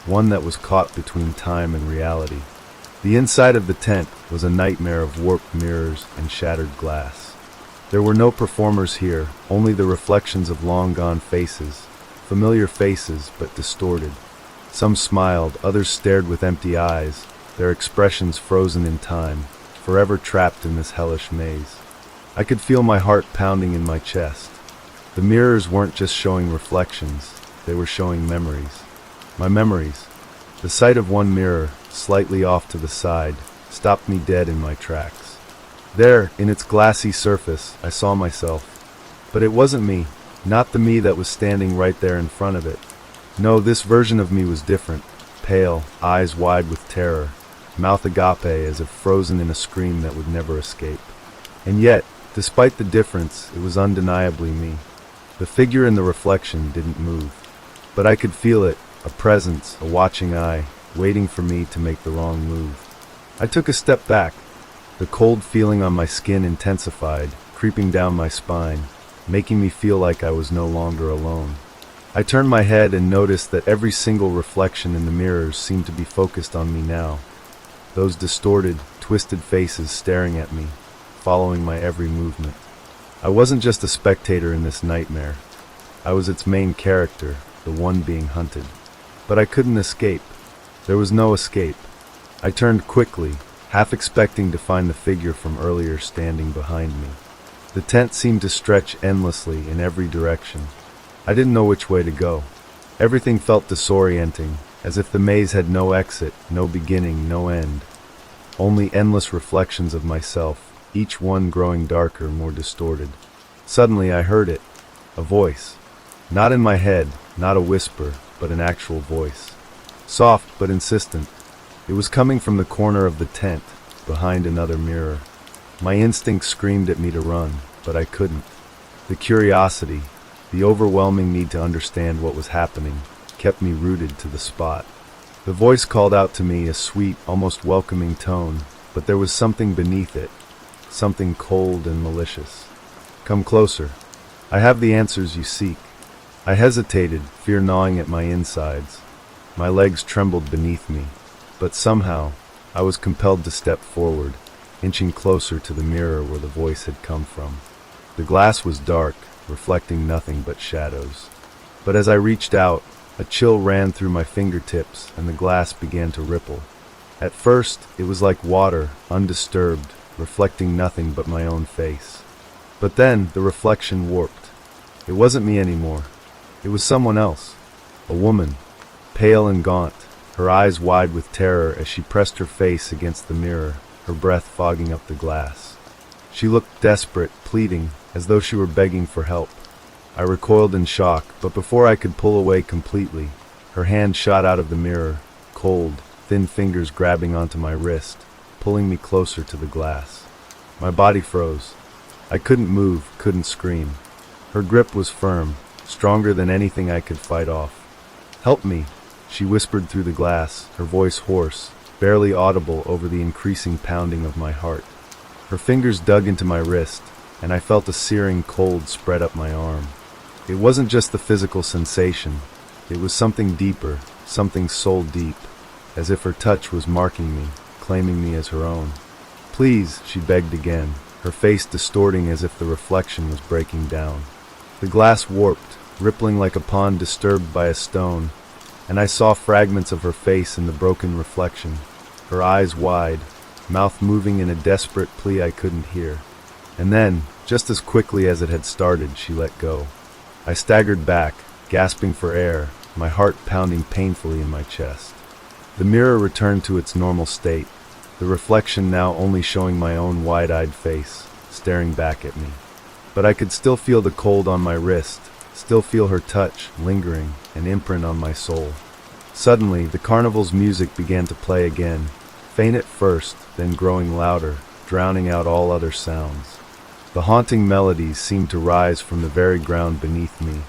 one that was caught between time and reality. The inside of the tent was a nightmare of warped mirrors and shattered glass. There were no performers here, only the reflections of long-gone faces, familiar faces but distorted. Some smiled, others stared with empty eyes, their expressions frozen in time, forever trapped in this hellish maze. I could feel my heart pounding in my chest. The mirrors weren't just showing reflections, they were showing memories. My memories. The sight of one mirror, slightly off to the side, stopped me dead in my tracks. There, in its glassy surface, I saw myself. But it wasn't me, not the me that was standing right there in front of it. No, this version of me was different, pale, eyes wide with terror, mouth agape as if frozen in a scream that would never escape. And yet, despite the difference, it was undeniably me. The figure in the reflection didn't move, but I could feel it, a presence, a watching eye, waiting for me to make the wrong move. I took a step back. The cold feeling on my skin intensified, creeping down my spine, making me feel like I was no longer alone. I turned my head and noticed that every single reflection in the mirrors seemed to be focused on me now. Those distorted, twisted faces staring at me, following my every movement. I wasn't just a spectator in this nightmare. I was its main character, the one being hunted. But I couldn't escape. There was no escape. I turned quickly, half expecting to find the figure from earlier standing behind me. The tent seemed to stretch endlessly in every direction. I didn't know which way to go. Everything felt disorienting, as if the maze had no exit, no beginning, no end. Only endless reflections of myself, each one growing darker, more distorted. Suddenly I heard it, a voice. Not in my head, not a whisper, but an actual voice. Soft but insistent. It was coming from the corner of the tent, behind another mirror. My instinct screamed at me to run, but I couldn't. The curiosity, the overwhelming need to understand what was happening, kept me rooted to the spot. The voice called out to me, a sweet, almost welcoming tone, but there was something beneath it, something cold and malicious. Come closer. I have the answers you seek. I hesitated, fear gnawing at my insides. My legs trembled beneath me, but somehow, I was compelled to step forward, inching closer to the mirror where the voice had come from. The glass was dark, reflecting nothing but shadows. But as I reached out, a chill ran through my fingertips and the glass began to ripple. At first, it was like water, undisturbed, reflecting nothing but my own face. But then, the reflection warped. It wasn't me anymore. It was someone else. A woman, pale and gaunt, her eyes wide with terror as she pressed her face against the mirror, her breath fogging up the glass. She looked desperate, pleading, as though she were begging for help. I recoiled in shock, but before I could pull away completely, her hand shot out of the mirror, cold, thin fingers grabbing onto my wrist, pulling me closer to the glass. My body froze. I couldn't move, couldn't scream. Her grip was firm, stronger than anything I could fight off. "Help me," she whispered through the glass, her voice hoarse, barely audible over the increasing pounding of my heart. Her fingers dug into my wrist, and I felt a searing cold spread up my arm. It wasn't just the physical sensation. It was something deeper, something soul deep, as if her touch was marking me, claiming me as her own. "Please," she begged again, her face distorting as if the reflection was breaking down. The glass warped, rippling like a pond disturbed by a stone, and I saw fragments of her face in the broken reflection, her eyes wide, mouth moving in a desperate plea I couldn't hear. And then, just as quickly as it had started, she let go. I staggered back, gasping for air, my heart pounding painfully in my chest. The mirror returned to its normal state, the reflection now only showing my own wide-eyed face, staring back at me. But I could still feel the cold on my wrist, still feel her touch, lingering, an imprint on my soul. Suddenly, the carnival's music began to play again, faint at first, then growing louder, drowning out all other sounds. The haunting melodies seemed to rise from the very ground beneath me,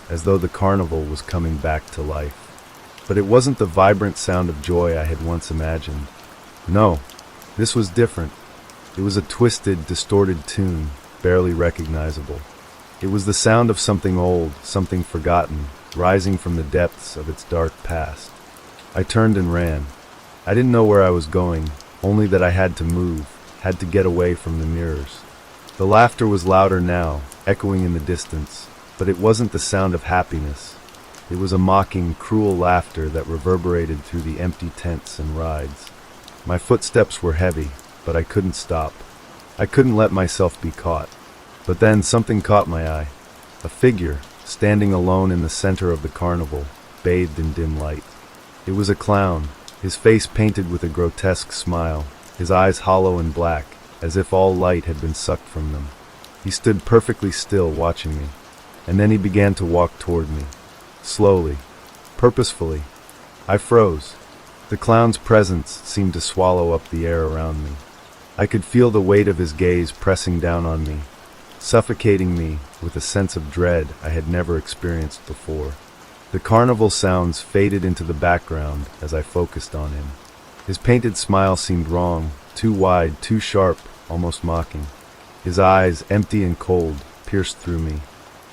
as though the carnival was coming back to life. But it wasn't the vibrant sound of joy I had once imagined. No, this was different. It was a twisted, distorted tune, barely recognizable. It was the sound of something old, something forgotten, rising from the depths of its dark past. I turned and ran. I didn't know where I was going, only that I had to move, had to get away from the mirrors. The laughter was louder now, echoing in the distance, but it wasn't the sound of happiness. It was a mocking, cruel laughter that reverberated through the empty tents and rides. My footsteps were heavy, but I couldn't stop. I couldn't let myself be caught. But then something caught my eye. A figure, standing alone in the center of the carnival, bathed in dim light. It was a clown, his face painted with a grotesque smile, his eyes hollow and black, as if all light had been sucked from them. He stood perfectly still, watching me, and then he began to walk toward me. Slowly, purposefully. I froze. The clown's presence seemed to swallow up the air around me. I could feel the weight of his gaze pressing down on me, suffocating me with a sense of dread I had never experienced before. The carnival sounds faded into the background as I focused on him. His painted smile seemed wrong, too wide, too sharp, almost mocking. His eyes, empty and cold, pierced through me.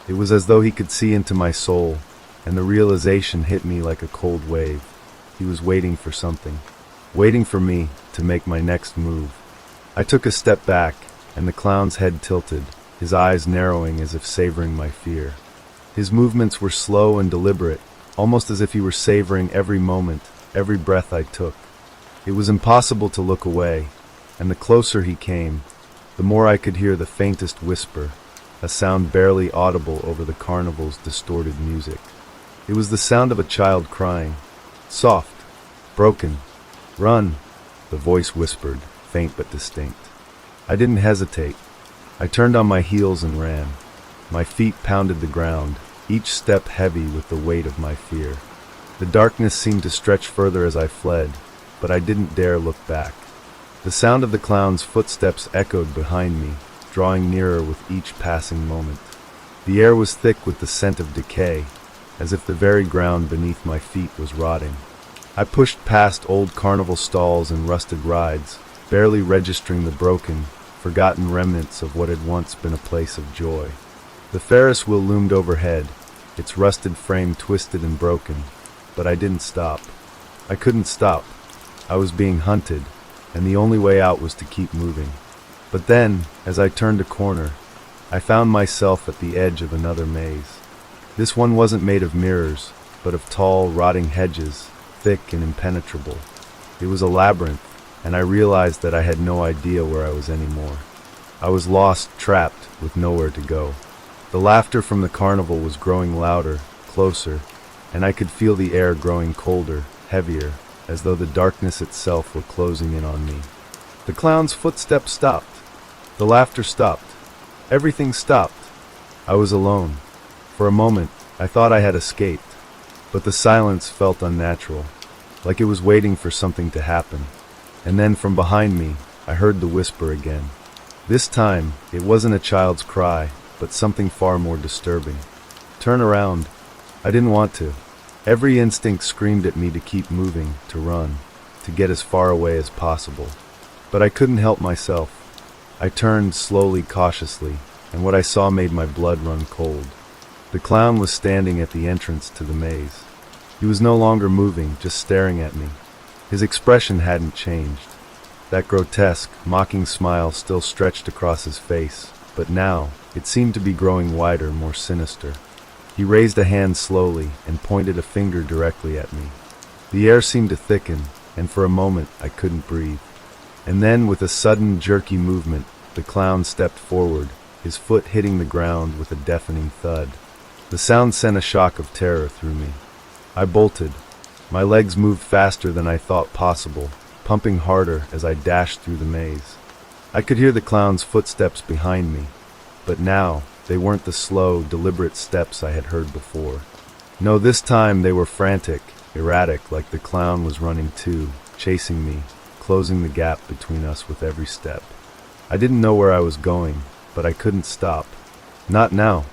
It was as though he could see into my soul, and the realization hit me like a cold wave. He was waiting for something, waiting for me to make my next move. I took a step back, and the clown's head tilted, his eyes narrowing as if savoring my fear. His movements were slow and deliberate, almost as if he were savoring every moment, every breath I took. It was impossible to look away, and the closer he came, the more I could hear the faintest whisper, a sound barely audible over the carnival's distorted music. It was the sound of a child crying. Soft, broken. "Run," the voice whispered, faint but distinct. I didn't hesitate. I turned on my heels and ran. My feet pounded the ground, each step heavy with the weight of my fear. The darkness seemed to stretch further as I fled, but I didn't dare look back. The sound of the clown's footsteps echoed behind me, drawing nearer with each passing moment. The air was thick with the scent of decay, as if the very ground beneath my feet was rotting. I pushed past old carnival stalls and rusted rides, barely registering the broken, forgotten remnants of what had once been a place of joy. The Ferris wheel loomed overhead, its rusted frame twisted and broken, but I didn't stop. I couldn't stop. I was being hunted, and the only way out was to keep moving. But then, as I turned a corner, I found myself at the edge of another maze. This one wasn't made of mirrors, but of tall, rotting hedges, thick and impenetrable. It was a labyrinth, and I realized that I had no idea where I was anymore. I was lost, trapped, with nowhere to go. The laughter from the carnival was growing louder, closer, and I could feel the air growing colder, heavier, as though the darkness itself were closing in on me. The clown's footsteps stopped. The laughter stopped. Everything stopped. I was alone. For a moment, I thought I had escaped, but the silence felt unnatural, like it was waiting for something to happen. And then from behind me, I heard the whisper again. This time, it wasn't a child's cry, but something far more disturbing. Turn around. I didn't want to. Every instinct screamed at me to keep moving, to run, to get as far away as possible. But I couldn't help myself. I turned slowly, cautiously, and what I saw made my blood run cold. The clown was standing at the entrance to the maze. He was no longer moving, just staring at me. His expression hadn't changed. That grotesque, mocking smile still stretched across his face, but now it seemed to be growing wider, more sinister. He raised a hand slowly and pointed a finger directly at me. The air seemed to thicken, and for a moment I couldn't breathe. And then, with a sudden, jerky movement, the clown stepped forward, his foot hitting the ground with a deafening thud. The sound sent a shock of terror through me. I bolted. My legs moved faster than I thought possible, pumping harder as I dashed through the maze. I could hear the clown's footsteps behind me, but now they weren't the slow, deliberate steps I had heard before. No, this time they were frantic, erratic, like the clown was running too, chasing me, closing the gap between us with every step. I didn't know where I was going, but I couldn't stop. Not now.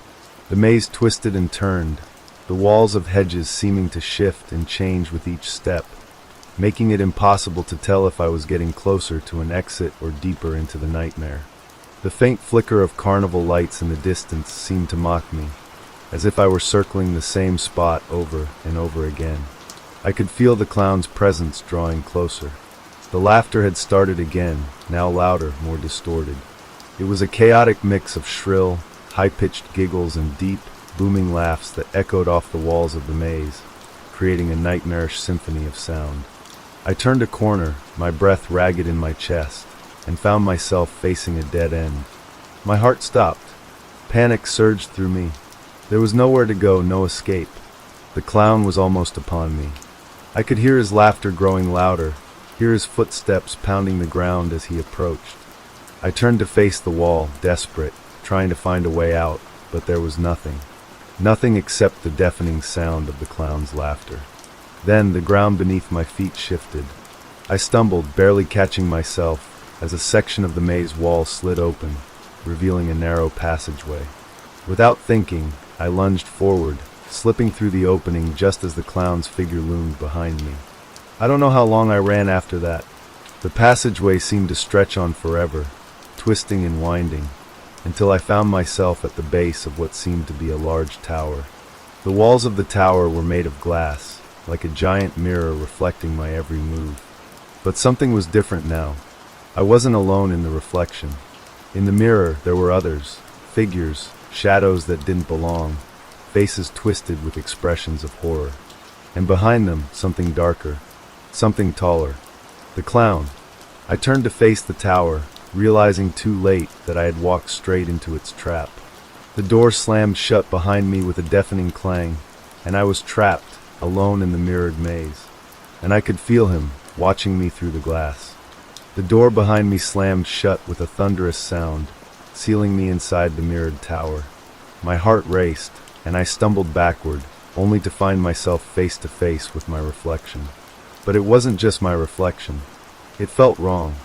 The maze twisted and turned, the walls of hedges seeming to shift and change with each step, making it impossible to tell if I was getting closer to an exit or deeper into the nightmare. The faint flicker of carnival lights in the distance seemed to mock me, as if I were circling the same spot over and over again. I could feel the clown's presence drawing closer. The laughter had started again, now louder, more distorted. It was a chaotic mix of shrill, high-pitched giggles and deep, booming laughs that echoed off the walls of the maze, creating a nightmarish symphony of sound. I turned a corner, my breath ragged in my chest, and found myself facing a dead end. My heart stopped. Panic surged through me. There was nowhere to go, no escape. The clown was almost upon me. I could hear his laughter growing louder, hear his footsteps pounding the ground as he approached. I turned to face the wall, desperate, trying to find a way out, but there was nothing. Nothing except the deafening sound of the clown's laughter. Then the ground beneath my feet shifted. I stumbled, barely catching myself, as a section of the maze wall slid open, revealing a narrow passageway. Without thinking, I lunged forward, slipping through the opening just as the clown's figure loomed behind me. I don't know how long I ran after that. The passageway seemed to stretch on forever, twisting and winding, until I found myself at the base of what seemed to be a large tower. The walls of the tower were made of glass, like a giant mirror reflecting my every move. But something was different now. I wasn't alone in the reflection. In the mirror, there were others, figures, shadows that didn't belong, faces twisted with expressions of horror. And behind them, something darker, something taller. The clown. I turned to face the tower, realizing too late that I had walked straight into its trap. The door slammed shut behind me with a deafening clang, and I was trapped, alone in the mirrored maze. And I could feel him, watching me through the glass. The door behind me slammed shut with a thunderous sound, sealing me inside the mirrored tower. My heart raced, and I stumbled backward, only to find myself face to face with my reflection. But it wasn't just my reflection. It felt wrong.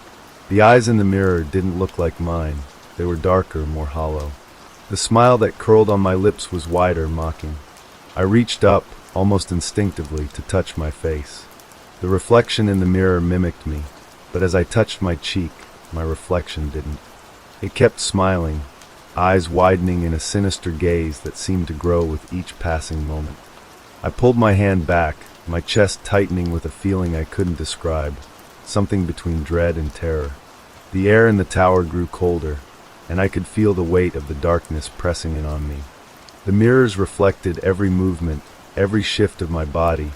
The eyes in the mirror didn't look like mine. They were darker, more hollow. The smile that curled on my lips was wider, mocking. I reached up, almost instinctively, to touch my face. The reflection in the mirror mimicked me, but as I touched my cheek, my reflection didn't. It kept smiling, eyes widening in a sinister gaze that seemed to grow with each passing moment. I pulled my hand back, my chest tightening with a feeling I couldn't describe. something between dread and terror. The air in the tower grew colder, and I could feel the weight of the darkness pressing in on me. The mirrors reflected every movement, every shift of my body,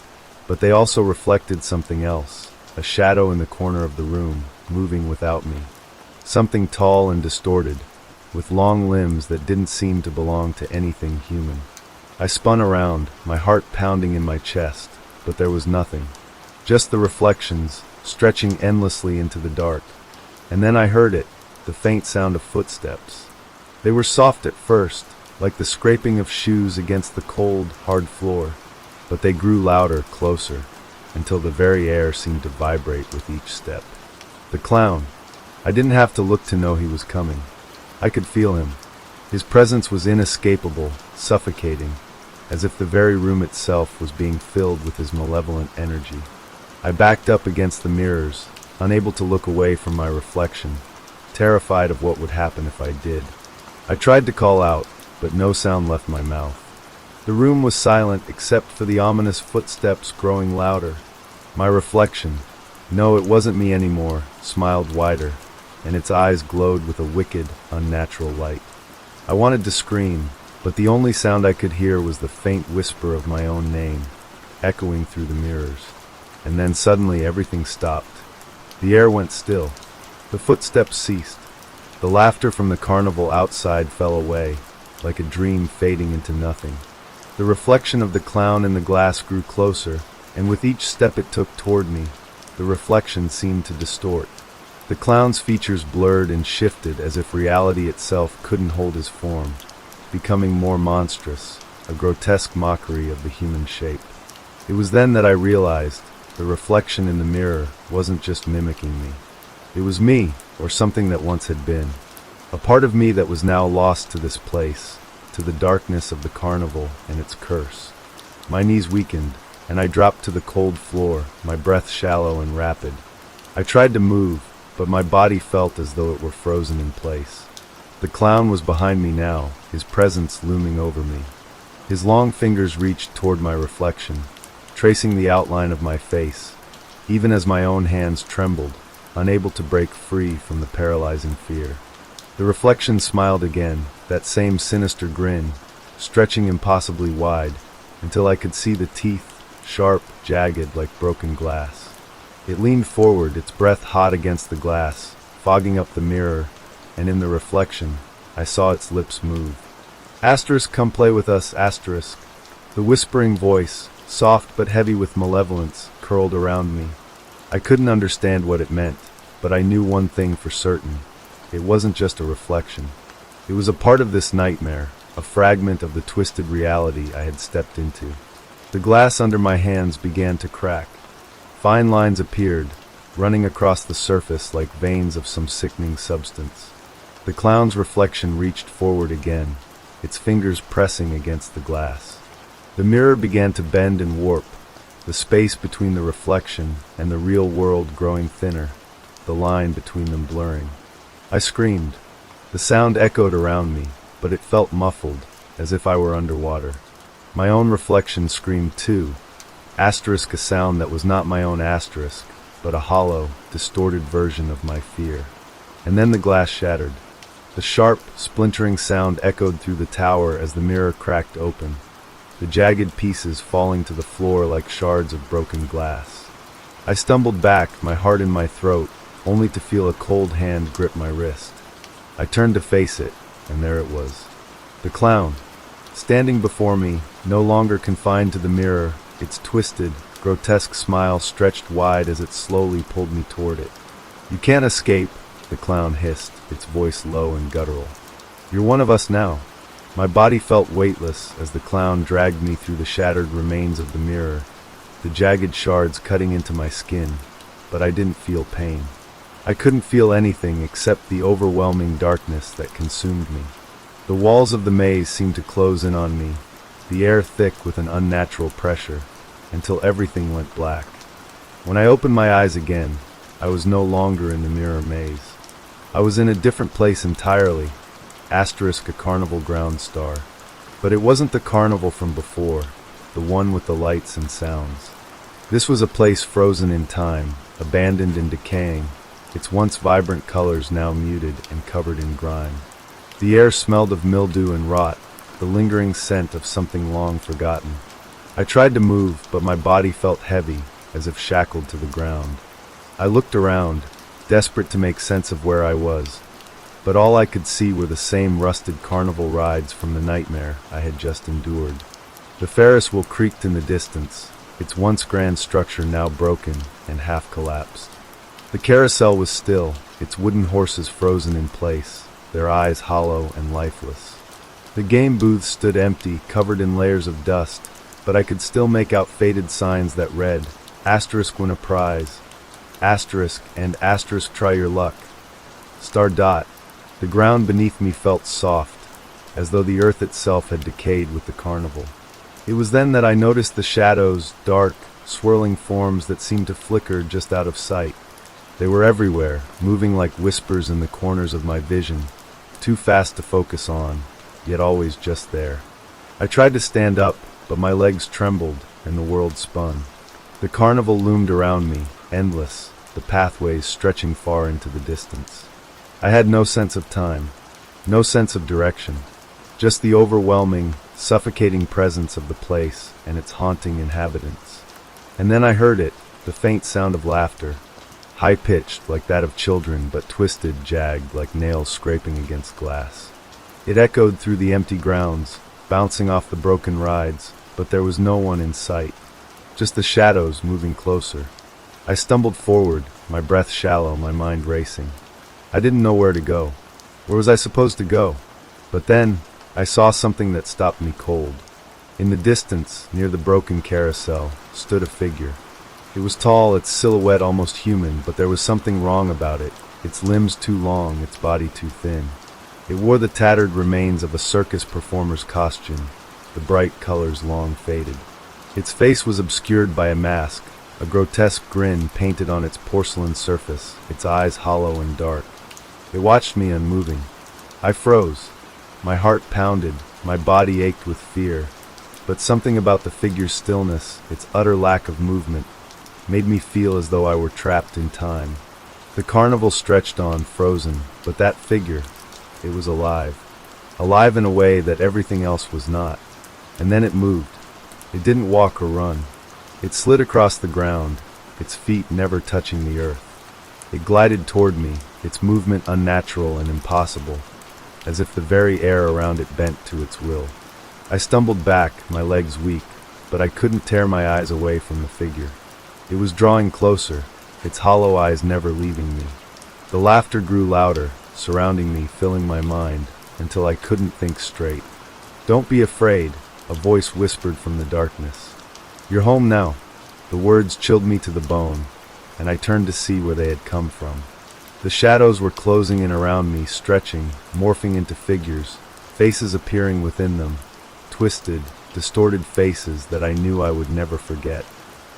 but they also reflected something else, a shadow in the corner of the room, moving without me. Something tall and distorted, with long limbs that didn't seem to belong to anything human. I spun around, my heart pounding in my chest, but there was nothing. Just the reflections, stretching endlessly into the dark. And then I heard it, the faint sound of footsteps. They were soft at first, like the scraping of shoes against the cold, hard floor, but they grew louder, closer, until the very air seemed to vibrate with each step. The clown. I didn't have to look to know he was coming. I could feel him. His presence was inescapable, suffocating, as if the very room itself was being filled with his malevolent energy. I backed up against the mirrors, unable to look away from my reflection, terrified of what would happen if I did. I tried to call out, but no sound left my mouth. The room was silent except for the ominous footsteps growing louder. My reflection, no, it wasn't me anymore, smiled wider, and its eyes glowed with a wicked, unnatural light. I wanted to scream, but the only sound I could hear was the faint whisper of my own name, echoing through the mirrors. And then suddenly everything stopped. The air went still. The footsteps ceased. The laughter from the carnival outside fell away, like a dream fading into nothing. The reflection of the clown in the glass grew closer, and with each step it took toward me, the reflection seemed to distort. The clown's features blurred and shifted as if reality itself couldn't hold his form, becoming more monstrous, a grotesque mockery of the human shape. It was then that I realized the reflection in the mirror wasn't just mimicking me. It was me, or something that once had been. A part of me that was now lost to this place, to the darkness of the carnival and its curse. My knees weakened, and I dropped to the cold floor, my breath shallow and rapid. I tried to move, but my body felt as though it were frozen in place. The clown was behind me now, his presence looming over me. His long fingers reached toward my reflection, tracing the outline of my face, even as my own hands trembled, unable to break free from the paralyzing fear. The reflection smiled again, that same sinister grin, stretching impossibly wide, until I could see the teeth, sharp, jagged like broken glass. It leaned forward, its breath hot against the glass, fogging up the mirror, and in the reflection, I saw its lips move. "Asterisk, come play with us, asterisk." The whispering voice, soft but heavy with malevolence, curled around me. I couldn't understand what it meant, but I knew one thing for certain. It wasn't just a reflection. It was a part of this nightmare, a fragment of the twisted reality I had stepped into. The glass under my hands began to crack. Fine lines appeared, running across the surface like veins of some sickening substance. The clown's reflection reached forward again, its fingers pressing against the glass. The mirror began to bend and warp, the space between the reflection and the real world growing thinner, the line between them blurring. I screamed. The sound echoed around me, but it felt muffled, as if I were underwater. My own reflection screamed too, asterisk, a sound that was not my own asterisk, but a hollow, distorted version of my fear. And then the glass shattered. The sharp, splintering sound echoed through the tower as the mirror cracked open, the jagged pieces falling to the floor like shards of broken glass. I stumbled back, my heart in my throat, only to feel a cold hand grip my wrist. I turned to face it, and there it was. The clown, standing before me, no longer confined to the mirror, its twisted, grotesque smile stretched wide as it slowly pulled me toward it. "You can't escape," the clown hissed, its voice low and guttural. "You're one of us now." My body felt weightless as the clown dragged me through the shattered remains of the mirror, the jagged shards cutting into my skin, but I didn't feel pain. I couldn't feel anything except the overwhelming darkness that consumed me. The walls of the maze seemed to close in on me, the air thick with an unnatural pressure, until everything went black. When I opened my eyes again, I was no longer in the mirror maze. I was in a different place entirely, asterisk, a carnival ground star. But it wasn't the carnival from before, the one with the lights and sounds. This was a place frozen in time, abandoned and decaying, its once vibrant colors now muted and covered in grime. The air smelled of mildew and rot, the lingering scent of something long forgotten. I tried to move, but my body felt heavy, as if shackled to the ground. I looked around, desperate to make sense of where I was, but all I could see were the same rusted carnival rides from the nightmare I had just endured. The Ferris wheel creaked in the distance, its once grand structure now broken and half collapsed. The carousel was still, its wooden horses frozen in place, their eyes hollow and lifeless. The game booths stood empty, covered in layers of dust, but I could still make out faded signs that read, "Asterisk win a prize," "Asterisk" and "Asterisk try your luck." Star dot. The ground beneath me felt soft, as though the earth itself had decayed with the carnival. It was then that I noticed the shadows, dark, swirling forms that seemed to flicker just out of sight. They were everywhere, moving like whispers in the corners of my vision, too fast to focus on, yet always just there. I tried to stand up, but my legs trembled and the world spun. The carnival loomed around me, endless, the pathways stretching far into the distance. I had no sense of time, no sense of direction, just the overwhelming, suffocating presence of the place and its haunting inhabitants. And then I heard it, the faint sound of laughter, high-pitched like that of children but twisted, jagged like nails scraping against glass. It echoed through the empty grounds, bouncing off the broken rides, but there was no one in sight, just the shadows moving closer. I stumbled forward, my breath shallow, my mind racing. I didn't know where to go. Where was I supposed to go? But then, I saw something that stopped me cold. In the distance, near the broken carousel, stood a figure. It was tall, its silhouette almost human, but there was something wrong about it, its limbs too long, its body too thin. It wore the tattered remains of a circus performer's costume, the bright colors long faded. Its face was obscured by a mask, a grotesque grin painted on its porcelain surface, its eyes hollow and dark. It watched me unmoving. I froze. My heart pounded, my body ached with fear, but something about the figure's stillness, its utter lack of movement, made me feel as though I were trapped in time. The carnival stretched on, frozen, but that figure, it was alive. Alive in a way that everything else was not. And then it moved. It didn't walk or run. It slid across the ground, its feet never touching the earth. It glided toward me, its movement unnatural and impossible, as if the very air around it bent to its will. I stumbled back, my legs weak, but I couldn't tear my eyes away from the figure. It was drawing closer, its hollow eyes never leaving me. The laughter grew louder, surrounding me, filling my mind, until I couldn't think straight. "Don't be afraid," a voice whispered from the darkness. "You're home now." The words chilled me to the bone, and I turned to see where they had come from. The shadows were closing in around me, stretching, morphing into figures, faces appearing within them, twisted, distorted faces that I knew I would never forget.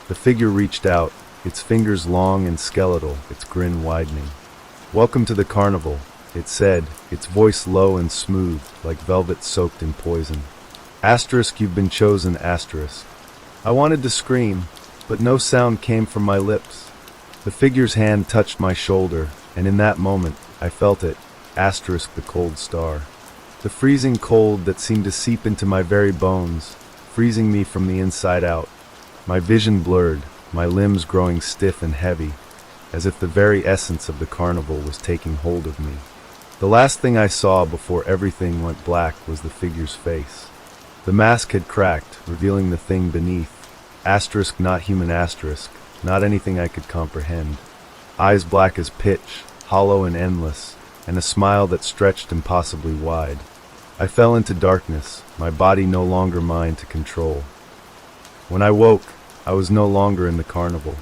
The figure reached out, its fingers long and skeletal, its grin widening. "Welcome to the carnival," it said, its voice low and smooth, like velvet soaked in poison. "Asterisk, you've been chosen, asterisk." I wanted to scream, but no sound came from my lips. The figure's hand touched my shoulder, and in that moment, I felt it, asterisk the cold star. The freezing cold that seemed to seep into my very bones, freezing me from the inside out. My vision blurred, my limbs growing stiff and heavy, as if the very essence of the carnival was taking hold of me. The last thing I saw before everything went black was the figure's face. The mask had cracked, revealing the thing beneath. Asterisk, not human asterisk, not anything I could comprehend. Eyes black as pitch, hollow and endless, and a smile that stretched impossibly wide. I fell into darkness, my body no longer mine to control. When I woke, I was no longer in the carnival.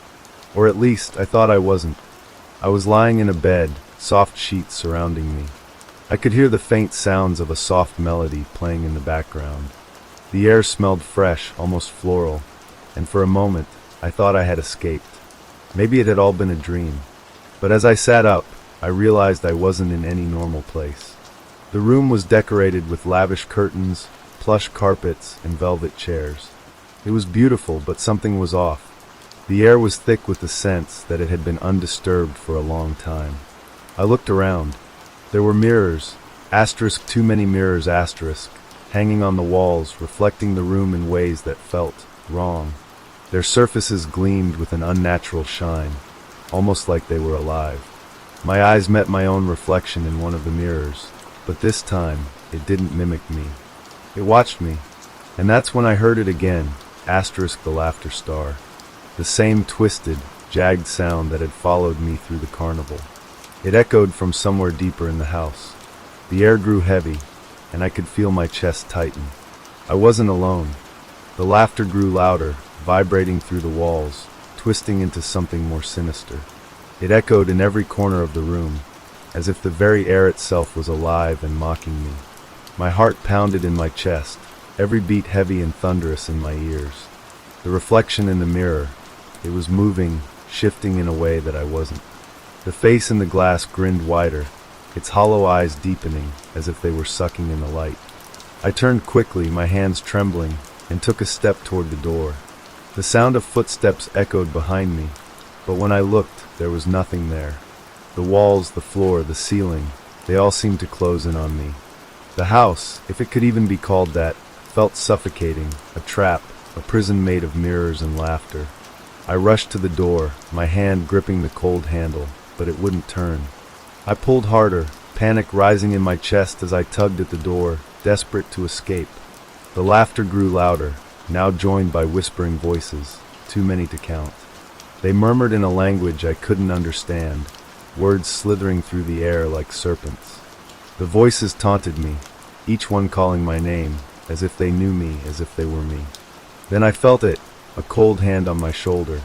Or at least, I thought I wasn't. I was lying in a bed, soft sheets surrounding me. I could hear the faint sounds of a soft melody playing in the background. The air smelled fresh, almost floral, and for a moment, I thought I had escaped. Maybe it had all been a dream. But as I sat up, I realized I wasn't in any normal place. The room was decorated with lavish curtains, plush carpets, and velvet chairs. It was beautiful, but something was off. The air was thick with the sense that it had been undisturbed for a long time. I looked around. There were mirrors, too many mirrors, hanging on the walls, reflecting the room in ways that felt wrong. Their surfaces gleamed with an unnatural shine, almost like they were alive. My eyes met my own reflection in one of the mirrors, but this time it didn't mimic me. It watched me, and that's when I heard it again, the laughter star. The same twisted, jagged sound that had followed me through the carnival. It echoed from somewhere deeper in the house. The air grew heavy, and I could feel my chest tighten. I wasn't alone. The laughter grew louder, vibrating through the walls, twisting into something more sinister. It echoed in every corner of the room, as if the very air itself was alive and mocking me. My heart pounded in my chest, every beat heavy and thunderous in my ears. The reflection in the mirror, it was moving, shifting in a way that I wasn't. The face in the glass grinned wider, its hollow eyes deepening, as if they were sucking in the light. I turned quickly, my hands trembling, and took a step toward the door. The sound of footsteps echoed behind me, but when I looked, there was nothing there. The walls, the floor, the ceiling, they all seemed to close in on me. The house, if it could even be called that, felt suffocating, a trap, a prison made of mirrors and laughter. I rushed to the door, my hand gripping the cold handle, but it wouldn't turn. I pulled harder, panic rising in my chest as I tugged at the door, desperate to escape. The laughter grew louder, now joined by whispering voices, too many to count. They murmured in a language I couldn't understand, words slithering through the air like serpents. The voices taunted me, each one calling my name, as if they knew me, as if they were me. Then I felt it, a cold hand on my shoulder.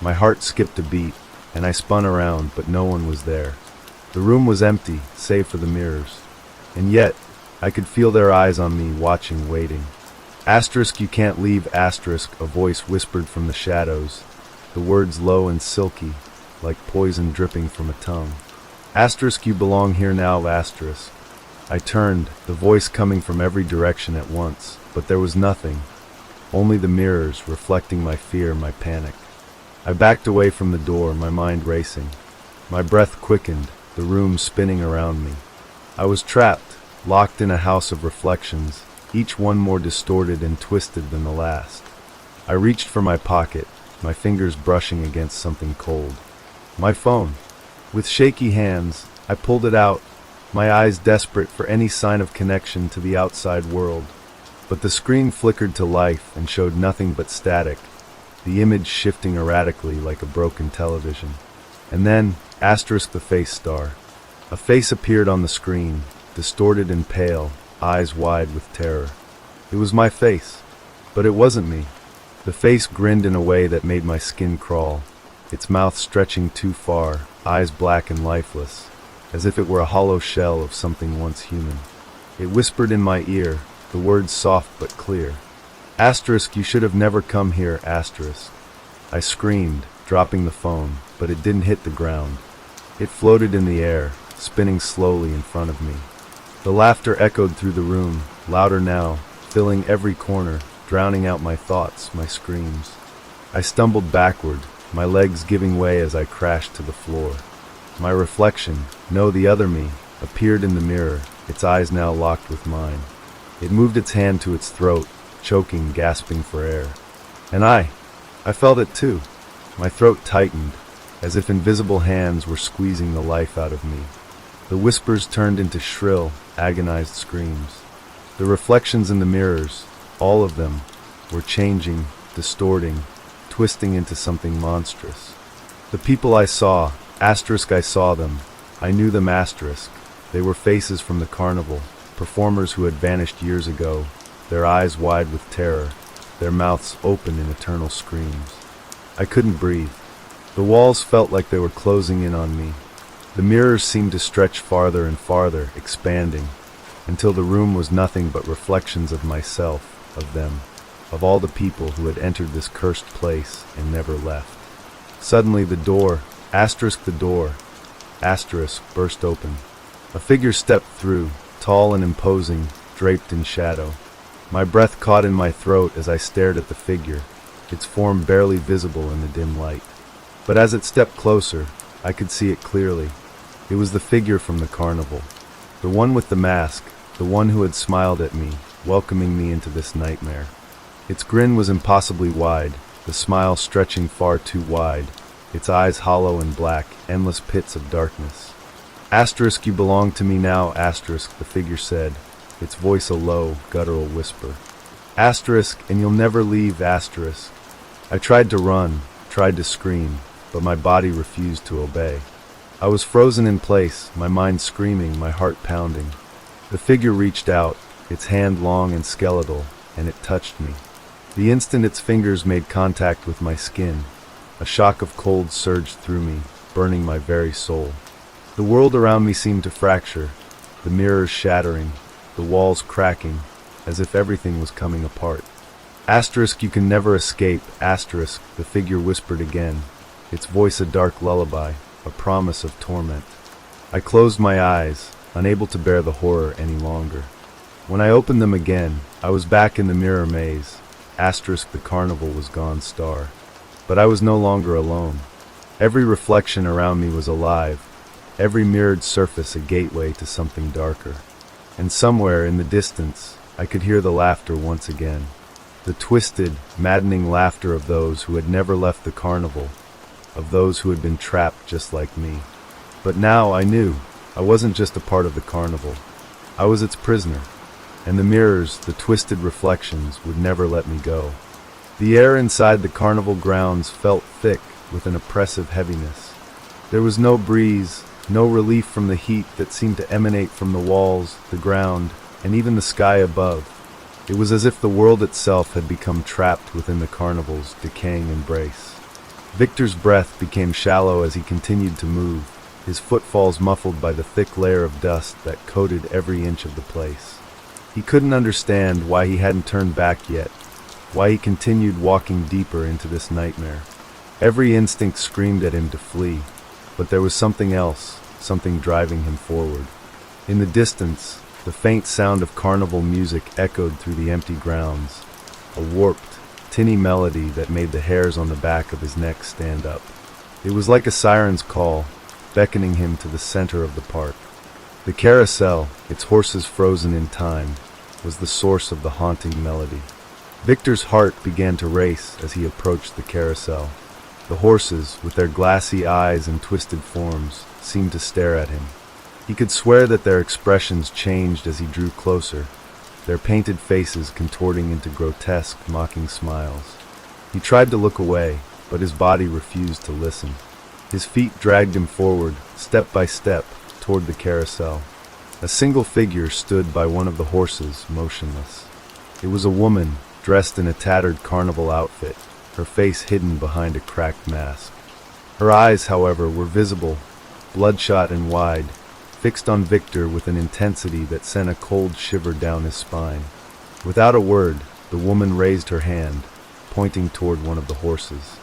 My heart skipped a beat, and I spun around, but no one was there. The room was empty, save for the mirrors. And yet, I could feel their eyes on me, watching, waiting. You can't leave, a voice whispered from the shadows, the words low and silky, like poison dripping from a tongue. You belong here now, I turned, the voice coming from every direction at once, but there was nothing. Only the mirrors, reflecting my fear, my panic. I backed away from the door, my mind racing. My breath quickened, the room spinning around me. I was trapped, locked in a house of reflections, each one more distorted and twisted than the last. I reached for my pocket, my fingers brushing against something cold. My phone. With shaky hands, I pulled it out, my eyes desperate for any sign of connection to the outside world. But the screen flickered to life and showed nothing but static, the image shifting erratically like a broken television. And then, the face star. A face appeared on the screen, distorted and pale, eyes wide with terror. It was my face, but it wasn't me. The face grinned in a way that made my skin crawl, its mouth stretching too far, eyes black and lifeless, as if it were a hollow shell of something once human. It whispered in my ear, the words soft but clear. You should have never come here, I screamed, dropping the phone, but it didn't hit the ground. It floated in the air, spinning slowly in front of me. The laughter echoed through the room, louder now, filling every corner, drowning out my thoughts, my screams. I stumbled backward, my legs giving way as I crashed to the floor. My reflection, no, the other me, appeared in the mirror, its eyes now locked with mine. It moved its hand to its throat, choking, gasping for air. And I felt it too. My throat tightened, as if invisible hands were squeezing the life out of me. The whispers turned into shrill, agonized screams. The reflections in the mirrors, all of them, were changing, distorting, twisting into something monstrous. The people I saw, I saw them. I knew them, They were faces from the carnival, performers who had vanished years ago, their eyes wide with terror, their mouths open in eternal screams. I couldn't breathe. The walls felt like they were closing in on me. The mirrors seemed to stretch farther and farther, expanding, until the room was nothing but reflections of myself, of them, of all the people who had entered this cursed place and never left. Suddenly the door, burst open. A figure stepped through, tall and imposing, draped in shadow. My breath caught in my throat as I stared at the figure, its form barely visible in the dim light. But as it stepped closer, I could see it clearly. It was the figure from the carnival. The one with the mask, the one who had smiled at me, welcoming me into this nightmare. Its grin was impossibly wide, the smile stretching far too wide, its eyes hollow and black, endless pits of darkness. Asterisk, you belong to me now, asterisk, the figure said, its voice a low, guttural whisper. Asterisk, and you'll never leave, asterisk. I tried to run, tried to scream, but my body refused to obey. I was frozen in place, my mind screaming, my heart pounding. The figure reached out, its hand long and skeletal, and it touched me. The instant its fingers made contact with my skin, a shock of cold surged through me, burning my very soul. The world around me seemed to fracture, the mirrors shattering, the walls cracking, as if everything was coming apart. Asterisk, you can never escape, asterisk, the figure whispered again, its voice a dark lullaby, a promise of torment. I closed my eyes, unable to bear the horror any longer. When I opened them again, I was back in the mirror maze. Asterisk, the carnival was gone star. But I was no longer alone. Every reflection around me was alive, every mirrored surface a gateway to something darker. And somewhere in the distance, I could hear the laughter once again. The twisted, maddening laughter of those who had never left the carnival, of those who had been trapped just like me. But now I knew I wasn't just a part of the carnival. I was its prisoner, and the mirrors, the twisted reflections, would never let me go. The air inside the carnival grounds felt thick with an oppressive heaviness. There was no breeze, no relief from the heat that seemed to emanate from the walls, the ground, and even the sky above. It was as if the world itself had become trapped within the carnival's decaying embrace. Victor's breath became shallow as he continued to move, his footfalls muffled by the thick layer of dust that coated every inch of the place. He couldn't understand why he hadn't turned back yet, why he continued walking deeper into this nightmare. Every instinct screamed at him to flee, but there was something else, something driving him forward. In the distance, the faint sound of carnival music echoed through the empty grounds, a warped, tinny melody that made the hairs on the back of his neck stand up. It was like a siren's call, beckoning him to the center of the park. The carousel, its horses frozen in time, was the source of the haunting melody. Victor's heart began to race as he approached the carousel. The horses, with their glassy eyes and twisted forms, seemed to stare at him. He could swear that their expressions changed as he drew closer, their painted faces contorting into grotesque, mocking smiles. He tried to look away, but his body refused to listen. His feet dragged him forward, step by step, toward the carousel. A single figure stood by one of the horses, motionless. It was a woman, dressed in a tattered carnival outfit, her face hidden behind a cracked mask. Her eyes, however, were visible, bloodshot and wide, fixed on Victor with an intensity that sent a cold shiver down his spine. Without a word, the woman raised her hand, pointing toward one of the horses.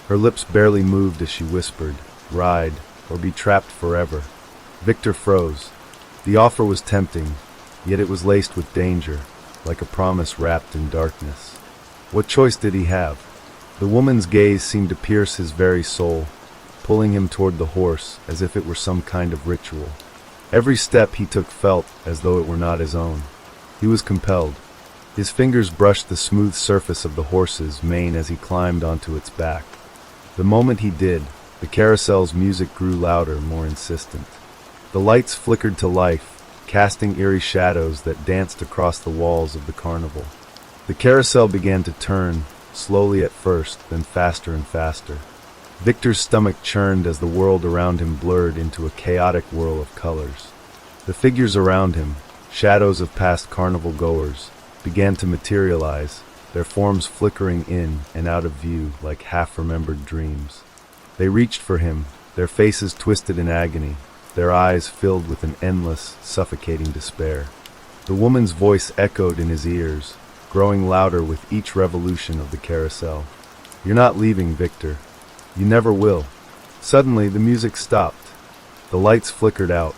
Her lips barely moved as she whispered, "Ride, or be trapped forever." Victor froze. The offer was tempting, yet it was laced with danger, like a promise wrapped in darkness. What choice did he have? The woman's gaze seemed to pierce his very soul, pulling him toward the horse as if it were some kind of ritual. Every step he took felt as though it were not his own. He was compelled. His fingers brushed the smooth surface of the horse's mane as he climbed onto its back. The moment he did, the carousel's music grew louder, more insistent. The lights flickered to life, casting eerie shadows that danced across the walls of the carnival. The carousel began to turn, slowly at first, then faster and faster. Victor's stomach churned as the world around him blurred into a chaotic whirl of colors. The figures around him, shadows of past carnival goers, began to materialize, their forms flickering in and out of view like half-remembered dreams. They reached for him, their faces twisted in agony, their eyes filled with an endless, suffocating despair. The woman's voice echoed in his ears, growing louder with each revolution of the carousel. "You're not leaving, Victor. You never will." Suddenly, the music stopped. The lights flickered out.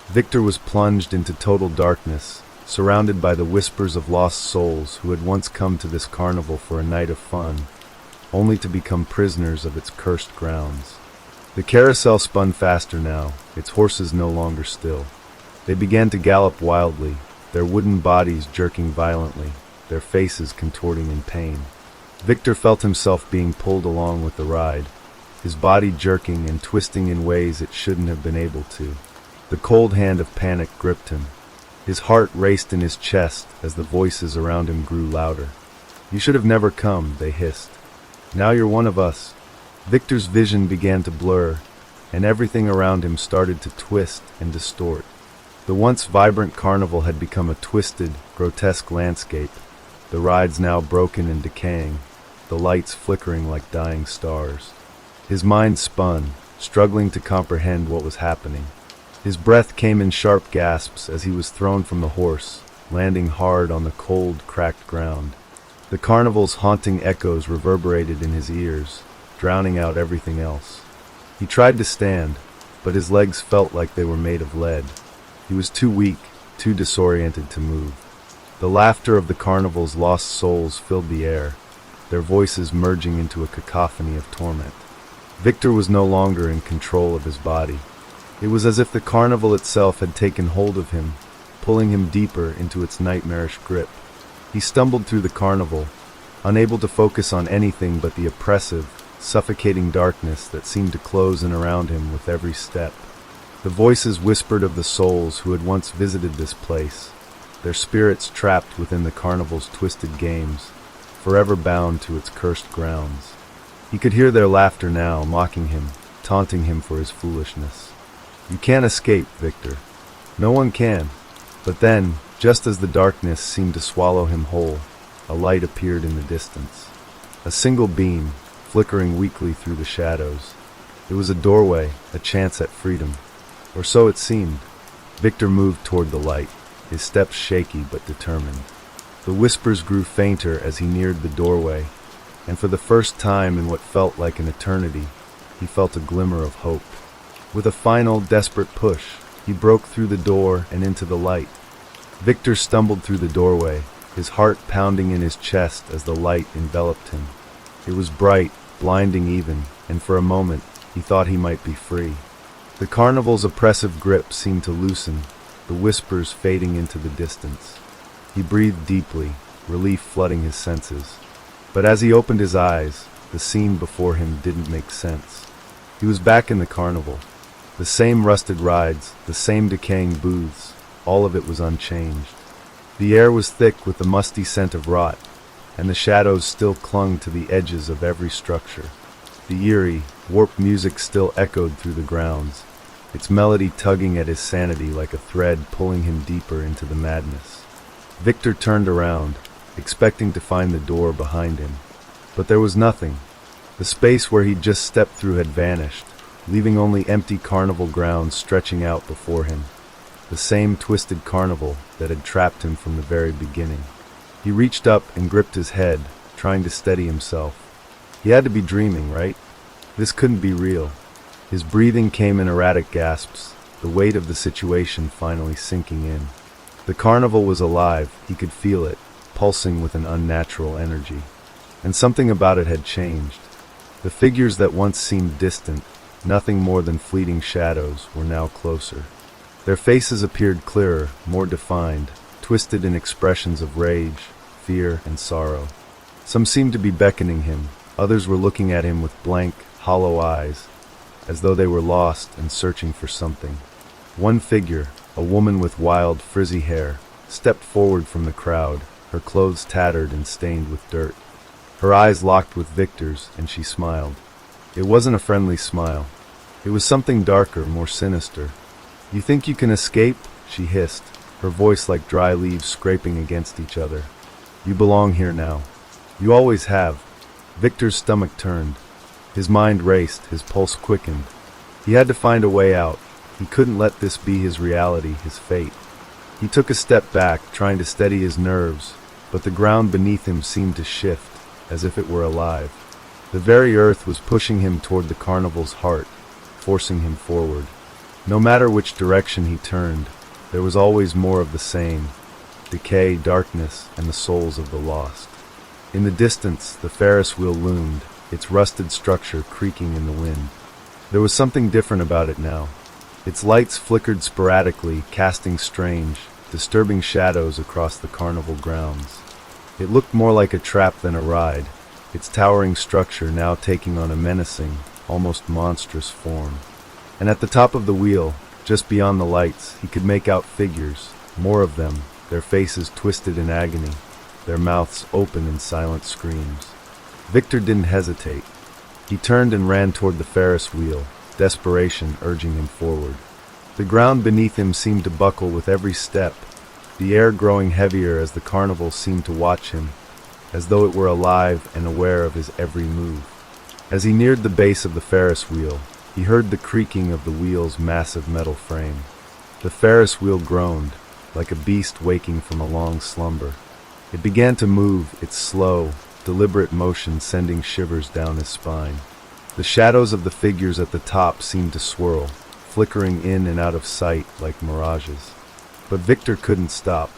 Victor was plunged into total darkness, surrounded by the whispers of lost souls who had once come to this carnival for a night of fun, only to become prisoners of its cursed grounds. The carousel spun faster now, its horses no longer still. They began to gallop wildly, their wooden bodies jerking violently, their faces contorting in pain. Victor felt himself being pulled along with the ride, his body jerking and twisting in ways it shouldn't have been able to. The cold hand of panic gripped him. His heart raced in his chest as the voices around him grew louder. "You should have never come," they hissed. "Now you're one of us." Victor's vision began to blur, and everything around him started to twist and distort. The once vibrant carnival had become a twisted, grotesque landscape, the rides now broken and decaying, the lights flickering like dying stars. His mind spun, struggling to comprehend what was happening. His breath came in sharp gasps as he was thrown from the horse, landing hard on the cold, cracked ground. The carnival's haunting echoes reverberated in his ears, drowning out everything else. He tried to stand, but his legs felt like they were made of lead. He was too weak, too disoriented to move. The laughter of the carnival's lost souls filled the air, their voices merging into a cacophony of torment. Victor was no longer in control of his body. It was as if the carnival itself had taken hold of him, pulling him deeper into its nightmarish grip. He stumbled through the carnival, unable to focus on anything but the oppressive, suffocating darkness that seemed to close in around him with every step. The voices whispered of the souls who had once visited this place, their spirits trapped within the carnival's twisted games, forever bound to its cursed grounds. He could hear their laughter now, mocking him, taunting him for his foolishness. "You can't escape, Victor. No one can." But then, just as the darkness seemed to swallow him whole, a light appeared in the distance. A single beam, flickering weakly through the shadows. It was a doorway, a chance at freedom. Or so it seemed. Victor moved toward the light, his steps shaky but determined. The whispers grew fainter as he neared the doorway, and for the first time in what felt like an eternity, he felt a glimmer of hope. With a final, desperate push, he broke through the door and into the light. Victor stumbled through the doorway, his heart pounding in his chest as the light enveloped him. It was bright, blinding even, and for a moment, he thought he might be free. The carnival's oppressive grip seemed to loosen, the whispers fading into the distance. He breathed deeply, relief flooding his senses. But as he opened his eyes, the scene before him didn't make sense. He was back in the carnival. The same rusted rides, the same decaying booths, all of it was unchanged. The air was thick with the musty scent of rot, and the shadows still clung to the edges of every structure. The eerie, warped music still echoed through the grounds, its melody tugging at his sanity like a thread pulling him deeper into the madness. Victor turned around, expecting to find the door behind him. But there was nothing. The space where he'd just stepped through had vanished, leaving only empty carnival grounds stretching out before him. The same twisted carnival that had trapped him from the very beginning. He reached up and gripped his head, trying to steady himself. He had to be dreaming, right? This couldn't be real. His breathing came in erratic gasps, the weight of the situation finally sinking in. The carnival was alive, he could feel it, pulsing with an unnatural energy. And something about it had changed. The figures that once seemed distant, nothing more than fleeting shadows, were now closer. Their faces appeared clearer, more defined, twisted in expressions of rage, fear, and sorrow. Some seemed to be beckoning him, others were looking at him with blank, hollow eyes, as though they were lost and searching for something. One figure, a woman with wild, frizzy hair, stepped forward from the crowd, her clothes tattered and stained with dirt. Her eyes locked with Victor's, and she smiled. It wasn't a friendly smile. It was something darker, more sinister. "You think you can escape?" she hissed, her voice like dry leaves scraping against each other. "You belong here now. You always have." Victor's stomach turned. His mind raced, his pulse quickened. He had to find a way out. He couldn't let this be his reality, his fate. He took a step back, trying to steady his nerves, but the ground beneath him seemed to shift, as if it were alive. The very earth was pushing him toward the carnival's heart, forcing him forward. No matter which direction he turned, there was always more of the same: decay, darkness, and the souls of the lost. In the distance, the Ferris wheel loomed, its rusted structure creaking in the wind. There was something different about it now. Its lights flickered sporadically, casting strange, disturbing shadows across the carnival grounds. It looked more like a trap than a ride, its towering structure now taking on a menacing, almost monstrous form. And at the top of the wheel, just beyond the lights, he could make out figures, more of them, their faces twisted in agony, their mouths open in silent screams. Victor didn't hesitate. He turned and ran toward the Ferris wheel, desperation urging him forward. The ground beneath him seemed to buckle with every step, the air growing heavier as the carnival seemed to watch him, as though it were alive and aware of his every move. As he neared the base of the Ferris wheel, he heard the creaking of the wheel's massive metal frame. The Ferris wheel groaned, like a beast waking from a long slumber. It began to move, its slow, deliberate motion sending shivers down his spine. The shadows of the figures at the top seemed to swirl, flickering in and out of sight like mirages. But Victor couldn't stop.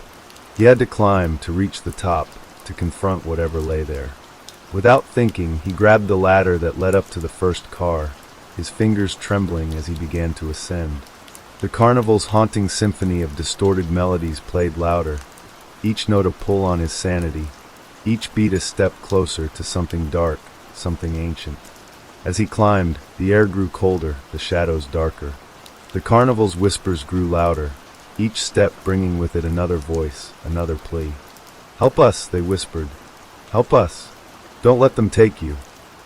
He had to climb to reach the top, to confront whatever lay there. Without thinking, he grabbed the ladder that led up to the first car, his fingers trembling as he began to ascend. The carnival's haunting symphony of distorted melodies played louder, each note a pull on his sanity, each beat a step closer to something dark, something ancient. As he climbed, the air grew colder, the shadows darker. The carnival's whispers grew louder, each step bringing with it another voice, another plea. "Help us," they whispered. "Help us. Don't let them take you."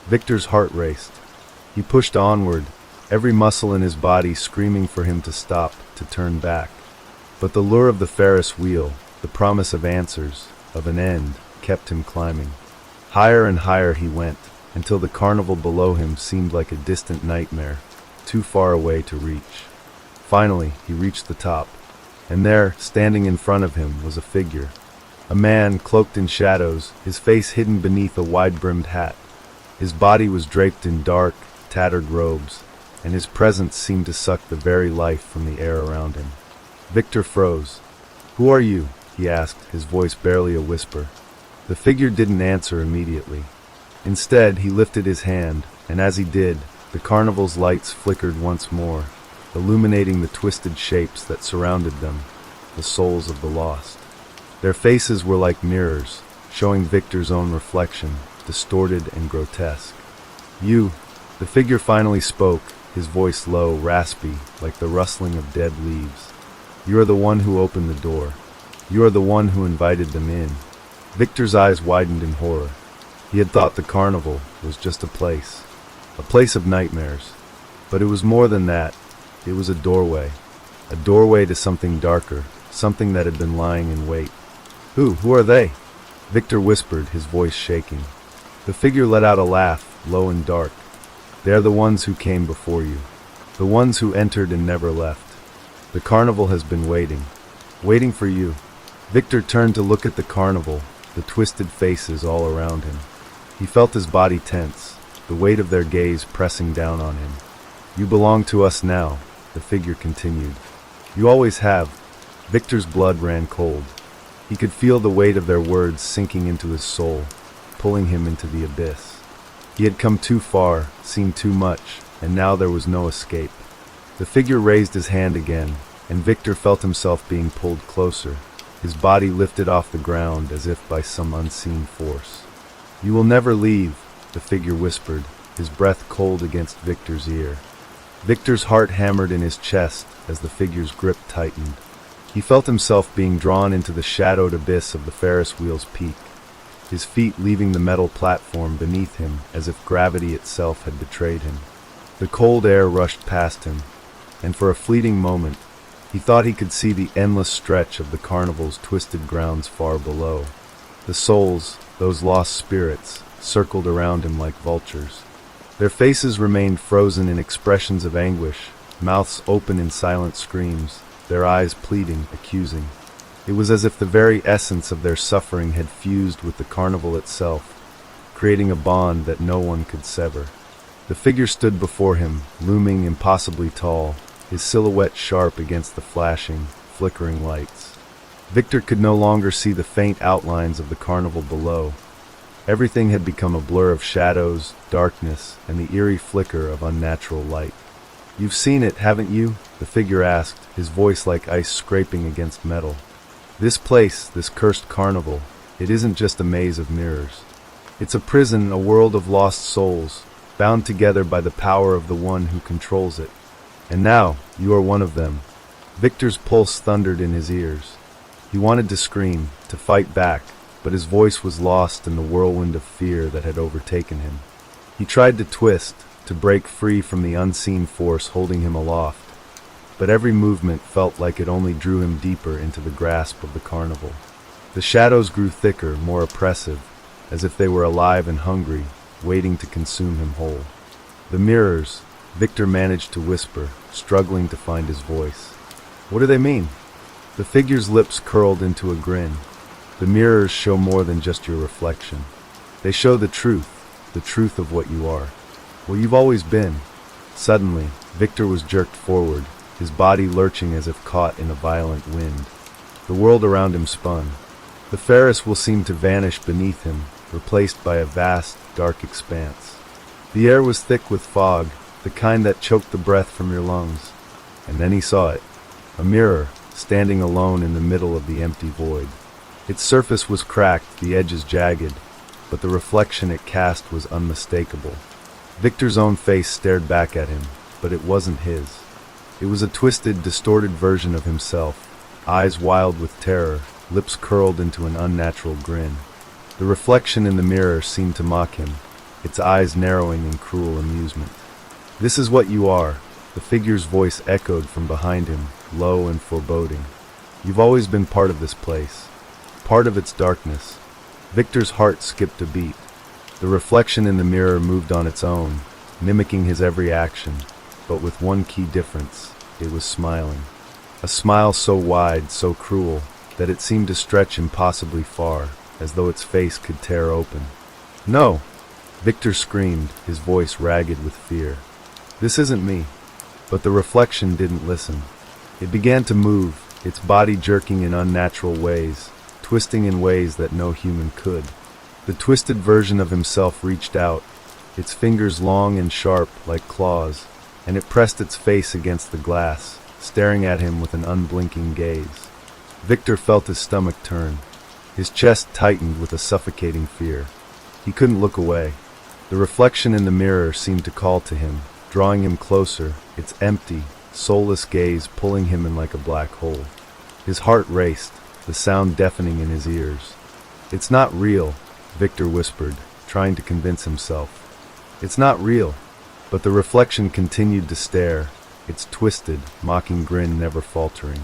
Victor's heart raced. He pushed onward, every muscle in his body screaming for him to stop, to turn back. But the lure of the Ferris wheel, the promise of answers, of an end, kept him climbing. Higher and higher he went, until the carnival below him seemed like a distant nightmare, too far away to reach. Finally, he reached the top, and there, standing in front of him, was a figure. A man cloaked in shadows, his face hidden beneath a wide-brimmed hat. His body was draped in dark, tattered robes, and his presence seemed to suck the very life from the air around him. Victor froze. "Who are you?" he asked, his voice barely a whisper. The figure didn't answer immediately. Instead, he lifted his hand, and as he did, the carnival's lights flickered once more, illuminating the twisted shapes that surrounded them, the souls of the lost. Their faces were like mirrors, showing Victor's own reflection, distorted and grotesque. "You," the figure finally spoke, his voice low, raspy, like the rustling of dead leaves. "You are the one who opened the door. You are the one who invited them in." Victor's eyes widened in horror. He had thought the carnival was just a place of nightmares. But it was more than that. It was a doorway to something darker, something that had been lying in wait. Who are they?" Victor whispered, his voice shaking. The figure let out a laugh, low and dark. "They are the ones who came before you, the ones who entered and never left. The carnival has been waiting for you." Victor turned to look at the carnival, the twisted faces all around him. He felt his body tense, the weight of their gaze pressing down on him. "You belong to us now," the figure continued. "You always have." Victor's blood ran cold. He could feel the weight of their words sinking into his soul, pulling him into the abyss. He had come too far, seen too much, and now there was no escape. The figure raised his hand again, and Victor felt himself being pulled closer, his body lifted off the ground as if by some unseen force. "You will never leave," the figure whispered, his breath cold against Victor's ear. Victor's heart hammered in his chest as the figure's grip tightened. He felt himself being drawn into the shadowed abyss of the Ferris wheel's peak, his feet leaving the metal platform beneath him as if gravity itself had betrayed him. The cold air rushed past him, and for a fleeting moment, he thought he could see the endless stretch of the carnival's twisted grounds far below. The souls, those lost spirits, circled around him like vultures. Their faces remained frozen in expressions of anguish, mouths open in silent screams, their eyes pleading, accusing. It was as if the very essence of their suffering had fused with the carnival itself, creating a bond that no one could sever. The figure stood before him, looming impossibly tall, his silhouette sharp against the flashing, flickering lights. Victor could no longer see the faint outlines of the carnival below, Everything had become a blur of shadows, darkness, and the eerie flicker of unnatural light. "You've seen it, haven't you?" the figure asked, his voice like ice scraping against metal. "This place, this cursed carnival, it isn't just a maze of mirrors. It's a prison, a world of lost souls, bound together by the power of the one who controls it. And now, you are one of them." Victor's pulse thundered in his ears. He wanted to scream, to fight back, but his voice was lost in the whirlwind of fear that had overtaken him. He tried to twist, to break free from the unseen force holding him aloft, but every movement felt like it only drew him deeper into the grasp of the carnival. The shadows grew thicker, more oppressive, as if they were alive and hungry, waiting to consume him whole. "The mirrors," Victor managed to whisper, struggling to find his voice. "What do they mean?" The figure's lips curled into a grin. "The mirrors show more than just your reflection. They show the truth of what you are. What you've always been." Suddenly, Victor was jerked forward, his body lurching as if caught in a violent wind. The world around him spun. The Ferris wheel seemed to vanish beneath him, replaced by a vast, dark expanse. The air was thick with fog, the kind that choked the breath from your lungs. And then he saw it. A mirror, standing alone in the middle of the empty void. Its surface was cracked, the edges jagged, but the reflection it cast was unmistakable. Victor's own face stared back at him, but it wasn't his. It was a twisted, distorted version of himself, eyes wild with terror, lips curled into an unnatural grin. The reflection in the mirror seemed to mock him, its eyes narrowing in cruel amusement. "This is what you are," the figure's voice echoed from behind him, low and foreboding. "You've always been part of this place, part of its darkness." Victor's heart skipped a beat. The reflection in the mirror moved on its own, mimicking his every action, but with one key difference: it was smiling. A smile so wide, so cruel, that it seemed to stretch impossibly far, as though its face could tear open. "No!" Victor screamed, his voice ragged with fear. "This isn't me." But the reflection didn't listen. It began to move, its body jerking in unnatural ways, twisting in ways that no human could. The twisted version of himself reached out, its fingers long and sharp like claws, and it pressed its face against the glass, staring at him with an unblinking gaze. Victor felt his stomach turn. His chest tightened with a suffocating fear. He couldn't look away. The reflection in the mirror seemed to call to him, drawing him closer, its empty, soulless gaze pulling him in like a black hole. His heart raced, the sound deafening in his ears. "It's not real," Victor whispered, trying to convince himself. "It's not real." But the reflection continued to stare, its twisted, mocking grin never faltering.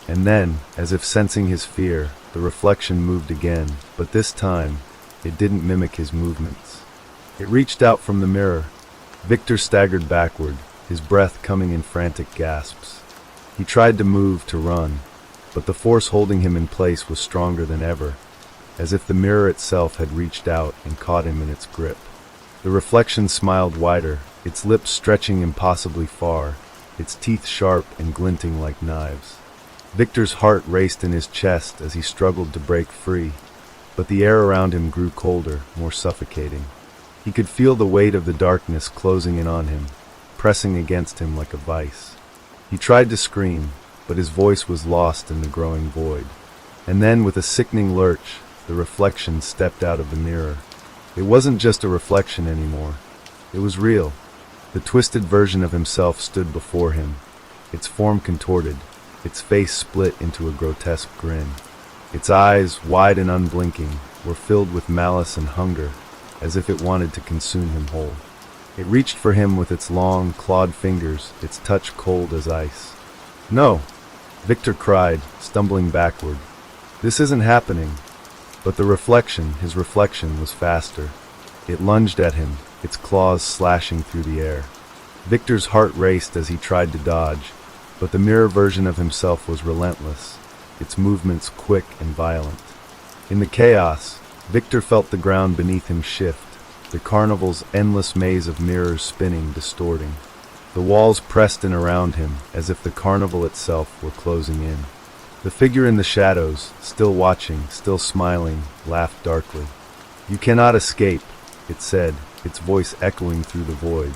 And then, as if sensing his fear, the reflection moved again, but this time, it didn't mimic his movements. It reached out from the mirror. Victor staggered backward, his breath coming in frantic gasps. He tried to move, to run, but the force holding him in place was stronger than ever, as if the mirror itself had reached out and caught him in its grip. The reflection smiled wider, its lips stretching impossibly far, its teeth sharp and glinting like knives. Victor's heart raced in his chest as he struggled to break free, but the air around him grew colder, more suffocating. He could feel the weight of the darkness closing in on him, pressing against him like a vice. He tried to scream, but his voice was lost in the growing void. And then, with a sickening lurch, the reflection stepped out of the mirror. It wasn't just a reflection anymore. It was real. The twisted version of himself stood before him, its form contorted, its face split into a grotesque grin. Its eyes, wide and unblinking, were filled with malice and hunger, as if it wanted to consume him whole. It reached for him with its long, clawed fingers, its touch cold as ice. "No!" Victor cried, stumbling backward. "This isn't happening." But the reflection, his reflection, was faster. It lunged at him, its claws slashing through the air. Victor's heart raced as he tried to dodge, but the mirror version of himself was relentless, its movements quick and violent. In the chaos, Victor felt the ground beneath him shift, the carnival's endless maze of mirrors spinning, distorting. The walls pressed in around him, as if the carnival itself were closing in. The figure in the shadows, still watching, still smiling, laughed darkly. "You cannot escape," it said, its voice echoing through the void.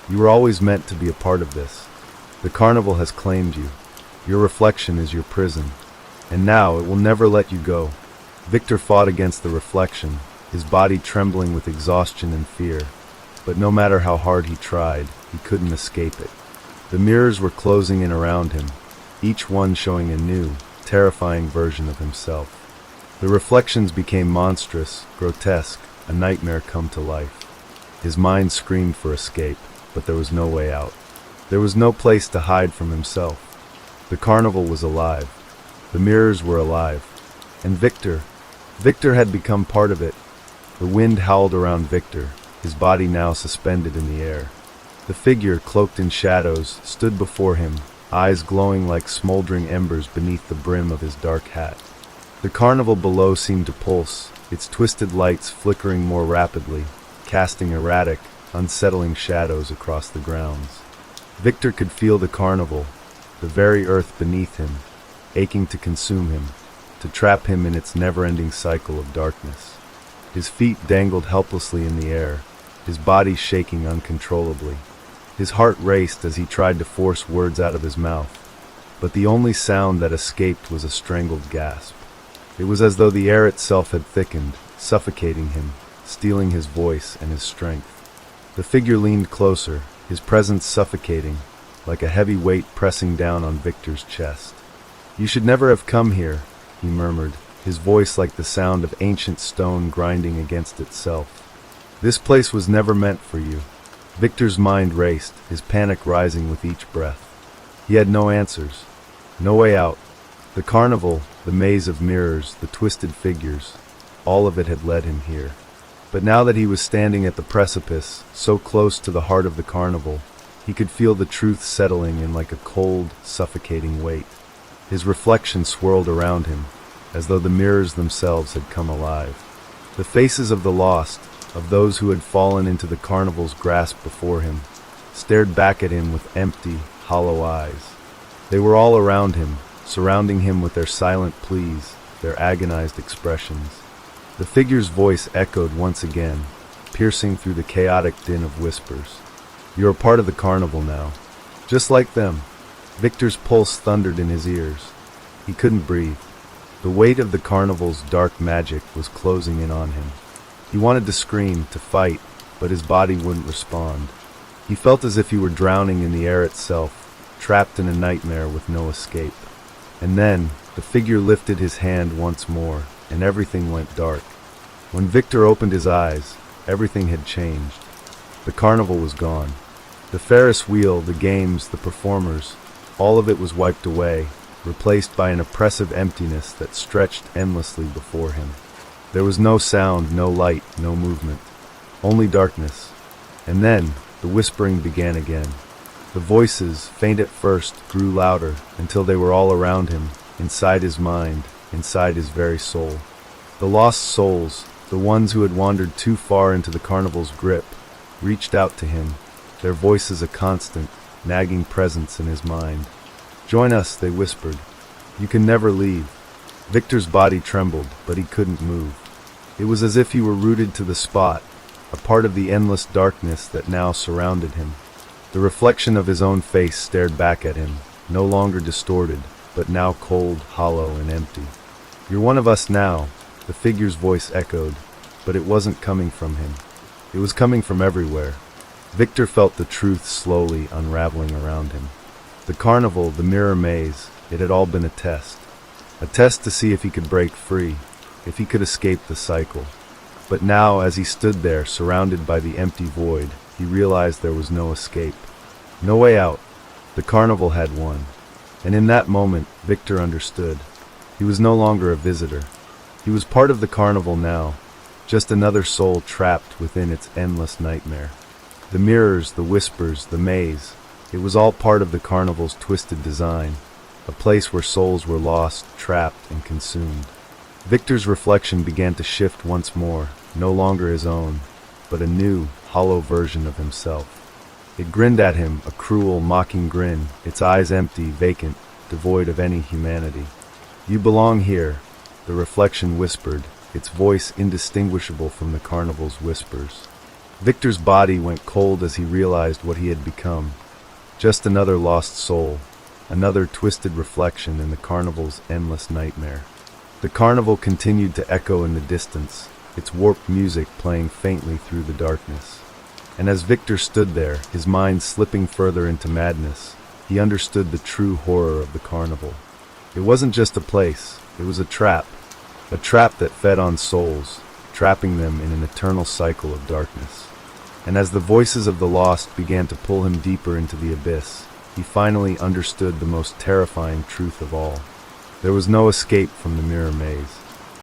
"You were always meant to be a part of this. The carnival has claimed you. Your reflection is your prison. And now it will never let you go." Victor fought against the reflection, his body trembling with exhaustion and fear. But no matter how hard he tried, he couldn't escape it. The mirrors were closing in around him, each one showing a new, terrifying version of himself. The reflections became monstrous, grotesque, a nightmare come to life. His mind screamed for escape, but there was no way out. There was no place to hide from himself. The carnival was alive. The mirrors were alive. And Victor had become part of it. The wind howled around Victor, his body now suspended in the air. The figure, cloaked in shadows, stood before him, eyes glowing like smoldering embers beneath the brim of his dark hat. The carnival below seemed to pulse, its twisted lights flickering more rapidly, casting erratic, unsettling shadows across the grounds. Victor could feel the carnival, the very earth beneath him, aching to consume him, to trap him in its never-ending cycle of darkness. His feet dangled helplessly in the air, his body shaking uncontrollably. His heart raced as he tried to force words out of his mouth, but the only sound that escaped was a strangled gasp. It was as though the air itself had thickened, suffocating him, stealing his voice and his strength. The figure leaned closer, his presence suffocating, like a heavy weight pressing down on Victor's chest. "You should never have come here," he murmured, his voice like the sound of ancient stone grinding against itself. "This place was never meant for you." Victor's mind raced, his panic rising with each breath. He had no answers, no way out. The carnival, the maze of mirrors, the twisted figures, all of it had led him here. But now that he was standing at the precipice, so close to the heart of the carnival, he could feel the truth settling in like a cold, suffocating weight. His reflection swirled around him, as though the mirrors themselves had come alive. The faces of the lost, of those who had fallen into the carnival's grasp before him, stared back at him with empty, hollow eyes. They were all around him, surrounding him with their silent pleas, their agonized expressions. The figure's voice echoed once again, piercing through the chaotic din of whispers. "You are part of the carnival now. Just like them." Victor's pulse thundered in his ears. He couldn't breathe. The weight of the carnival's dark magic was closing in on him. He wanted to scream, to fight, but his body wouldn't respond. He felt as if he were drowning in the air itself, trapped in a nightmare with no escape. And then, the figure lifted his hand once more, and everything went dark. When Victor opened his eyes, everything had changed. The carnival was gone. The Ferris wheel, the games, the performers, all of it was wiped away, replaced by an oppressive emptiness that stretched endlessly before him. There was no sound, no light, no movement, only darkness. And then, the whispering began again. The voices, faint at first, grew louder until they were all around him, inside his mind, inside his very soul. The lost souls, the ones who had wandered too far into the carnival's grip, reached out to him, their voices a constant, nagging presence in his mind. "Join us," they whispered. "You can never leave." Victor's body trembled, but he couldn't move. It was as if he were rooted to the spot, a part of the endless darkness that now surrounded him. The reflection of his own face stared back at him, no longer distorted, but now cold, hollow, and empty. "You're one of us now," the figure's voice echoed, but it wasn't coming from him. It was coming from everywhere. Victor felt the truth slowly unraveling around him. The carnival, the mirror maze, it had all been a test. A test to see if he could break free, if he could escape the cycle. But now, as he stood there, surrounded by the empty void, he realized there was no escape. No way out. The carnival had won. And in that moment, Victor understood. He was no longer a visitor. He was part of the carnival now, just another soul trapped within its endless nightmare. The mirrors, the whispers, the maze, it was all part of the carnival's twisted design, a place where souls were lost, trapped, and consumed. Victor's reflection began to shift once more, no longer his own, but a new, hollow version of himself. It grinned at him, a cruel, mocking grin, its eyes empty, vacant, devoid of any humanity. "You belong here," the reflection whispered, its voice indistinguishable from the carnival's whispers. Victor's body went cold as he realized what he had become. Just another lost soul, another twisted reflection in the carnival's endless nightmare. The carnival continued to echo in the distance, its warped music playing faintly through the darkness. And as Victor stood there, his mind slipping further into madness, he understood the true horror of the carnival. It wasn't just a place, it was a trap that fed on souls, trapping them in an eternal cycle of darkness. And as the voices of the lost began to pull him deeper into the abyss, he finally understood the most terrifying truth of all. There was no escape from the mirror maze.